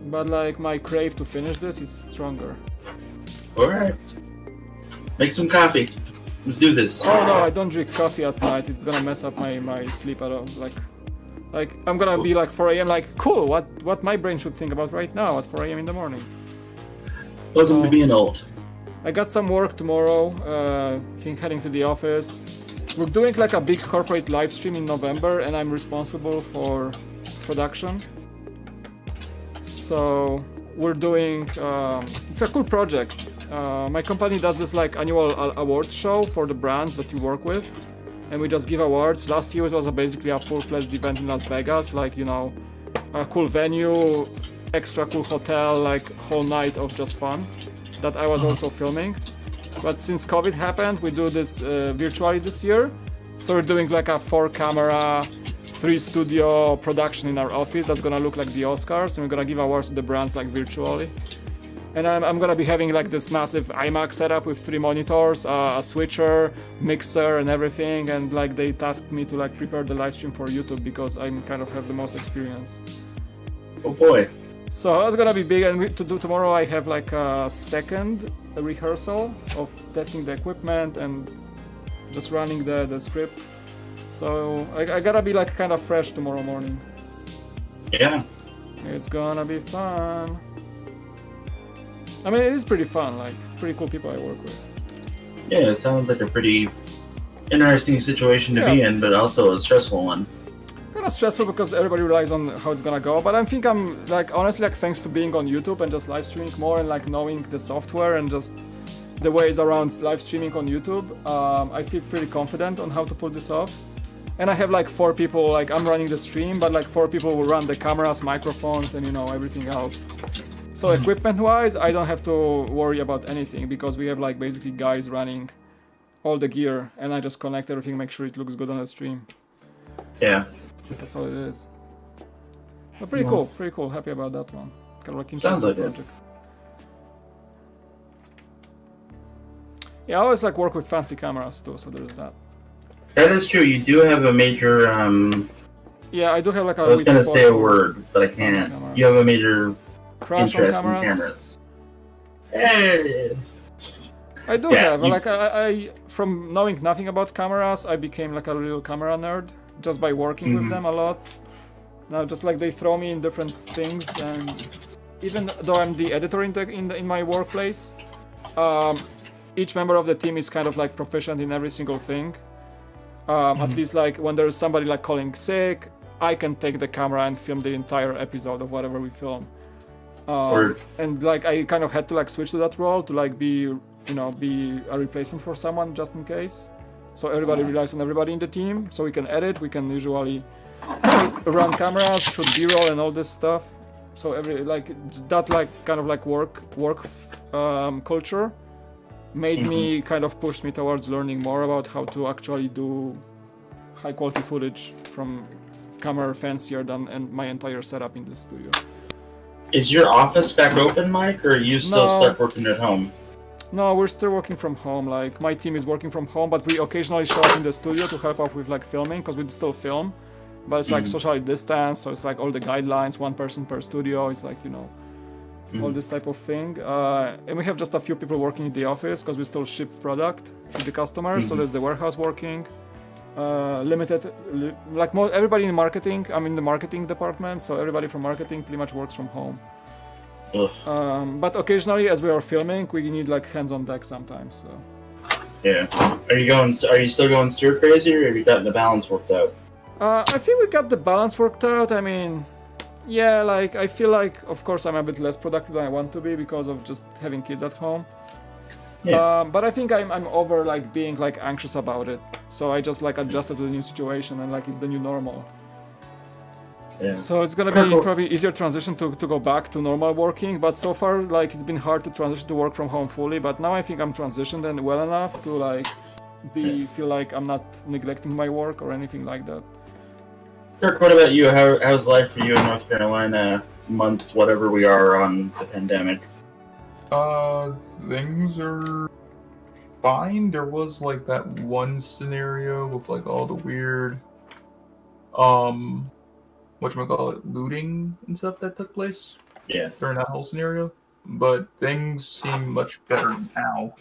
Speaker 1: But like my crave to finish this is stronger.
Speaker 3: Alright. Make some coffee. Let's do this.
Speaker 1: Oh no, I don't drink coffee at night. It's gonna mess up my sleep at all. Like I'm gonna be like 4 a.m. like, cool, what my brain should think about right now at 4 a.m. in the morning.
Speaker 3: Welcome to being old.
Speaker 1: I got some work tomorrow, I think heading to the office. We're doing like a big corporate live stream in November and I'm responsible for production. So we're doing, it's a cool project. My company does this like annual awards show for the brands that you work with. And we just give awards. Last year it was basically a full-fledged event in Las Vegas, like, you know, a cool venue, extra cool hotel, like whole night of just fun that I was also filming. But since COVID happened, we do this virtually this year. So we're doing like a 4-camera, 3-studio production in our office that's gonna look like the Oscars, and we're gonna give awards to the brands like virtually. And I'm gonna be having like this massive iMac setup with 3 monitors, a switcher, mixer, and everything. And like they tasked me to like prepare the live stream for YouTube because I kind of have the most experience.
Speaker 3: Oh boy.
Speaker 1: So that's gonna be big. And to do tomorrow, I have like a second rehearsal of testing the equipment and just running the script. So I gotta be like kind of fresh tomorrow morning.
Speaker 3: Yeah.
Speaker 1: It's gonna be fun. I mean, it is pretty fun. Like, it's pretty cool people I work with.
Speaker 3: Yeah, it sounds like a pretty interesting situation to be in, but also a stressful one.
Speaker 1: Kind of stressful because everybody relies on how it's gonna go. But I think I'm like, honestly, like thanks to being on YouTube and just live streaming more and like knowing the software and just the ways around live streaming on YouTube. I feel pretty confident on how to pull this off. And I have like 4 people, like I'm running the stream, but like 4 people will run the cameras, microphones, and everything else. So equipment-wise, I don't have to worry about anything because we have like basically guys running all the gear, and I just connect everything, make sure it looks good on the stream.
Speaker 3: Yeah.
Speaker 1: That's all it is. But pretty cool. Happy about that one. Kind of like interesting project. Yeah, I always like work with fancy cameras too, so there's that.
Speaker 3: That is true. You do have a major.
Speaker 1: Yeah, I do have like a.
Speaker 3: I was gonna say a word, but I can't. You have a major interest in cameras.
Speaker 1: I do have. Like I, from knowing nothing about cameras, I became like a real camera nerd just by working with them a lot. Now, just like they throw me in different things, and even though I'm the editor in my workplace, each member of the team is kind of like proficient in every single thing. At least like when there's somebody like calling sick, I can take the camera and film the entire episode of whatever we film. And like I kind of had to like switch to that role to like be a replacement for someone just in case. So everybody relies on everybody in the team. So we can edit, we can usually run cameras, shoot B-roll and all this stuff. So that kind of like work culture made me kind of push me towards learning more about how to actually do high quality footage from camera fancier than my entire setup in the studio.
Speaker 3: Is your office back open, Mike, or are you still stuck working at home?
Speaker 1: No, we're still working from home. Like my team is working from home, but we occasionally show up in the studio to help out with like filming because we still film. But it's like socially distanced, so it's like all the guidelines, 1 person per studio. It's like all this type of thing. And we have just a few people working in the office because we still ship product to the customers. So there's the warehouse working. Limited, everybody in marketing. I'm in the marketing department, so everybody from marketing pretty much works from home. But occasionally, as we are filming, we need like hands on deck sometimes. So.
Speaker 3: Yeah. Are you still going stir crazy, or have you gotten the balance worked out?
Speaker 1: I think we got the balance worked out. I mean, yeah, like I feel like, of course, I'm a bit less productive than I want to be because of just having kids at home. Yeah. But I think I'm over like being like anxious about it. So I just like adjusted to the new situation and like it's the new normal.
Speaker 3: Yeah.
Speaker 1: So it's gonna be probably easier transition to go back to normal working. But so far like it's been hard to transition to work from home fully. But now I think I'm transitioned and well enough to like feel like I'm not neglecting my work or anything like that.
Speaker 3: Kirk, what about you? How's life for you in North Carolina? Months, whatever we are on the pandemic.
Speaker 4: Things are fine. There was like that one scenario with like all the weird, looting and stuff that took place.
Speaker 3: Yeah.
Speaker 4: During that whole scenario, but things seem much better now.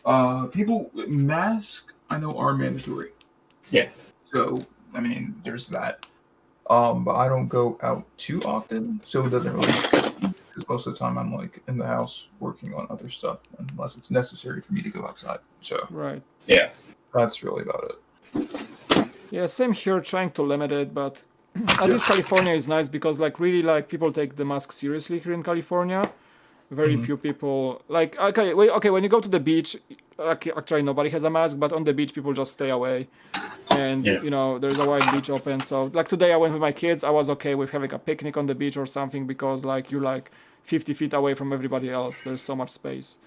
Speaker 4: Masks I know are mandatory.
Speaker 3: Yeah.
Speaker 4: So I mean, there's that. But I don't go out too often, so it doesn't really. Because most of the time I'm like in the house working on other stuff, unless it's necessary for me to go outside. So
Speaker 1: right.
Speaker 3: Yeah.
Speaker 4: That's really about it.
Speaker 1: Yeah, same here. Trying to limit it, but at least California is nice because like really like people take the mask seriously here in California. Very few people like okay when you go to the beach, actually nobody has a mask, but on the beach people just stay away. And there's a wide beach open, so like today I went with my kids. I was okay with having a picnic on the beach or something because like you're like 50 feet away from everybody else. There's so much space,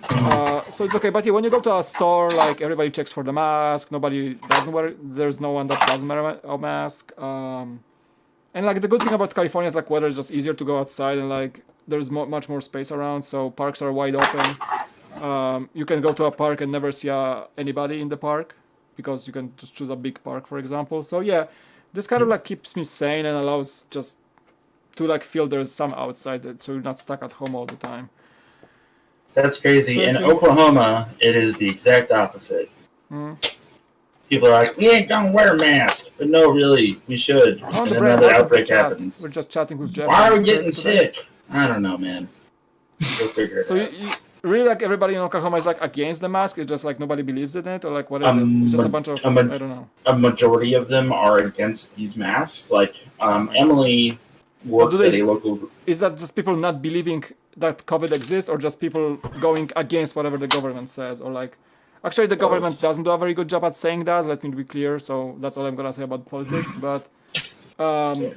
Speaker 1: so it's okay. But yeah, when you go to a store, like everybody checks for the mask. Nobody doesn't wear. There's no one that doesn't wear a mask. And like the good thing about California is like weather is just easier to go outside and like there's much more space around, so parks are wide open. You can go to a park and never see anybody in the park, because you can just choose a big park, for example. So yeah, this kind of like keeps me sane and allows just to like feel there's some outside, so you're not stuck at home all the time.
Speaker 3: That's crazy. So in Oklahoma, it is the exact opposite. People are like, we ain't gonna wear masks, but no, really, we should. And then another outbreak happens.
Speaker 1: We're just chatting with Jeff.
Speaker 3: Why are we getting sick? I don't know, man. Go figure it out.
Speaker 1: You really like everybody in Oklahoma is like against the mask? It's just like nobody believes in it, or like what is it? It's just a bunch of I don't know.
Speaker 3: A majority of them are against these masks. Like Emily works at a local.
Speaker 1: Is that just people not believing that COVID exists, or just people going against whatever the government says, or like, actually the government doesn't do a very good job at saying that. Let me be clear. So that's all I'm gonna say about politics. But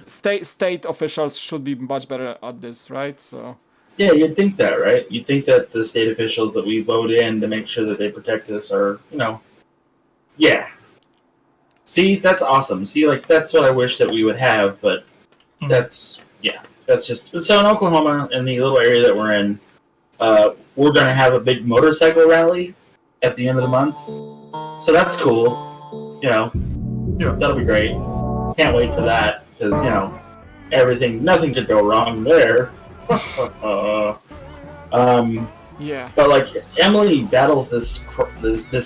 Speaker 1: state officials should be much better at this, right? So.
Speaker 3: Yeah, you'd think that, right? You'd think that the state officials that we vote in to make sure that they protect us are, yeah. See, that's awesome. See, like, that's what I wish that we would have, but that's just... So in Oklahoma, in the little area that we're in, we're going to have a big motorcycle rally at the end of the month. So that's cool. Yeah. That'll be great. Can't wait for that, because, nothing could go wrong there.
Speaker 1: Yeah.
Speaker 3: But like Emily battles this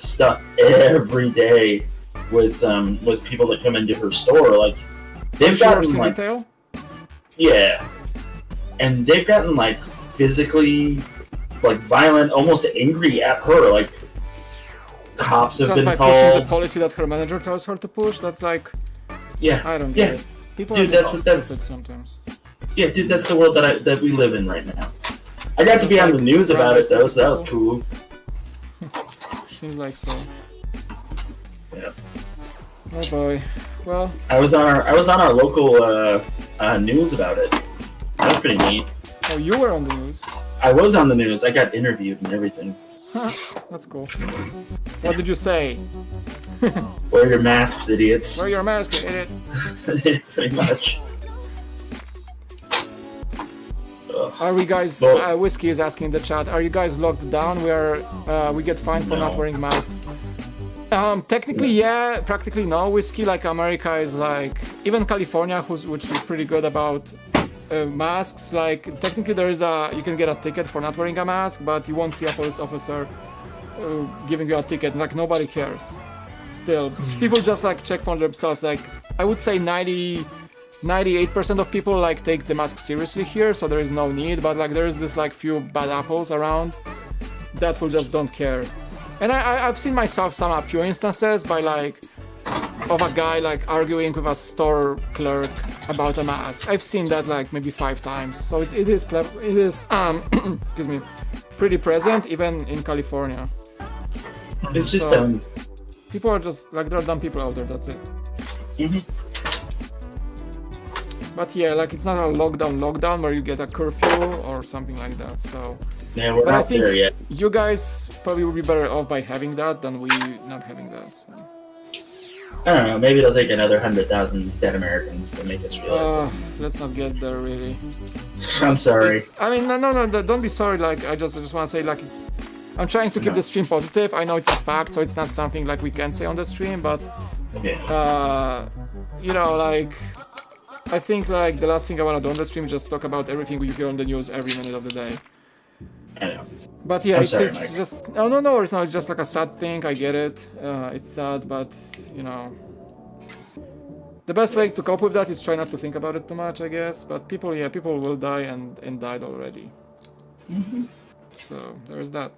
Speaker 3: stuff every day with people that come into her store. Like they've gotten like
Speaker 1: retail?
Speaker 3: Yeah, and they've gotten like physically like violent, almost angry at her. Like cops have
Speaker 1: just
Speaker 3: been
Speaker 1: by
Speaker 3: called.
Speaker 1: pushing the policy that her manager tells her to push. That's like, I don't get it. People
Speaker 3: dude,
Speaker 1: are just
Speaker 3: that's
Speaker 1: stupid sometimes.
Speaker 3: Yeah, dude, that's the world that we live in right now. I got to be on the news about it though, so that was cool.
Speaker 1: Seems like so.
Speaker 3: Yeah.
Speaker 1: Oh boy. Well.
Speaker 3: I was on our local news about it. That was pretty neat.
Speaker 1: Oh, you were on the news.
Speaker 3: I was on the news. I got interviewed and everything.
Speaker 1: That's cool. What did you say?
Speaker 3: Wear your masks, idiots.
Speaker 1: Wear your mask, you idiots.
Speaker 3: Pretty much.
Speaker 1: Are we guys? Whiskey is asking in the chat. Are you guys locked down? We get fined for not wearing masks. Technically, yeah. Practically, no. Whiskey, like America, is like even California, which is pretty good about masks. Like technically, you can get a ticket for not wearing a mask, but you won't see a police officer giving you a ticket. Like nobody cares. Still, people just like check for themselves. Like I would say 98% of people like take the mask seriously here, so there is no need, but like there is this like few bad apples around that will just don't care. And I've seen myself a few instances by like of a guy like arguing with a store clerk about a mask. I've seen that like maybe 5 times, so it is excuse me, pretty present even in California.
Speaker 3: It's just dumb.
Speaker 1: People are just like, there are dumb people out there, that's it. But yeah, like it's not a lockdown where you get a curfew or something like that. So
Speaker 3: yeah, we're not there yet.
Speaker 1: You guys probably will be better off by having that than we not having that. So.
Speaker 3: I don't know. Maybe it'll take another 100,000 dead Americans to make us realize.
Speaker 1: Let's not get there, really.
Speaker 3: I'm sorry.
Speaker 1: No. Don't be sorry. Like I just want to say, like I'm trying to keep the stream positive. I know it's a fact, so it's not something like we can say on the stream, but like. I think like the last thing I want to do on the stream is just talk about everything we hear on the news every minute of the day.
Speaker 3: I know.
Speaker 1: But yeah, it's just no, it's not. It's just like a sad thing. I get it. It's sad, but the best way to cope with that is try not to think about it too much, I guess. But people will die and died already. So there's that.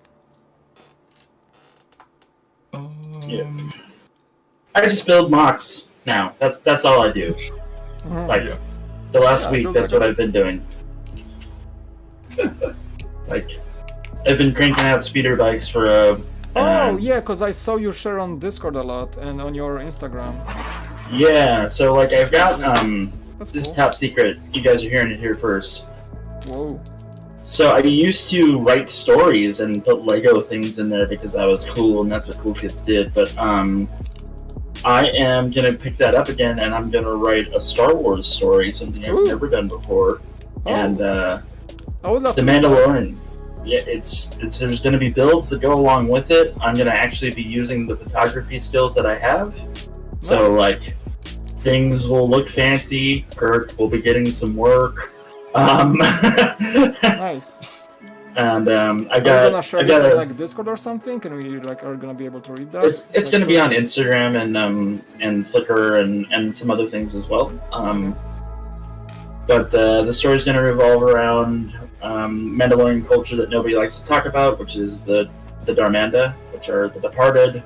Speaker 3: Yeah. I just build mocks now. That's all I do. Like the last week, that's what I've been doing. Like I've been cranking out speeder bikes for
Speaker 1: because I saw you share on Discord a lot and on your Instagram.
Speaker 3: Yeah, so like I've got this
Speaker 1: cool.
Speaker 3: top secret. You guys are hearing it here first.
Speaker 1: Whoa.
Speaker 3: So I used to write stories and put Lego things in there because that was cool and that's what cool kids did. But I am gonna pick that up again and I'm gonna write a Star Wars story, something I've never done before. And
Speaker 1: I would love
Speaker 3: The Mandalorian. Yeah, it's there's gonna be builds that go along with it. I'm gonna actually be using the photography skills that I have. Nice. So like things will look fancy. Kirk will be getting some work.
Speaker 1: Nice.
Speaker 3: And I got.
Speaker 1: Are you gonna share this on like Discord or something? Can we are gonna be able to read that?
Speaker 3: It's gonna be on Instagram and Flickr and some other things as well. But the story's gonna revolve around Mandalorian culture that nobody likes to talk about, which is the Darmanda, which are the departed,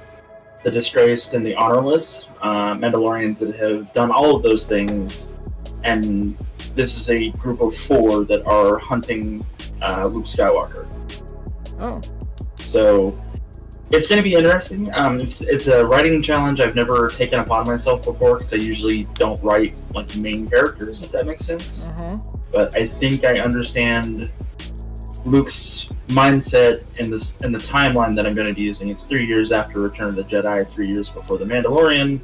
Speaker 3: the disgraced, and the honorless Mandalorians that have done all of those things. And this is a group of 4 that are hunting Luke Skywalker.
Speaker 1: Oh.
Speaker 3: So it's going to be interesting. It's a writing challenge I've never taken upon myself before because I usually don't write like main characters, if that makes sense.
Speaker 1: Mm-hmm.
Speaker 3: But I think I understand Luke's mindset in the timeline that I'm going to be using. It's 3 years after Return of the Jedi, 3 years before The Mandalorian,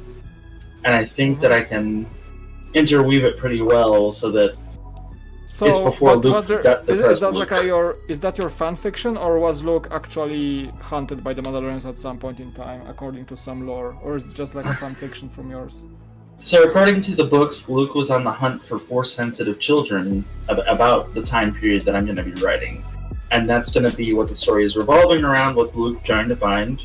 Speaker 3: and I think that I can interweave it pretty well so that it's before Luke got the
Speaker 1: is that Luke. Is that your fan fiction, or was Luke actually hunted by the Mandalorians at some point in time, according to some lore, or is it just like a fan fiction from yours?
Speaker 3: So according to the books, Luke was on the hunt for Force-sensitive children about the time period that I'm going to be writing. And that's going to be what the story is revolving around, with Luke trying to find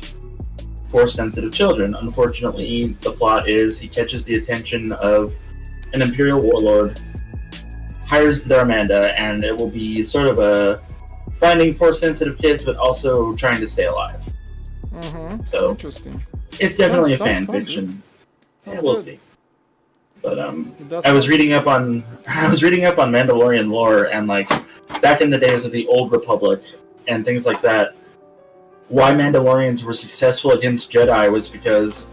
Speaker 3: Force-sensitive children. Unfortunately, the plot is he catches the attention of an Imperial warlord, hires the Darmanda, and it will be sort of a finding Force-sensitive kids, but also trying to stay alive.
Speaker 1: Mm-hmm.
Speaker 3: So
Speaker 1: interesting.
Speaker 3: It's definitely a fan fiction. Yeah, we'll see. But I was reading up on Mandalorian lore, and like back in the days of the Old Republic and things like that, why Mandalorians were successful against Jedi was because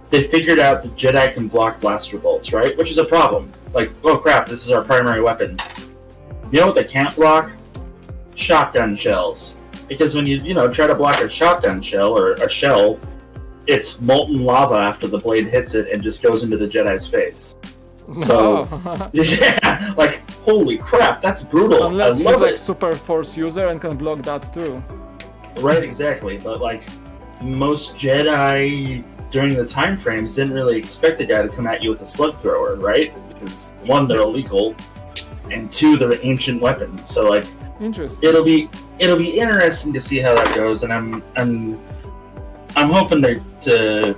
Speaker 3: they figured out that Jedi can block blaster bolts, right? Which is a problem. Like, oh crap, this is our primary weapon. You know what they can't block? Shotgun shells. Because when you try to block a shotgun shell or a shell, it's molten lava after the blade hits it and just goes into the Jedi's face. So, yeah, like, holy crap, that's brutal.
Speaker 1: Unless
Speaker 3: I love
Speaker 1: he's like
Speaker 3: it.
Speaker 1: super force user and can block that too.
Speaker 3: Right, exactly. But like, most Jedi during the time frames didn't really expect a guy to come at you with a slug thrower, right? Because one, they're illegal, and two, they're ancient weapons. So like,
Speaker 1: interesting.
Speaker 3: It'll be interesting to see how that goes, and I'm hoping to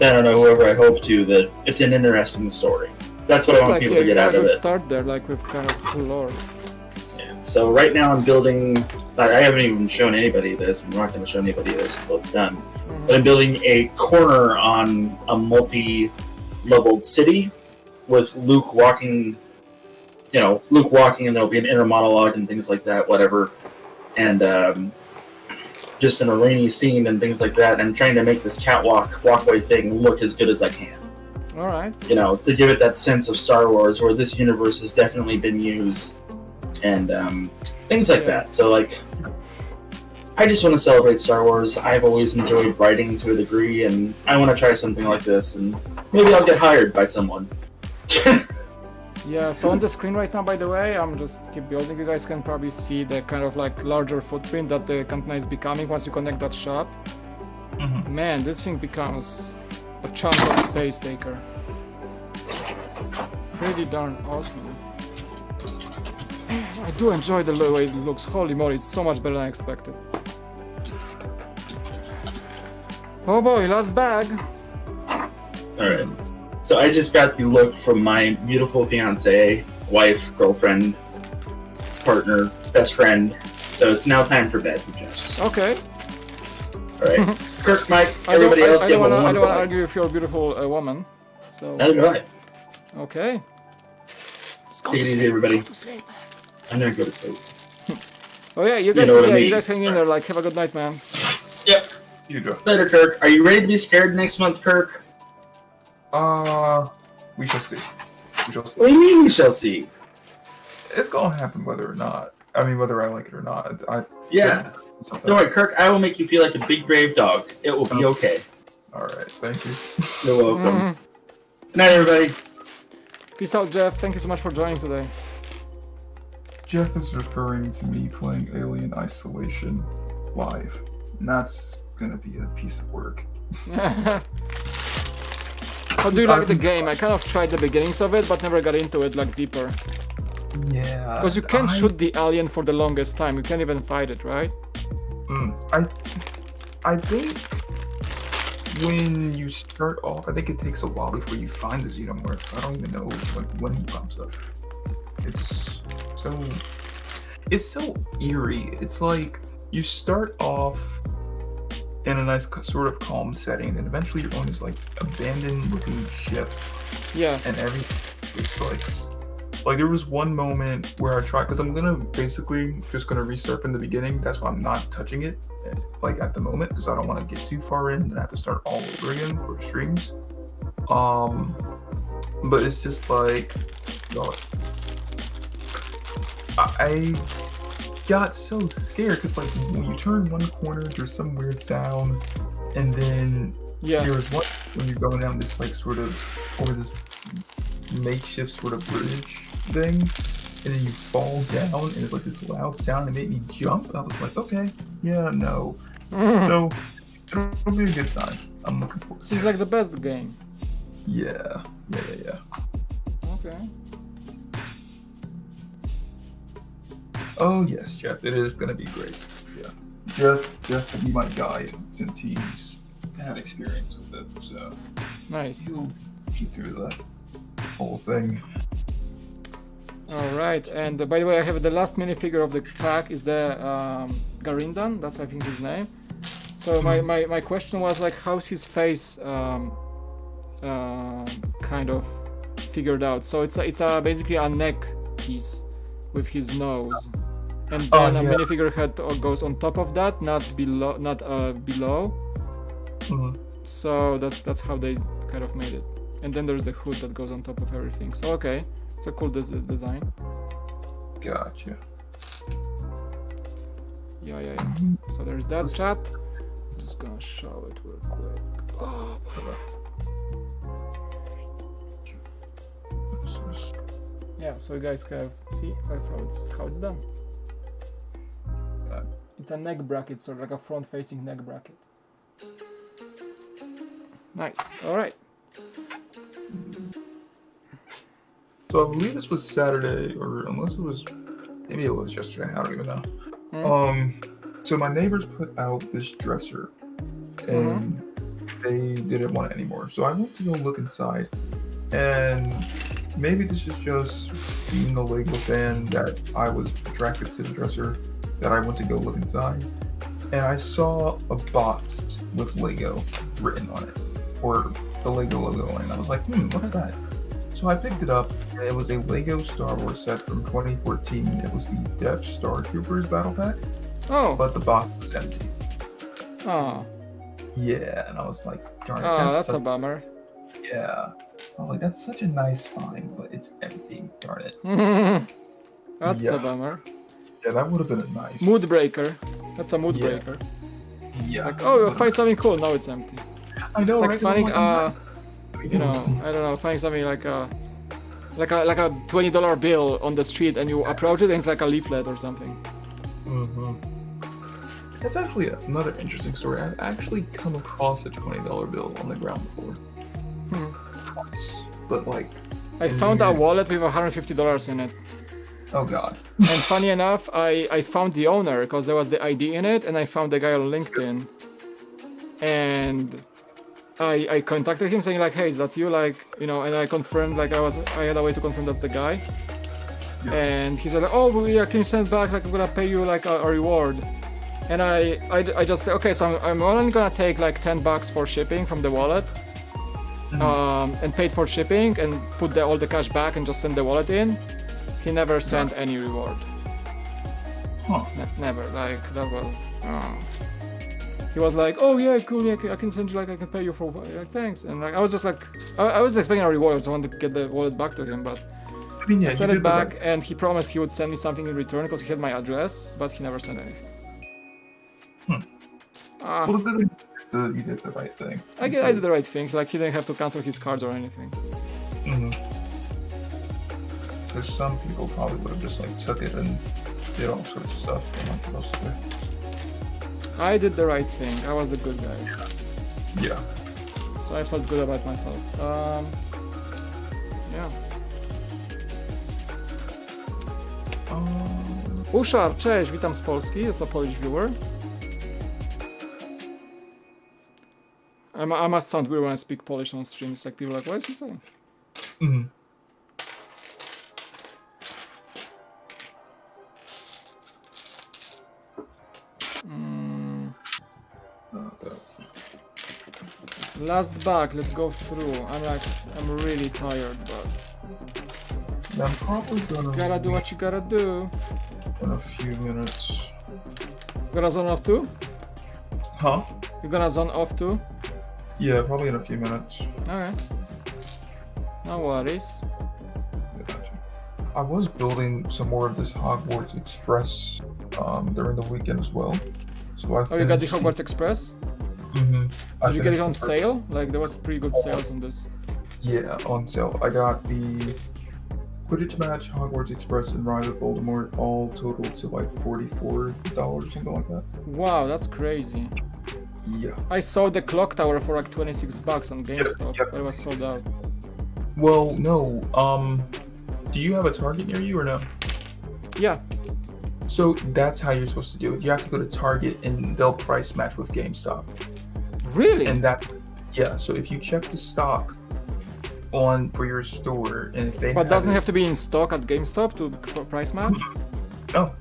Speaker 3: I don't know, whoever I hope to, that it's an interesting story. That's what I want people to get out of it.
Speaker 1: Start there, like with kind of cool lore.
Speaker 3: Yeah. So right now I'm building. I haven't even shown anybody this, and I'm not going to show anybody this until it's done. Mm-hmm. But I'm building a corner on a multi-leveled city with Luke walking. Luke walking, and there'll be an inner monologue and things like that, whatever. And just in a rainy scene and things like that, and trying to make this walkway thing look as good as I can.
Speaker 1: All right.
Speaker 3: To give it that sense of Star Wars, where this universe has definitely been used, and things like that. So, like, I just want to celebrate Star Wars. I've always enjoyed writing to a degree, and I want to try something like this, and maybe I'll get hired by someone.
Speaker 1: Yeah, so on the screen right now, by the way, I'm just keep building. You guys can probably see the kind of like larger footprint that the cantina is becoming once you connect that shop. Mm-hmm. Man, this thing becomes a chunk of space taker. Pretty darn awesome. I do enjoy the way it looks. Holy moly, it's so much better than I expected. Oh boy, last bag.
Speaker 3: Alright. So I just got the look from my beautiful fiance, wife, girlfriend, partner, best friend. So it's now time for bed, Jeffs.
Speaker 1: Okay.
Speaker 3: Alright. Kirk, Mike, everybody else, you have a wonderful
Speaker 1: I don't want to argue if you're a beautiful woman. So.
Speaker 3: Neither do I.
Speaker 1: Okay.
Speaker 3: Take it easy, everybody. I'm gonna go to sleep.
Speaker 1: Oh yeah, you guys, you guys hang in there. Like, have a good night, man.
Speaker 3: Yep.
Speaker 4: You go.
Speaker 3: Later, Kirk. Are you ready to be scared next month, Kirk?
Speaker 4: We shall see. We shall see.
Speaker 3: What do you mean we shall see?
Speaker 4: It's gonna happen whether or not. I mean, whether I like it or not.
Speaker 3: Yeah. Don't worry, Kirk. I will make you feel like a big brave dog. It will be okay.
Speaker 4: All right. Thank you.
Speaker 3: You're welcome. Mm-hmm. Good night, everybody.
Speaker 1: Peace out, Jeff. Thank you so much for joining today.
Speaker 4: Jeff is referring to me playing Alien Isolation live. And that's gonna be a piece of work.
Speaker 1: How do you like the game? I kind of tried the beginnings of it, but never got into it like deeper.
Speaker 4: Yeah.
Speaker 1: Because you can't shoot the alien for the longest time. You can't even fight it, right?
Speaker 4: I think when you start off, I think it takes a while before you find the xenomorph. I don't even know when he pops up. It's so eerie. It's like you start off in a nice sort of calm setting, and eventually you're on this like abandoned looking ship.
Speaker 1: Yeah.
Speaker 4: And everything looks like Like there was one moment where I tried, because I'm gonna basically just gonna restart from the beginning. That's why I'm not touching it like at the moment, because I don't want to get too far in and have to start all over again for streams. But it's just like, God, I got so scared because like when you turn one corner, there's some weird sound, and then there was one when you're going down this like sort of over this makeshift sort of bridge thing, and then you fall down, and it's like this loud sound that made me jump. I was like, okay, yeah, no. So it'll be a good time. I'm looking forward to it.
Speaker 1: Seems like the best game.
Speaker 4: Yeah.
Speaker 1: Okay.
Speaker 4: Oh yes, Jeff, it is gonna be great. Yeah. Jeff will be my guide since he's had experience with it, so
Speaker 1: nice.
Speaker 4: He'll get through the whole thing.
Speaker 1: Alright, and by the way, I have the last minifigure of the pack is the Garindan, that's I think his name. So my question was like, how's his face kind of figured out? So it's basically a neck piece with his nose, and then a minifigure head goes on top of that, not below. So that's how they kind of made it. And then there's the hood that goes on top of everything. So okay, it's a cool design.
Speaker 4: Gotcha.
Speaker 1: Yeah. So there's that chat. I'm just gonna show it real quick. Yeah, so you guys can see that's how it's done. It's a neck bracket, sort of like a front-facing neck bracket. Nice. All right.
Speaker 4: So I believe this was Saturday, or unless it was, maybe it was yesterday. I don't even know. So my neighbors put out this dresser, and they didn't want it anymore. So I went to go look inside, and maybe this is just being a Lego fan that I was attracted to the dresser, that I went to go look inside, and I saw a box with Lego written on it, or the Lego logo on it, and I was like, what's that? So I picked it up, and it was a Lego Star Wars set from 2014. It was the Death Star Troopers Battle Pack.
Speaker 1: Oh.
Speaker 4: But the box was empty.
Speaker 1: Oh.
Speaker 4: Yeah, and I was like, darn it.
Speaker 1: Oh, that's a bummer.
Speaker 4: Yeah. I was like, that's such a nice find, but it's empty. Darn it.
Speaker 1: That's a bummer.
Speaker 4: Yeah, that would have been a nice
Speaker 1: mood breaker. That's a mood breaker.
Speaker 4: Yeah.
Speaker 1: It's like, oh, you'll find something cool. Now it's empty.
Speaker 4: I know.
Speaker 1: It's like
Speaker 4: right?
Speaker 1: finding you know, I don't know, finding something like a $20 bill on the street, and you approach it, and it's like a leaflet or something.
Speaker 4: That's actually another interesting story. I've actually come across a $20 bill on the ground before. Twice, but like.
Speaker 1: I found a wallet with $150 in it.
Speaker 4: Oh god.
Speaker 1: And funny enough, I found the owner because there was the ID in it, and I found the guy on LinkedIn. And I contacted him saying like, hey, is that you? Like, you know, and I confirmed like I had a way to confirm that's the guy. Yeah. And he said like, oh yeah, can you send back? Like I'm gonna pay you like a reward. And I just said, okay, so I'm only gonna take like $10 for shipping from the wallet. And paid for shipping and put all the cash back and just send the wallet in. He never sent any reward. Never. Like that was. He was like, oh yeah, cool, yeah, I can send you, like I can pay you for, like, thanks. And like I was just like, I was expecting a reward, so I wanted to get the wallet back to him, but
Speaker 4: I mean, yeah,
Speaker 1: I sent it back, and he promised he would send me something in return because he had my address, but he never sent anything.
Speaker 4: Well, you did the right thing.
Speaker 1: I did the right thing. Like he didn't have to cancel his cards or anything.
Speaker 4: Because some people probably would have just like took it and did all sorts of stuff they're not supposed to.
Speaker 1: I did the right thing. I was the good guy.
Speaker 4: Yeah.
Speaker 1: So I felt good about myself. Yeah. Uszar, cześć, witam z Polski. It's a Polish viewer. I must sound weird when I speak Polish on streams. Like people are like, what is he saying? Last bug, let's go through. I'm really tired, but
Speaker 4: Yeah, I'm probably gonna.
Speaker 1: Gotta do what you gotta do.
Speaker 4: In a few minutes.
Speaker 1: Gonna zone off too?
Speaker 4: Huh?
Speaker 1: You gonna zone off too?
Speaker 4: Yeah, probably in a few minutes.
Speaker 1: Alright. No worries.
Speaker 4: Gotcha. I was building some more of this Hogwarts Express during the weekend as well. So I
Speaker 1: Oh, you got the Hogwarts Express?
Speaker 4: Mm-hmm.
Speaker 1: Did you get it on sale? Like, there was pretty good sales on this.
Speaker 4: Yeah, on sale. I got the Quidditch match, Hogwarts Express, and Rise of Voldemort all totaled to like $44 or something like that.
Speaker 1: Wow, that's crazy.
Speaker 4: Yeah.
Speaker 1: I saw the clock tower for like $26 on GameStop,
Speaker 4: Yep.
Speaker 1: but it was sold out.
Speaker 4: Well, no. Do you have a Target near you or no?
Speaker 1: Yeah.
Speaker 4: So that's how you're supposed to do it. You have to go to Target and they'll price match with GameStop.
Speaker 1: Really?
Speaker 4: And yeah. So if you check the stock for your store, and if they
Speaker 1: but doesn't have to be in stock at GameStop to price match?
Speaker 4: No.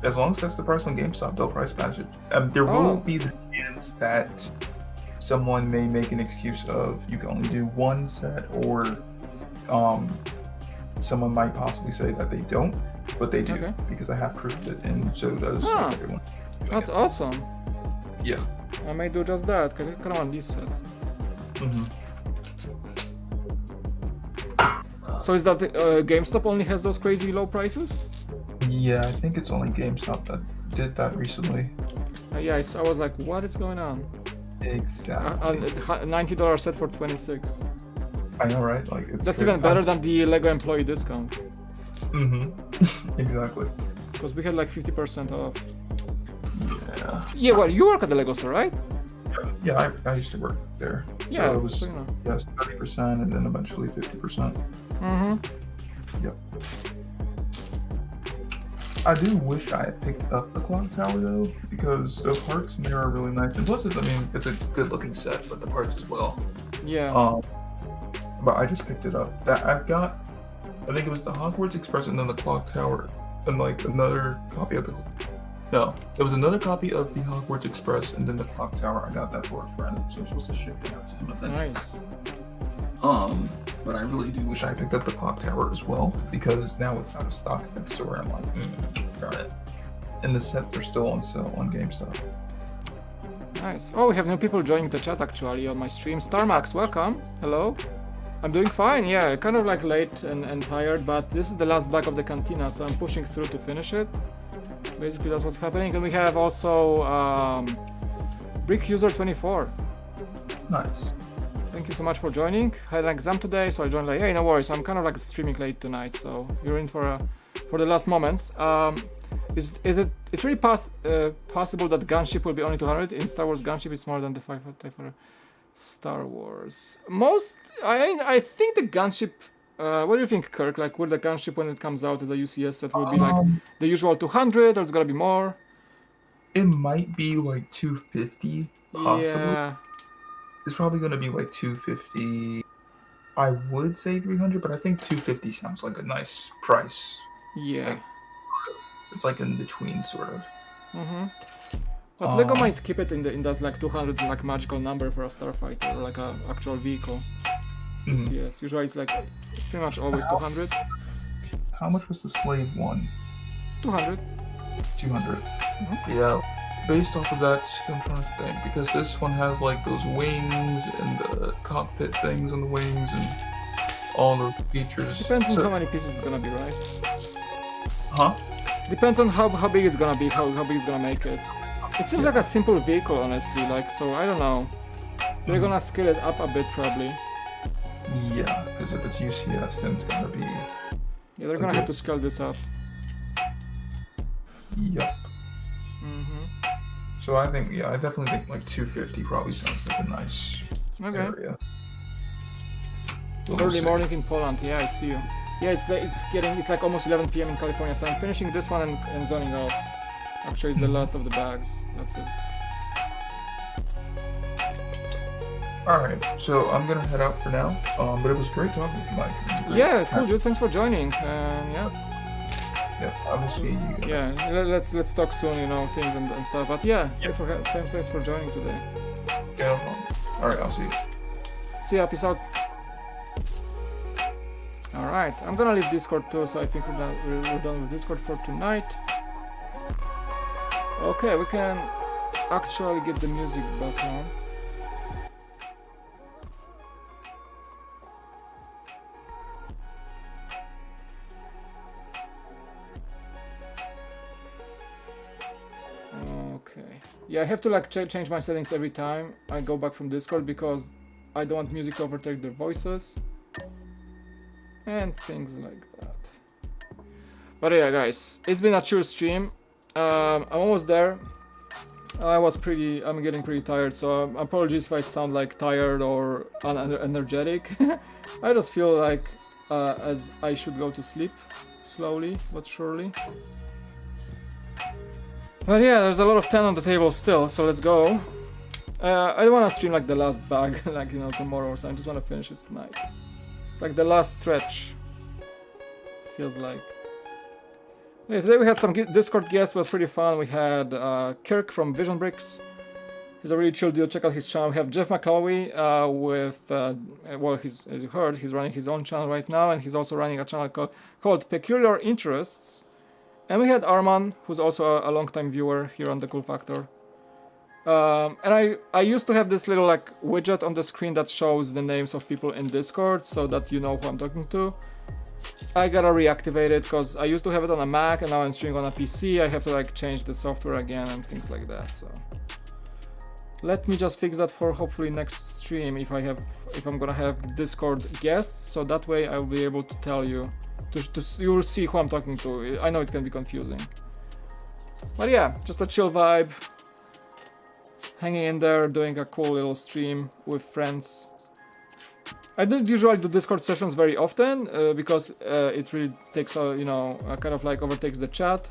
Speaker 4: As long as that's the price on GameStop, they'll price match it. There will be the chance that someone may make an excuse of you can only do one set, or someone might possibly say that they don't, but they do, because I have proof of it, and so does everyone.
Speaker 1: That's awesome.
Speaker 4: Yeah.
Speaker 1: I may do just that. Come on, these sets. So is that GameStop only has those crazy low prices?
Speaker 4: Yeah, I think it's only GameStop that did that recently.
Speaker 1: Yeah, I was like, what is going on?
Speaker 4: Exactly.
Speaker 1: $90 set for 26.
Speaker 4: I know, right? Like
Speaker 1: that's even better than the Lego employee discount.
Speaker 4: Exactly.
Speaker 1: Because we had like 50% off.
Speaker 4: Yeah.
Speaker 1: Yeah, well, you work at the Lego store, right?
Speaker 4: Yeah, I used to work there.
Speaker 1: Yeah,
Speaker 4: so it was
Speaker 1: so, you know.
Speaker 4: 30% and then eventually 50%. Yep. I do wish I had picked up the clock tower though, because the parts in there are really nice. And plus, it's a good looking set, but the parts as well.
Speaker 1: Yeah.
Speaker 4: But I just picked it up. That I've got, I think it was the Hogwarts Express and then the clock tower, and like another copy of the. No, it was another copy of the Hogwarts Express and then the clock tower. I got that for a friend, so I'm supposed to ship it out to him eventually.
Speaker 1: Nice.
Speaker 4: But I really do wish I picked up the clock tower as well, because now it's out of stock at that store. I'm like, darn it. And the sets are still on sale on GameStop.
Speaker 1: Nice. Oh, we have new people joining the chat actually on my stream. Starmax, welcome. Hello. I'm doing fine, yeah. Kind of like late and tired, but this is the last bag of the Cantina, so I'm pushing through to finish it. Basically, that's what's happening. And we have also Brick User 24.
Speaker 4: Nice.
Speaker 1: Thank you so much for joining. I had an exam today, so I joined like, hey, no worries. I'm kind of like streaming late tonight, so you're in for the last moments. It's really possible that gunship will be only 200 in Star Wars. Gunship is more than the 500 for Star Wars. I think the gunship. What do you think, Kirk? Like, will the gunship when it comes out as a UCS set will be like the usual 200, or it's gonna be more?
Speaker 4: It might be like 250, possibly.
Speaker 1: Yeah.
Speaker 4: It's probably gonna be like 250. I would say 300, but I think 250 sounds like a nice price.
Speaker 1: Yeah.
Speaker 4: Like, it's like in between, sort of.
Speaker 1: But Lego might keep it in that like 200 like magical number for a starfighter, or like a actual vehicle. Yes, usually it's pretty much always 200.
Speaker 4: How much was the slave one?
Speaker 1: 200.
Speaker 4: 200. Yeah. Based off of that, I'm trying to think, because this one has like those wings and the cockpit things on the wings and all the features.
Speaker 1: Depends on how many pieces it's gonna be, right?
Speaker 4: Huh?
Speaker 1: Depends on how big it's gonna be, how big it's gonna make it. It seems like a simple vehicle, honestly. So I don't know. They're gonna scale it up a bit, probably.
Speaker 4: Yeah, because if it's UCS, then it's gonna be.
Speaker 1: Yeah, they're gonna have to scale this up.
Speaker 4: Yep. So I definitely think like 250 probably sounds like a nice area.
Speaker 1: Early morning in Poland. Yeah, I see you. Yeah, it's like almost 11 p.m. in California. So I'm finishing this one and zoning off. Actually, it's the last of the bags. That's it.
Speaker 4: Alright, so I'm gonna head out for now. But it was great talking to you, Mike.
Speaker 1: Yeah, cool, dude. Thanks for joining. Yeah,
Speaker 4: I will see you guys.
Speaker 1: Yeah, let's talk soon, things and stuff. But yeah, thanks for joining today.
Speaker 4: Yeah, alright, I'll see you.
Speaker 1: See ya, peace out. Alright, I'm gonna leave Discord too, so I think we're done with Discord for tonight. Okay, we can actually get the music back on. Okay. Yeah, I have to like change my settings every time I go back from Discord because I don't want music to overtake their voices and things like that. But yeah, guys, it's been a chill stream. I'm almost there. I'm getting pretty tired, so apologies if I sound like tired or energetic. I just feel like as I should go to sleep slowly but surely. But yeah, there's a lot of 10 on the table still, so let's go. I don't want to stream like the last bag, like, you know, tomorrow or something. I just want to finish it tonight. It's like the last stretch. Feels like. Yeah, today we had some Discord guests, it was pretty fun. We had Kirk from Vision Bricks. He's a really chill dude, check out his channel. We have Jeff McCauley well, as you heard, he's running his own channel right now, and he's also running a channel called Peculiar Interests. And we had Arman, who's also a long-time viewer here on the Cool Factor. And I used to have this little like widget on the screen that shows the names of people in Discord so that you know who I'm talking to. I gotta reactivate it because I used to have it on a Mac and now I'm streaming on a PC. I have to like change the software again and things like that. So let me just fix that for hopefully next stream if I'm gonna have Discord guests, so that way I will be able to tell you. You will see who I'm talking to. I know it can be confusing. But yeah, just a chill vibe. Hanging in there, doing a cool little stream with friends. I don't usually do Discord sessions very often because it really takes kind of like overtakes the chat.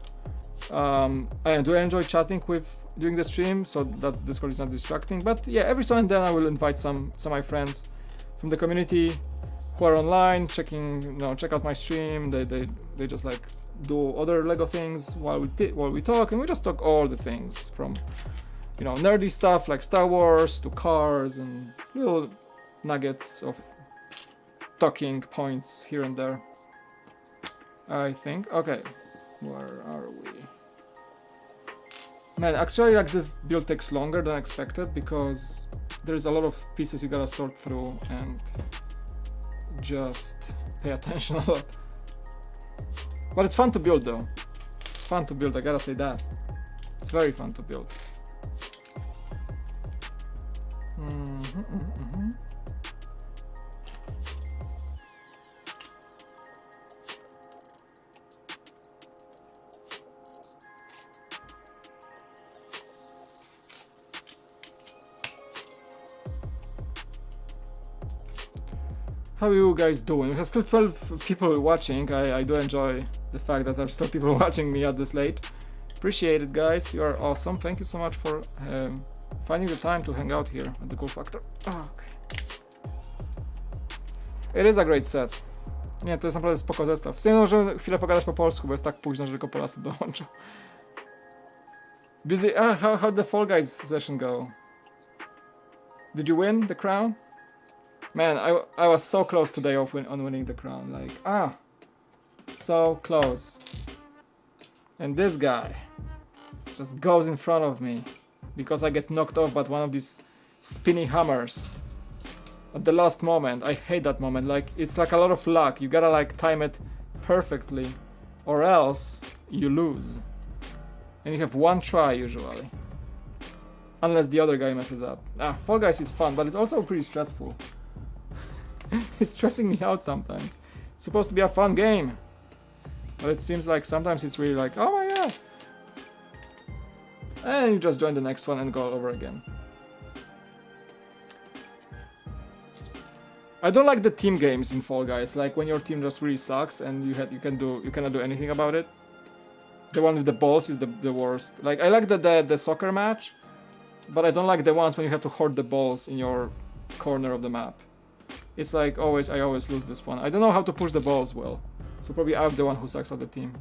Speaker 1: I do enjoy chatting during the stream, so that Discord is not distracting. But yeah, every so and then I will invite some of my friends from the community who are online, check out my stream. They just like do other Lego things while we talk, and we just talk all the things from nerdy stuff like Star Wars to cars and little nuggets of talking points here and there. I think. Okay, where are we? Man, actually, like this build takes longer than expected because there's a lot of pieces you gotta sort through and just pay attention a lot. But it's fun to build though. It's fun to build, I gotta say that. It's very fun to build. How are you guys doing? We have still 12 people watching. I do enjoy the fact that there's still people watching me at this late. Appreciate it, guys. You are awesome. Thank you so much for finding the time to hang out here at the Cool Factor. Okay. It is a great set. Nie, to jest naprawdę spoko zestaw. W sumie możemy chwilę pogadać po polsku, bo jest tak późno, że tylko Polacy dołączą. Busy. How'd the Fall Guys session go? Did you win the crown? Man, I was so close today on winning the crown. Like, so close. And this guy just goes in front of me because I get knocked off by one of these spinny hammers at the last moment. I hate that moment. Like, it's like a lot of luck. You gotta like time it perfectly or else you lose. And you have one try usually. Unless the other guy messes up. Fall Guys is fun, but it's also pretty stressful. It's stressing me out sometimes. It's supposed to be a fun game. But it seems like sometimes it's really like, oh my god. And you just join the next one and go over again. I don't like the team games in Fall Guys, like when your team just really sucks and you cannot do anything about it. The one with the balls is the worst. Like, I like the soccer match, but I don't like the ones when you have to hoard the balls in your corner of the map. It's like I always lose this one. I don't know how to push the balls well. So probably I'm the one who sucks at the team.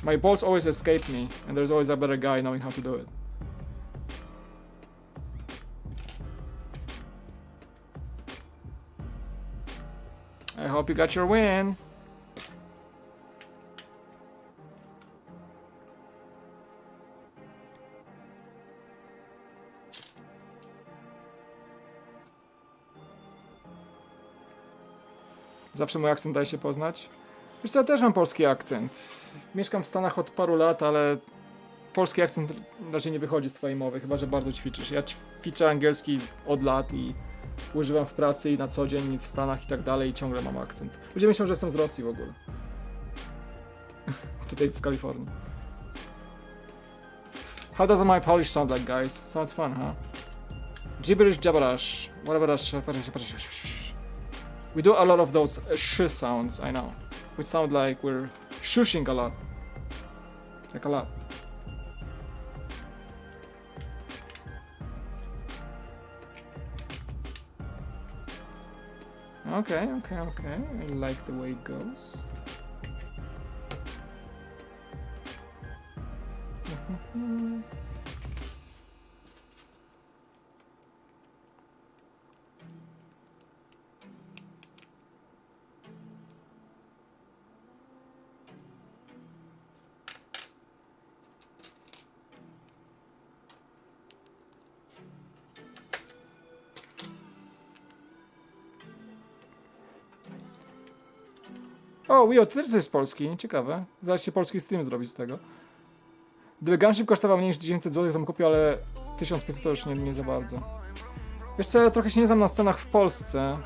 Speaker 1: My balls always escape me, and there's always a better guy knowing how to do it. I hope you got your win. Zawsze mój akcent daje się poznać. Wiesz co, ja też mam polski akcent. Mieszkam w Stanach od paru lat, ale polski akcent raczej nie wychodzi z twojej mowy, chyba że bardzo ćwiczysz. Ja ćwiczę angielski od lat i używam w pracy i na co dzień w Stanach i tak dalej i ciągle mam akcent. Ludzie myślą, że jestem z Rosji w ogóle. Tutaj w Kalifornii. How does my Polish sound like, guys? Sounds fun, huh? Gibberish, jabberish. Whatever. We do a lot of those sh sounds, I know. We sound like we're shushing a lot. Like a lot. Okay. I like the way it goes. O, Wio, ty też jesteś z Polski, ciekawe. Zaraz się polski stream zrobić z tego. Gdyby gunship kosztował mniej niż 900 zł, to bym kupił, ale 1500 to już nie za bardzo. Wiesz co, ja trochę się nie znam na scenach w Polsce.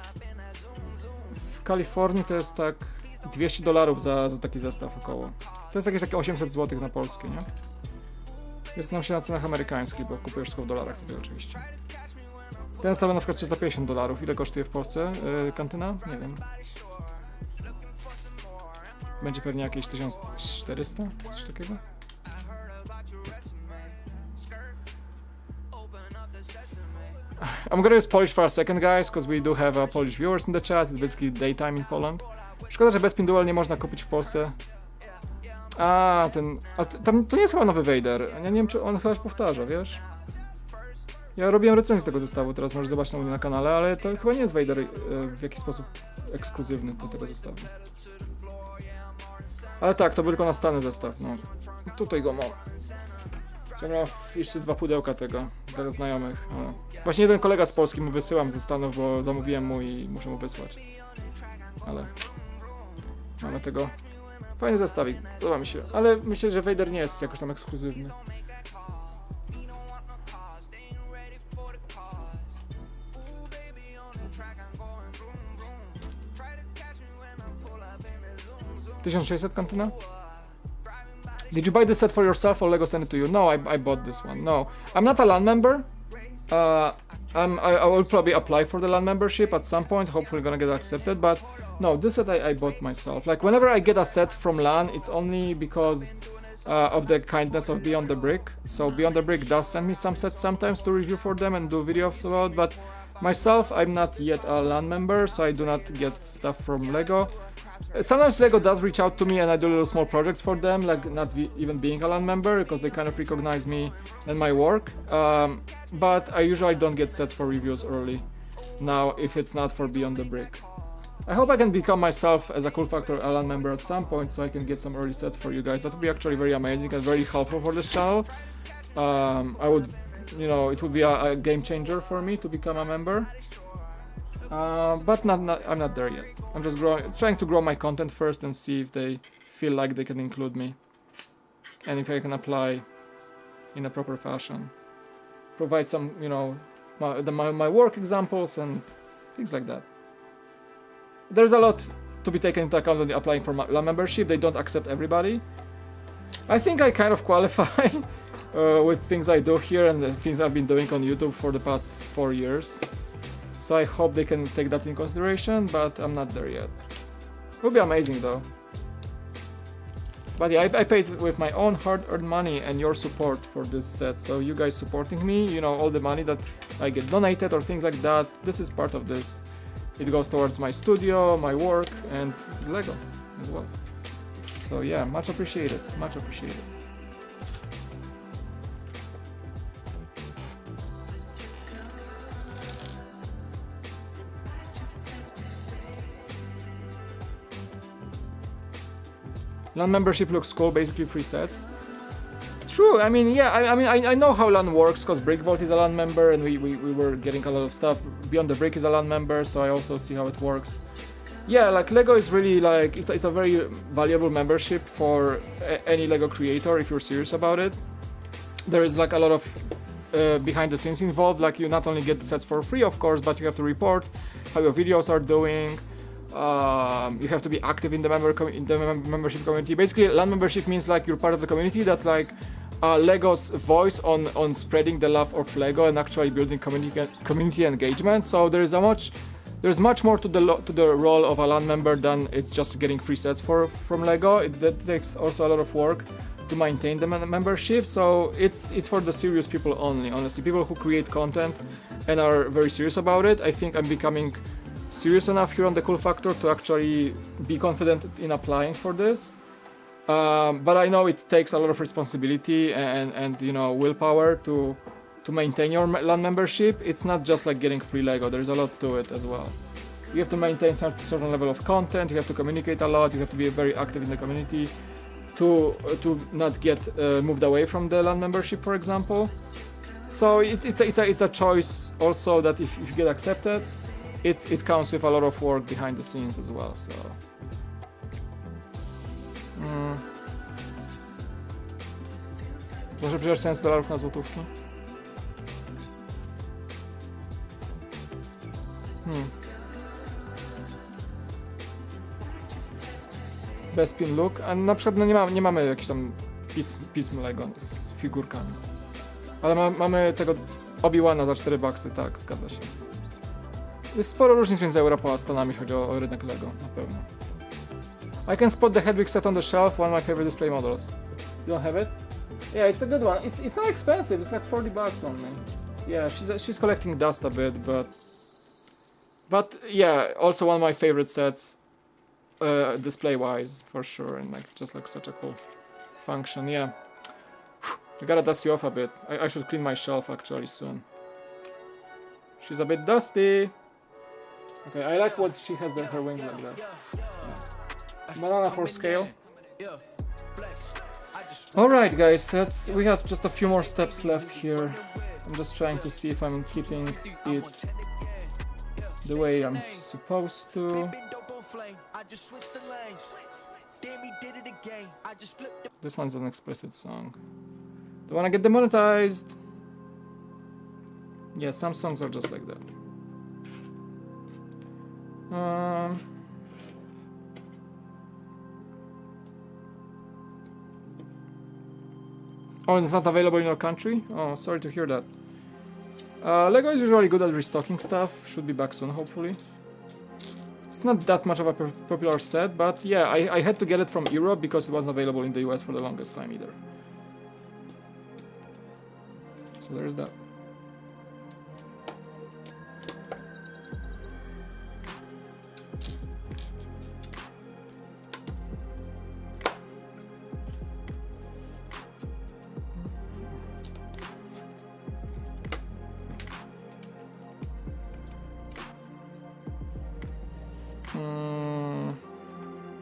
Speaker 1: W Kalifornii to jest tak $200 za taki zestaw około. To jest jakieś takie 800 zł na polskie, nie? Ja znam się na cenach amerykańskich, bo kupujesz wszystko w dolarach tutaj oczywiście. Ten stawia na przykład $350. Ile kosztuje w Polsce kantyna? Nie wiem. Będzie pewnie jakieś 1400? Coś takiego? I'm gonna use Polish for a second, guys, because we do have Polish viewers in the chat. It's basically daytime in Poland. Szkoda, że bez Pindual nie można kupić w Polsce. Tam to nie jest chyba nowy Vader. Ja nie wiem, czy on chyba się powtarza, wiesz? Ja robiłem recenzję tego zestawu, teraz możesz zobaczyć na kanale, ale to chyba nie jest Vader w jakiś sposób ekskluzywny do tego zestawu. Ale tak, to był tylko następny zestaw, no. Tutaj go mam. Chciałem jeszcze 2 pudełka tego dla znajomych. No. Właśnie jeden kolega z Polski mu wysyłam ze Stanów, bo zamówiłem mu i muszę mu wysłać. Ale mamy tego. Fajny zestawik, podoba mi się. Ale myślę, że Vader nie jest jakoś tam ekskluzywny. $1600 kantyna? Did you buy this set for yourself or Lego sent it to you? No, I bought this one. No, I'm not a LAN member. I will probably apply for the LAN membership at some point. Hopefully gonna get accepted. But no, this set I bought myself. Like whenever I get a set from LAN, it's only because of the kindness of Beyond the Brick. So Beyond the Brick does send me some sets sometimes to review for them and do videos about. But myself, I'm not yet a LAN member, so I do not get stuff from Lego. Sometimes Lego does reach out to me and I do little small projects for them, like not even being a LAN member, because they kind of recognize me and my work. But I usually don't get sets for reviews early now if it's not for Beyond the Brick. I hope I can become myself as a Cool Factor a LAN member at some point so I can get some early sets for you guys. That would be actually very amazing and very helpful for this channel. I would, you know, it would be a game changer for me to become a member. But I'm not there yet. I'm just trying to grow my content first and see if they feel like they can include me. And if I can apply in a proper fashion. Provide some, you know, my work examples and things like that. There's a lot to be taken into account when applying for LAN membership. They don't accept everybody. I think I kind of qualify with things I do here and the things I've been doing on YouTube for the past 4 years. So I hope they can take that in consideration, but I'm not there yet. It would be amazing though. But yeah, I paid with my own hard-earned money and your support for this set. So you guys supporting me, you know, all the money that I get donated or things like that, this is part of this. It goes towards my studio, my work, and Lego as well. So yeah, much appreciated, much appreciated. LAN membership looks cool, basically free sets. True, I mean, yeah, I know how LAN works, because Brickvault is a LAN member, and we were getting a lot of stuff. Beyond the Brick is a LAN member, so I also see how it works. Yeah, like LEGO is really like, it's a very valuable membership for any LEGO creator if you're serious about it. There is like a lot of behind the scenes involved, like you not only get the sets for free, of course, but you have to report how your videos are doing. You have to be active in the membership community. Basically, LAN membership means like you're part of the community. That's like LEGO's voice on spreading the love of LEGO and actually building community engagement. So there's much more to the role of a LAN member than it's just getting free sets from LEGO. That takes also a lot of work to maintain the membership. So it's for the serious people only. Honestly, people who create content and are very serious about it. I think I'm becoming serious enough here on the cool factor to actually be confident in applying for this. But I know it takes a lot of responsibility and you know, willpower to maintain your LAN membership. It's not just like getting free LEGO, there's a lot to it as well. You have to maintain certain level of content, you have to communicate a lot, you have to be very active in the community to not get moved away from the LAN membership, for example. So it's a choice also that if you get accepted, it comes with a lot of work behind the scenes as well, so... Może przecież sens dolarów na złotówki? Best pin look, a na przykład no nie mamy jakichś tam pism LEGO z figurkami. Ale mamy tego Obi-Wana za 4 baksy, tak, zgadza się. Jest sporo różnic między Europą a Stanami, chodzi o rynek LEGO, na pewno. I can spot the Hedwig set on the shelf, one of my favorite display models. You don't have it? Yeah, it's a good one. It's not expensive, it's like 40 bucks only. Yeah, she's collecting dust a bit, but yeah, also one of my favorite sets, display-wise, for sure, and like just like such a cool function, yeah. I gotta dust you off a bit. I should clean my shelf actually soon. She's a bit dusty. Okay, I like what she has her wings like that. Yeah. Banana for scale. Alright guys, we have just a few more steps left here. I'm just trying to see if I'm keeping it the way I'm supposed to. This one's an explicit song. Don't wanna get demonetized. Yeah, some songs are just like that. Oh, it's not available in your country? Oh, sorry to hear that. LEGO is usually good at restocking stuff. Should be back soon, hopefully. It's not that much of a popular set, but yeah, I had to get it from Europe because it wasn't available in the US for the longest time either. So there's that.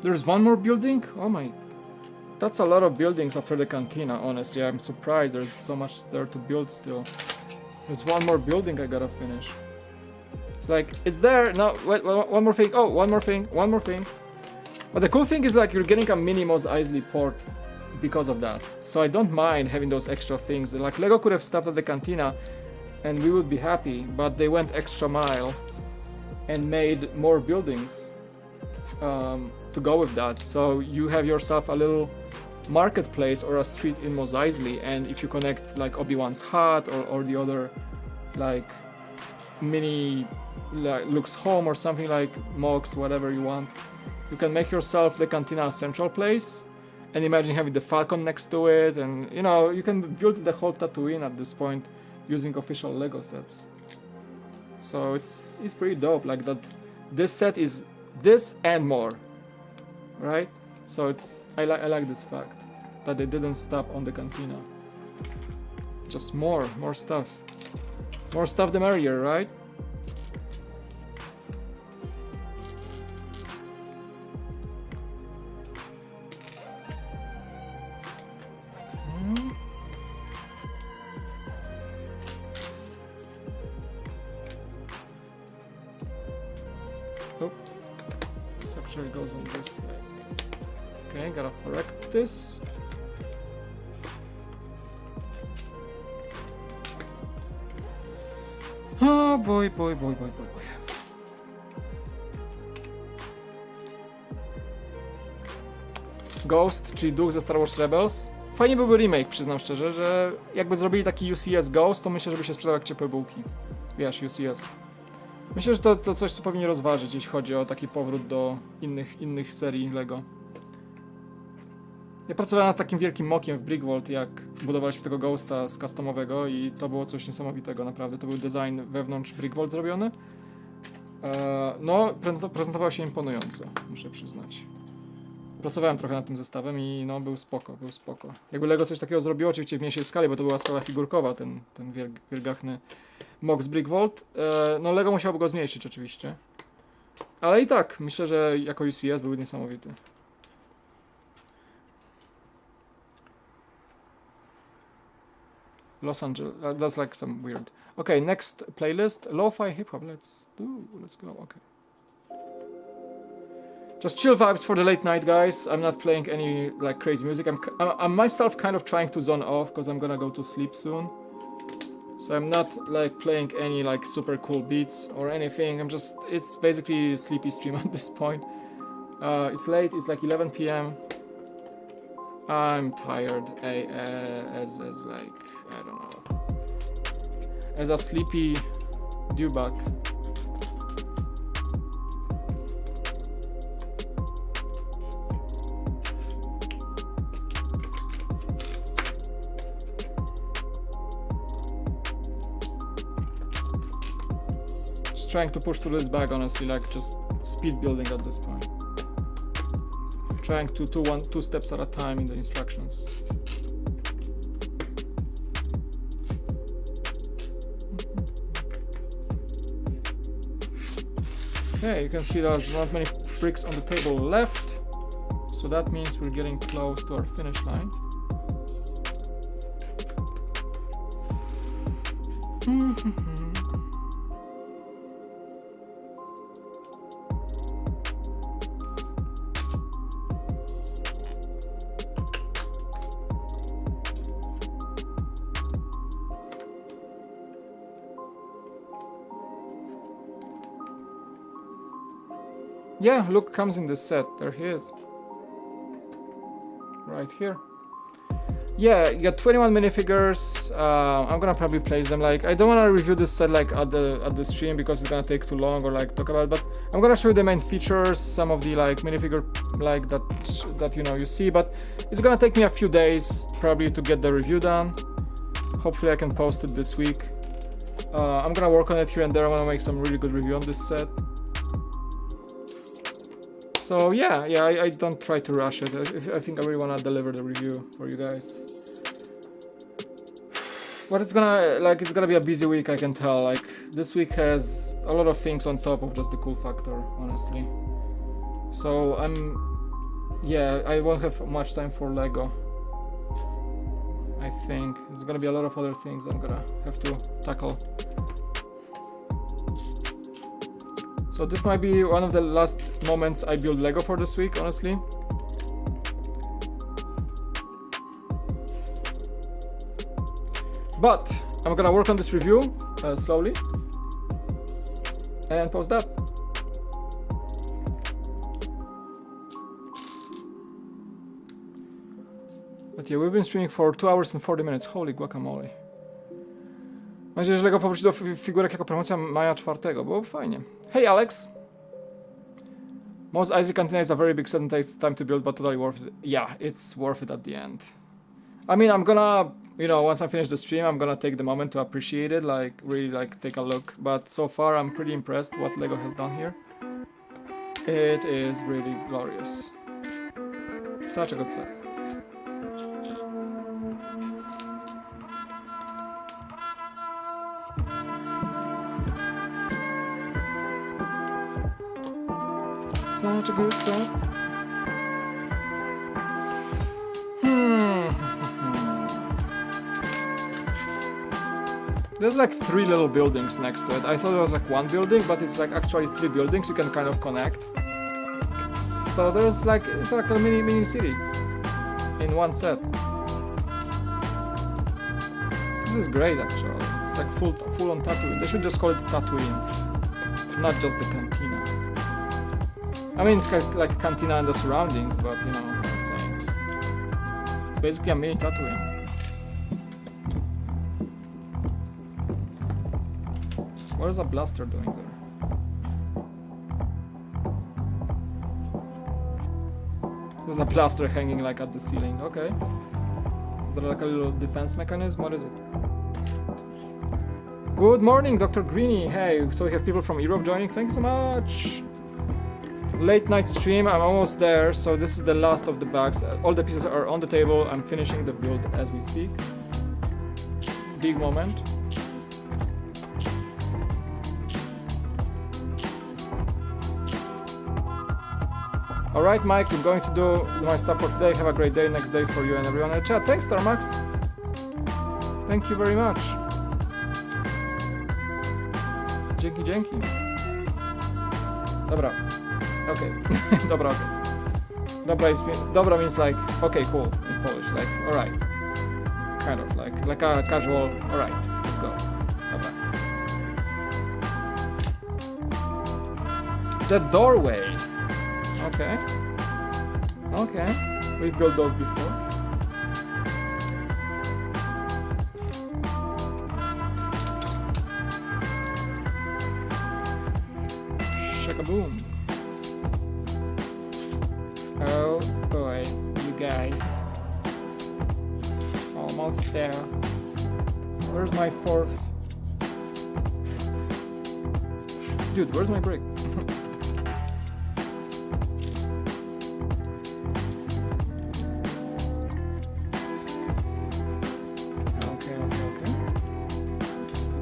Speaker 1: There's one more building? Oh my... That's a lot of buildings after the cantina, honestly. I'm surprised there's so much there to build still. There's one more building I gotta finish. It's like, it's there! No, wait, one more thing. Oh, one more thing. But the cool thing is like you're getting a mini Mos Eisley port because of that. So I don't mind having those extra things. Like LEGO could have stopped at the cantina and we would be happy, but they went extra mile and made more buildings to go with that. So you have yourself a little marketplace or a street in Mos Eisley, and if you connect like Obi-Wan's hut or the other like mini like Luke's home or something like Mox, whatever you want, you can make yourself the cantina central place. And imagine having the Falcon next to it, and you know, you can build the whole Tatooine at this point using official LEGO sets. So it's pretty dope, like that. This set is this and more, right? So I like this fact that they didn't stop on the cantina. Just more stuff. More stuff the merrier, right? sure it goes on this side. Okay, gotta correct this. Oh boy. Ghost, czyli duch ze Star Wars Rebels. Fajnie byłby remake, przyznam szczerze, że jakby zrobili taki UCS Ghost, to myślę, żeby się sprzedał jak ciepłe bułki. Wiesz, UCS. Myślę, że to coś, co powinni rozważyć, jeśli chodzi o taki powrót do innych serii LEGO. Ja pracowałem nad takim wielkim mokiem w Brickworld, jak budowaliśmy tego Ghosta z customowego i to było coś niesamowitego, naprawdę. To był design wewnątrz Brickworld zrobiony. No, prezentował się imponująco, muszę przyznać. Pracowałem trochę nad tym zestawem i no, był spoko. Jakby LEGO coś takiego zrobiło, oczywiście w mniejszej skali, bo to była skala figurkowa, ten wielgachny mok z Brickworld. No LEGO musiałoby go zmniejszyć oczywiście. Ale i tak, myślę, że jako UCS był niesamowity. Los Angeles, that's like some weird. Okay, next playlist, lo-fi hip-hop, let's go, okay. Just chill vibes for the late night, guys. I'm not playing any like crazy music. I'm myself kind of trying to zone off because I'm gonna go to sleep soon. So I'm not like playing any like super cool beats or anything. It's basically a sleepy stream at this point. It's late, it's like 11 p.m. I'm tired as like, I don't know, as a sleepy dewback. Just trying to push through this bag, honestly, like just speed building at this point. Trying to do two steps at a time in the instructions. Okay, you can see there's not many bricks on the table left, so that means we're getting close to our finish line. Yeah, Luke comes in this set. There he is. Right here. Yeah, you got 21 minifigures. I'm gonna probably place them. Like, I don't wanna review this set like at the stream because it's gonna take too long or like talk about it, but I'm gonna show you the main features, some of the like minifigure like that you know you see, but it's gonna take me a few days probably to get the review done. Hopefully I can post it this week. I'm gonna work on it here and there. I wanna make some really good review on this set. So yeah, I don't try to rush it. I think I really wanna deliver the review for you guys. But it's gonna be a busy week, I can tell. Like, this week has a lot of things on top of just the cool factor, honestly. So I won't have much time for LEGO. I think there's gonna be a lot of other things I'm gonna have to tackle. So this might be one of the last moments I build LEGO for this week, honestly. But I'm gonna work on this review slowly and post that. But yeah, we've been streaming for 2 hours and 40 minutes. Holy guacamole. Mam nadzieję, że LEGO powróci do figurek jako promocja maja 4. Byłoby fajnie. Hey Alex! Mos Eisley Cantina is a very big set and takes time to build, but totally worth it. Yeah, it's worth it at the end. I mean, I'm gonna, you know, once I finish the stream, I'm gonna take the moment to appreciate it, like, really, like, take a look. But so far, I'm pretty impressed what LEGO has done here. It is really glorious. Such a good set. Such a good set. There's like 3 little buildings next to it. I thought it was like 1 building, but it's like actually 3 buildings you can kind of connect. So there's like, it's like a mini city in one set. This is great actually. It's like full on Tatooine. They should just call it Tatooine, not just the cantina. I mean, it's like a cantina and the surroundings, but you know what I'm saying. It's basically a mini Tatooine. What is a blaster doing there? There's a blaster hanging like at the ceiling. Okay. Is there like a little defense mechanism? What is it? Good morning, Dr. Greeny. Hey, so we have people from Europe joining. Thank you so much. Late night stream. I'm almost there. So this is the last of the bags. All the pieces are on the table. I'm finishing the build as we speak. Big moment. Alright, Mike, I'm going to do my stuff for today. Have a great day, next day for you and everyone in the chat. Thanks, Starmax. Thank you very much. Dzięki. Dobra. Okay. Dobra, okay. Dobra means like, okay, cool, in Polish. Like, alright. Kind of like a casual, alright, let's go. Dobra. The doorway. Okay. We've built those before. Shakaboom. Oh boy, you guys. Almost there. Where's my fourth? Dude, where's my brick?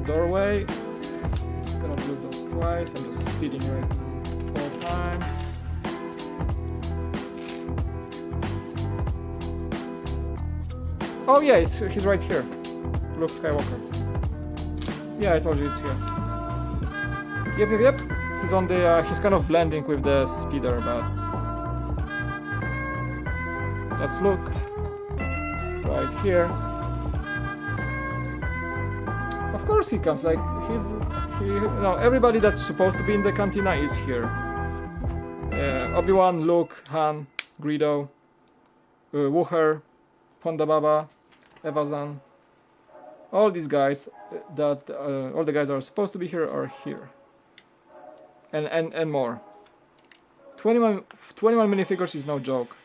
Speaker 1: Doorway. Gonna build those twice. I'm just speeding right now 4 times. Oh yeah, he's right here. Luke Skywalker. Yeah, I told you it's here. Yep. He's on the. He's kind of blending with the speeder, but that's Luke. Right here. Of course he comes, like, no, everybody that's supposed to be in the cantina is here. Obi-Wan, Luke, Han, Greedo, Wooher, Ponda Baba, Evazan. All these guys that, all the guys that are supposed to be here are here. And more. 21 minifigures is no joke.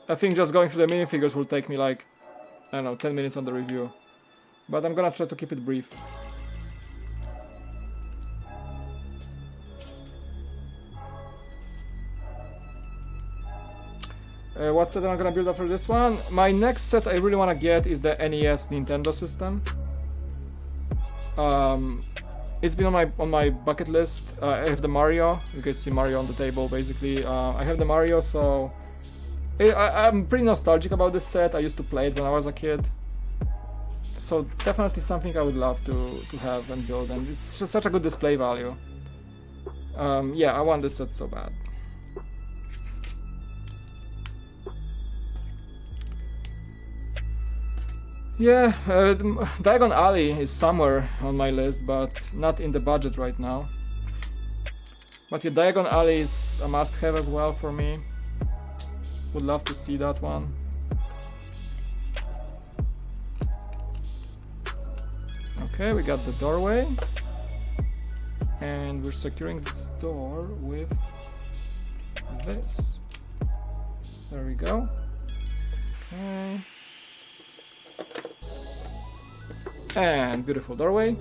Speaker 1: I think just going through the minifigures will take me like, I don't know, 10 minutes on the review. But I'm gonna try to keep it brief. What set am I gonna build after this one? My next set I really wanna get is the NES Nintendo system. It's been on my bucket list. I have the Mario. You can see Mario on the table basically. I have the Mario, so I'm pretty nostalgic about this set. I used to play it when I was a kid. So definitely something I would love to have and build, and it's just such a good display value. Yeah, I want this set so bad. Yeah, Diagon Alley is somewhere on my list, but not in the budget right now. But yeah, Diagon Alley is a must-have as well for me. Would love to see that one. Okay, we got the doorway. And we're securing this door with this. There we go. Okay. And beautiful doorway.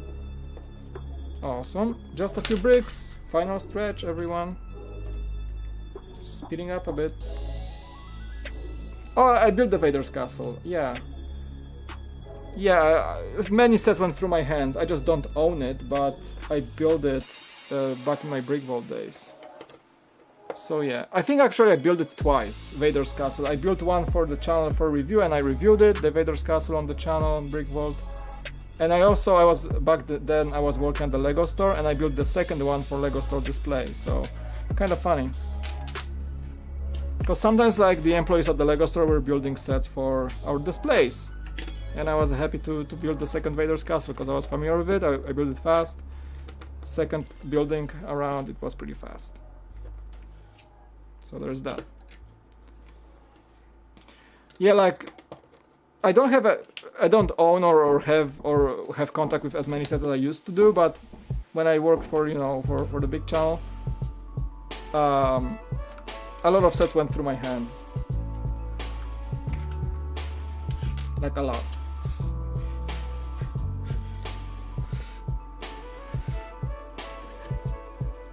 Speaker 1: Awesome. Just a few bricks. Final stretch, everyone. Speeding up a bit. Oh, I built the Vader's castle. Yeah. Yeah, many sets went through my hands. I just don't own it, but I built it back in my Brick Vault days. So yeah, I think actually I built it twice, Vader's castle. I built one for the channel for review and I reviewed it, the Vader's castle on the channel on Brick Vault. And I was back then I was working at the Lego store and I built the second one for Lego store display. So kind of funny. Because sometimes like the employees at the Lego store were building sets for our displays. And I was happy to build the second Vader's castle because I was familiar with it. I built it fast. Second building around, it was pretty fast. So there's that. Yeah, like I don't own or have contact with as many sets as I used to do, but when I worked for, you know, for the big channel, a lot of sets went through my hands. Like a lot.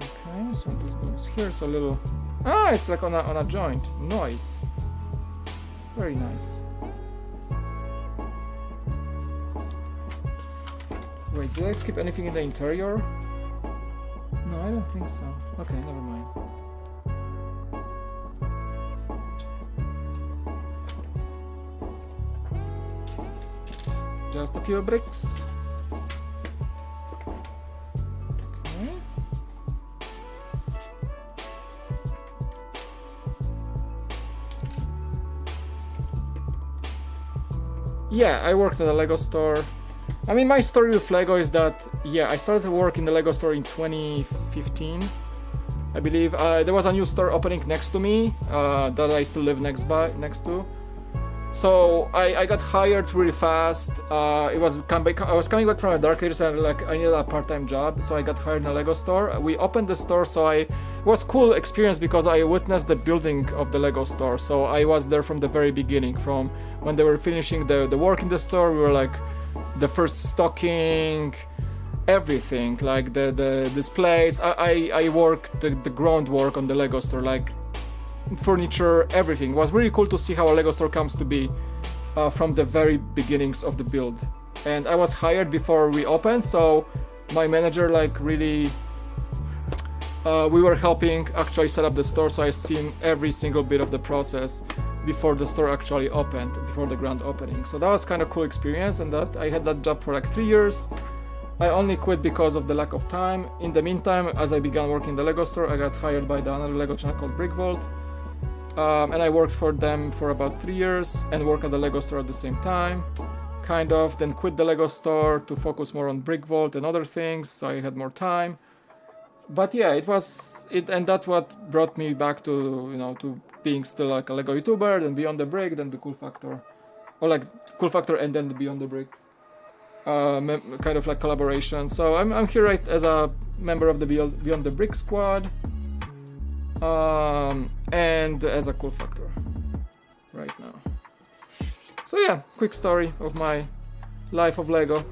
Speaker 1: Okay, so this goes here. It's a little. Ah, it's like on a joint. Nice. Very nice. Wait, did I skip anything in the interior? No, I don't think so. Okay, never mind. Just a few bricks. Okay. Yeah, I worked at a Lego store. I mean, my story with Lego is that, yeah, I started to work in the Lego store in 2015, I believe. There was a new store opening next to me that I still live next to. So I got hired really fast. I was coming back from a Dark Ages and like I needed a part-time job, so I got hired in a Lego store. We opened the store, so it was cool experience because I witnessed the building of the Lego store. So I was there from the very beginning, from when they were finishing the work in the store. We were like the first stocking, everything, like the displays. I worked the groundwork on the Lego store, like furniture, everything. It was really cool to see how a Lego store comes to be from the very beginnings of the build. And I was hired before we opened, so my manager like really we were helping actually set up the store, so I seen every single bit of the process before the store actually opened, before the grand opening. So that was kind of cool experience, and that I had that job for like 3 years. I only quit because of the lack of time. In the meantime, as I began working in the Lego store, I got hired by another Lego channel called Brickvault. And I worked for them for about 3 years and worked at the Lego store at the same time, kind of. Then quit the Lego store to focus more on Brickvault and other things, so I had more time. But yeah, and that's what brought me back to, you know, to being still like a Lego YouTuber, then Beyond the Brick, then the Cool Factor, or like Cool Factor and then the Beyond the Brick, kind of like collaboration. So I'm here right as a member of the Beyond the Brick squad. And as a Cool Factor right now. So yeah, quick story of my life of Lego.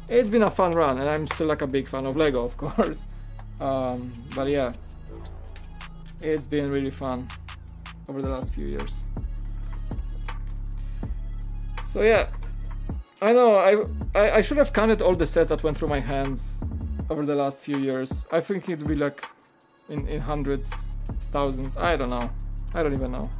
Speaker 1: It's been a fun run, and I'm still like a big fan of Lego, of course. But yeah, it's been really fun over the last few years. So yeah, I know I should have counted all the sets that went through my hands over the last few years. I think it'd be like in hundreds, thousands. I don't know. I don't even know.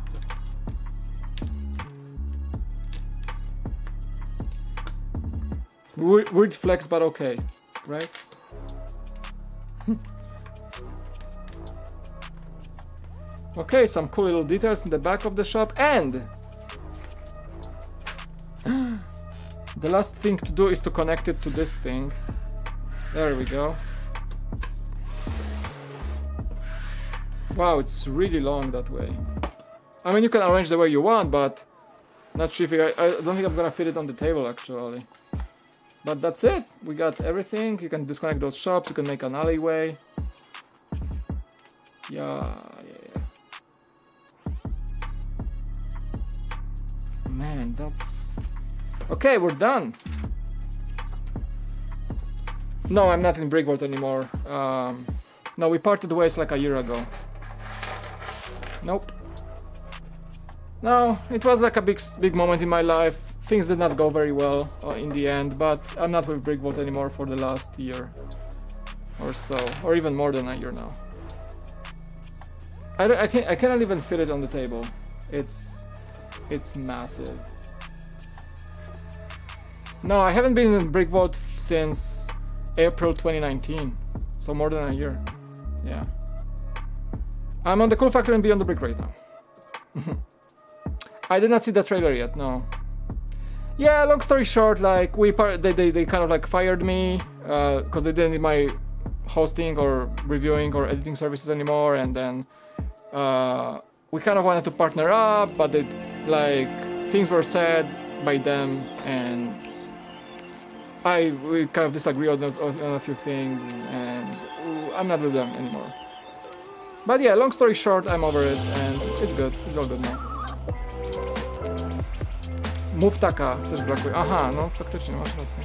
Speaker 1: Weird flex, but okay, right? Okay, some cool little details in the back of the shop, and the last thing to do is to connect it to this thing. There we go. Wow, it's really long that way. I mean, you can arrange the way you want, but not sure if I don't think I'm gonna fit it on the table actually. But that's it. We got everything. You can disconnect those shops. You can make an alleyway. Yeah. Man, that's... Okay, we're done. No, I'm not in Brickvault anymore. No, we parted ways like a year ago. Nope. No, it was like a big moment in my life. Things did not go very well in the end, but I'm not with Brickvault anymore for the last year or so, or even more than a year now. I cannot even fit it on the table. It's massive. No, I haven't been in Brickvault since April 2019, so more than a year. Yeah. I'm on the Cool Factory and Beyond the Brick right now. I did not see the trailer yet, no. Yeah, long story short, like they kind of like fired me because they didn't need my hosting or reviewing or editing services anymore, and then we kind of wanted to partner up, but they, like, things were said by them, and we kind of disagree on a few things, and I'm not with them anymore. But yeah, long story short, I'm over it, and it's good. It's all good now. Muftaka też brakuje. Aha, no faktycznie, masz rację.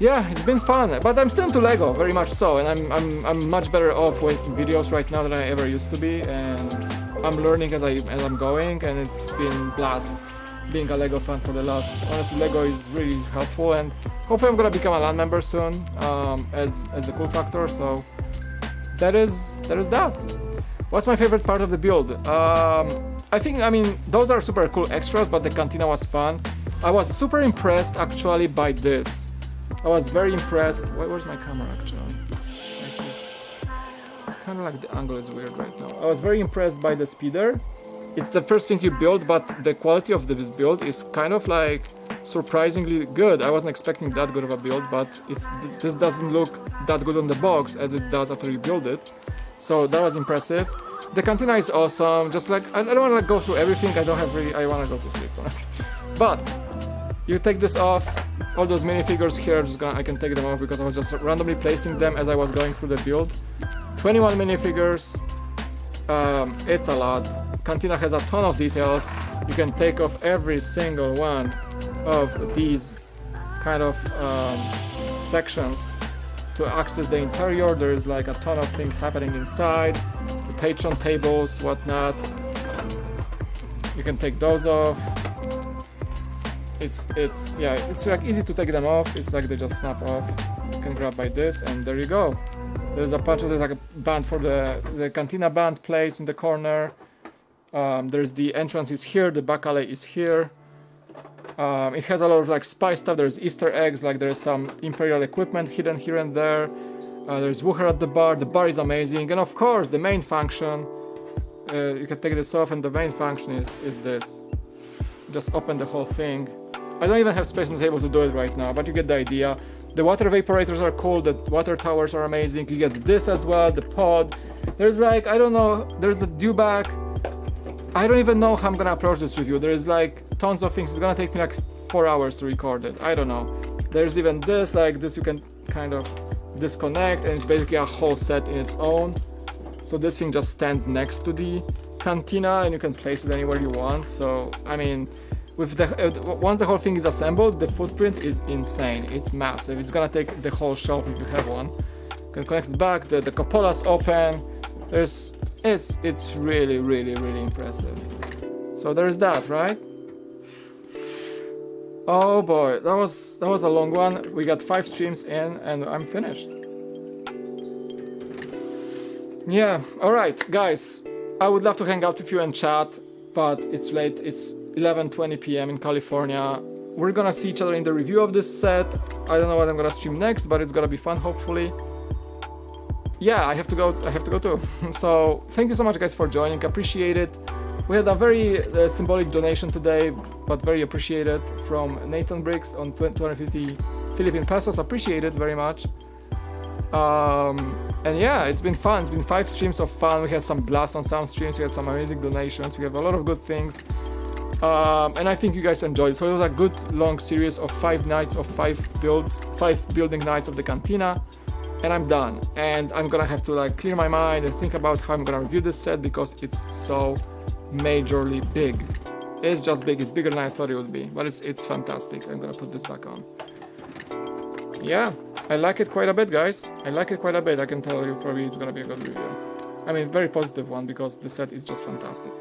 Speaker 1: Yeah, it's been fun, but I'm still into Lego, very much so, and I'm much better off making videos right now than I ever used to be, and I'm learning as I'm going, and it's been blast being a Lego fan for the last. Honestly, Lego is really helpful, and hopefully I'm gonna become a LAN member soon, as the Cool Factor. So that is that. What's my favorite part of the build? I mean, those are super cool extras, but the cantina was fun. I was super impressed actually by this. I was very impressed. Where's my camera actually? Right here. It's kind of like the angle is weird right now. I was very impressed by the speeder. It's the first thing you build, but the quality of this build is kind of like surprisingly good. I wasn't expecting that good of a build, but this doesn't look that good on the box as it does after you build it. So that was impressive. The cantina is awesome. Just like I don't want to go through everything. I want to go to sleep, honestly. But you take this off. All those minifigures here, I can take them off because I was just randomly placing them as I was going through the build. 21 minifigures. It's a lot. Cantina has a ton of details. You can take off every single one of these kind of sections to access the interior. There's like a ton of things happening inside. The patron tables, whatnot. You can take those off. It's like easy to take them off. It's like they just snap off. You can grab by this, and there you go. There's like a band for the cantina band place in the corner. There's the entrance is here, the back alley is here. It has a lot of like spy stuff. There's Easter eggs, like there's some Imperial equipment hidden here and there. There's Wooher at the bar. The bar is amazing, and of course the main function. You can take this off, and the main function is this. Just open the whole thing. I don't even have space on the table to do it right now, but you get the idea. The water evaporators are cool, the water towers are amazing. You get this as well, the pod. There's like, I don't know, there's a dewback. I don't even know how I'm gonna approach this review. There's like tons of things. It's gonna take me like 4 hours to record it. I don't know. There's even this, like this you can kind of disconnect, and it's basically a whole set in its own. So this thing just stands next to the cantina, and you can place it anywhere you want. So I mean, with once the whole thing is assembled, the footprint is insane. It's massive. It's gonna take the whole shelf if you have one. You can connect it back. The cupola's open. It's really impressive. So there's that, right? Oh boy, that was a long one. We got 5 streams in, and I'm finished. Yeah. All right, guys. I would love to hang out with you and chat, but it's late. It's 11:20 p.m. in California. We're gonna see each other in the review of this set. I don't know what I'm gonna stream next, but it's gonna be fun, hopefully. Yeah, I have to go too. So thank you so much, guys, for joining. Appreciate it. We had a very symbolic donation today, but very appreciated, from Nathan Briggs on 250 Philippine pesos. Appreciate it very much. And yeah, it's been fun. It's been 5 streams of fun. We had some blast on sound streams. We had some amazing donations. We have a lot of good things. And I think you guys enjoyed it. So it was a good long series of 5 nights of 5 builds, 5 building nights of the cantina. And I'm done. And I'm gonna have to like clear my mind and think about how I'm gonna review this set, because it's so majorly big. It's just big. It's bigger than I thought it would be, but it's fantastic. I'm gonna put this back on. Yeah, I like it quite a bit, guys. I like it quite a bit. I can tell you probably it's gonna be a good review. I mean, very positive one, because the set is just fantastic.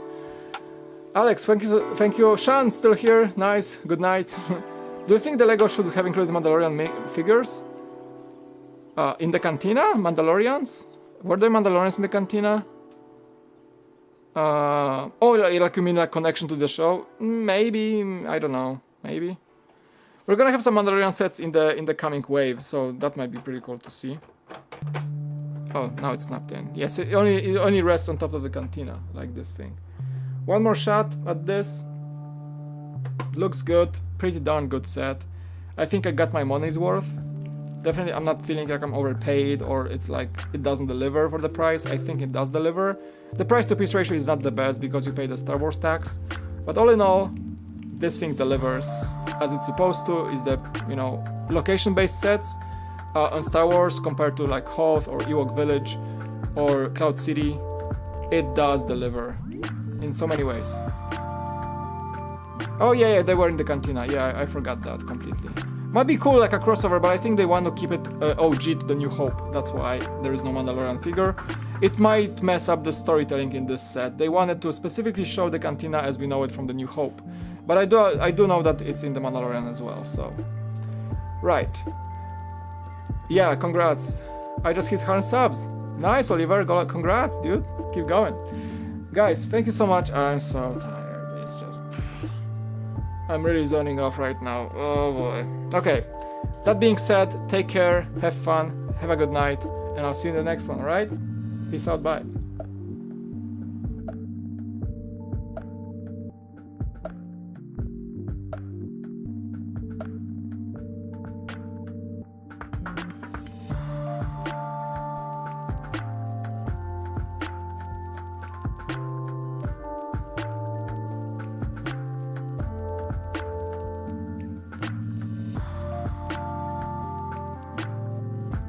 Speaker 1: Alex, thank you. Sean, still here. Nice. Good night. Do you think the Lego should have included Mandalorian figures? In the cantina? Mandalorians? Were there Mandalorians in the cantina? Oh, like you mean like connection to the show? Maybe. I don't know. Maybe. We're gonna have some Mandalorian sets in the coming wave, so that might be pretty cool to see. Oh, now it's snapped in. Yes, it only rests on top of the cantina, like this thing. One more shot at this. Looks good. Pretty darn good set. I think I got my money's worth. Definitely, I'm not feeling like I'm overpaid or it's like it doesn't deliver for the price. I think it does deliver. The price to piece ratio is not the best because you pay the Star Wars tax. But all in all, this thing delivers as it's supposed to. Is the, you know, location-based sets on Star Wars compared to like Hoth or Ewok Village or Cloud City, it does deliver in so many ways. Oh yeah, they were in the cantina. Yeah, I forgot that completely. Might be cool like a crossover, but I think they want to keep it OG to the New Hope. That's why there is no Mandalorian figure. It might mess up the storytelling in this set. They wanted to specifically show the cantina as we know it from the New Hope, but I do know that it's in the Mandalorian as well. So, right. Yeah, congrats. I just hit 100 subs. Nice, Oliver. Congrats, dude. Keep going. Guys, thank you so much. I'm so tired. It's just... I'm really zoning off right now. Oh boy. Okay. That being said, take care, have fun, have a good night, and I'll see you in the next one, alright? Peace out, bye.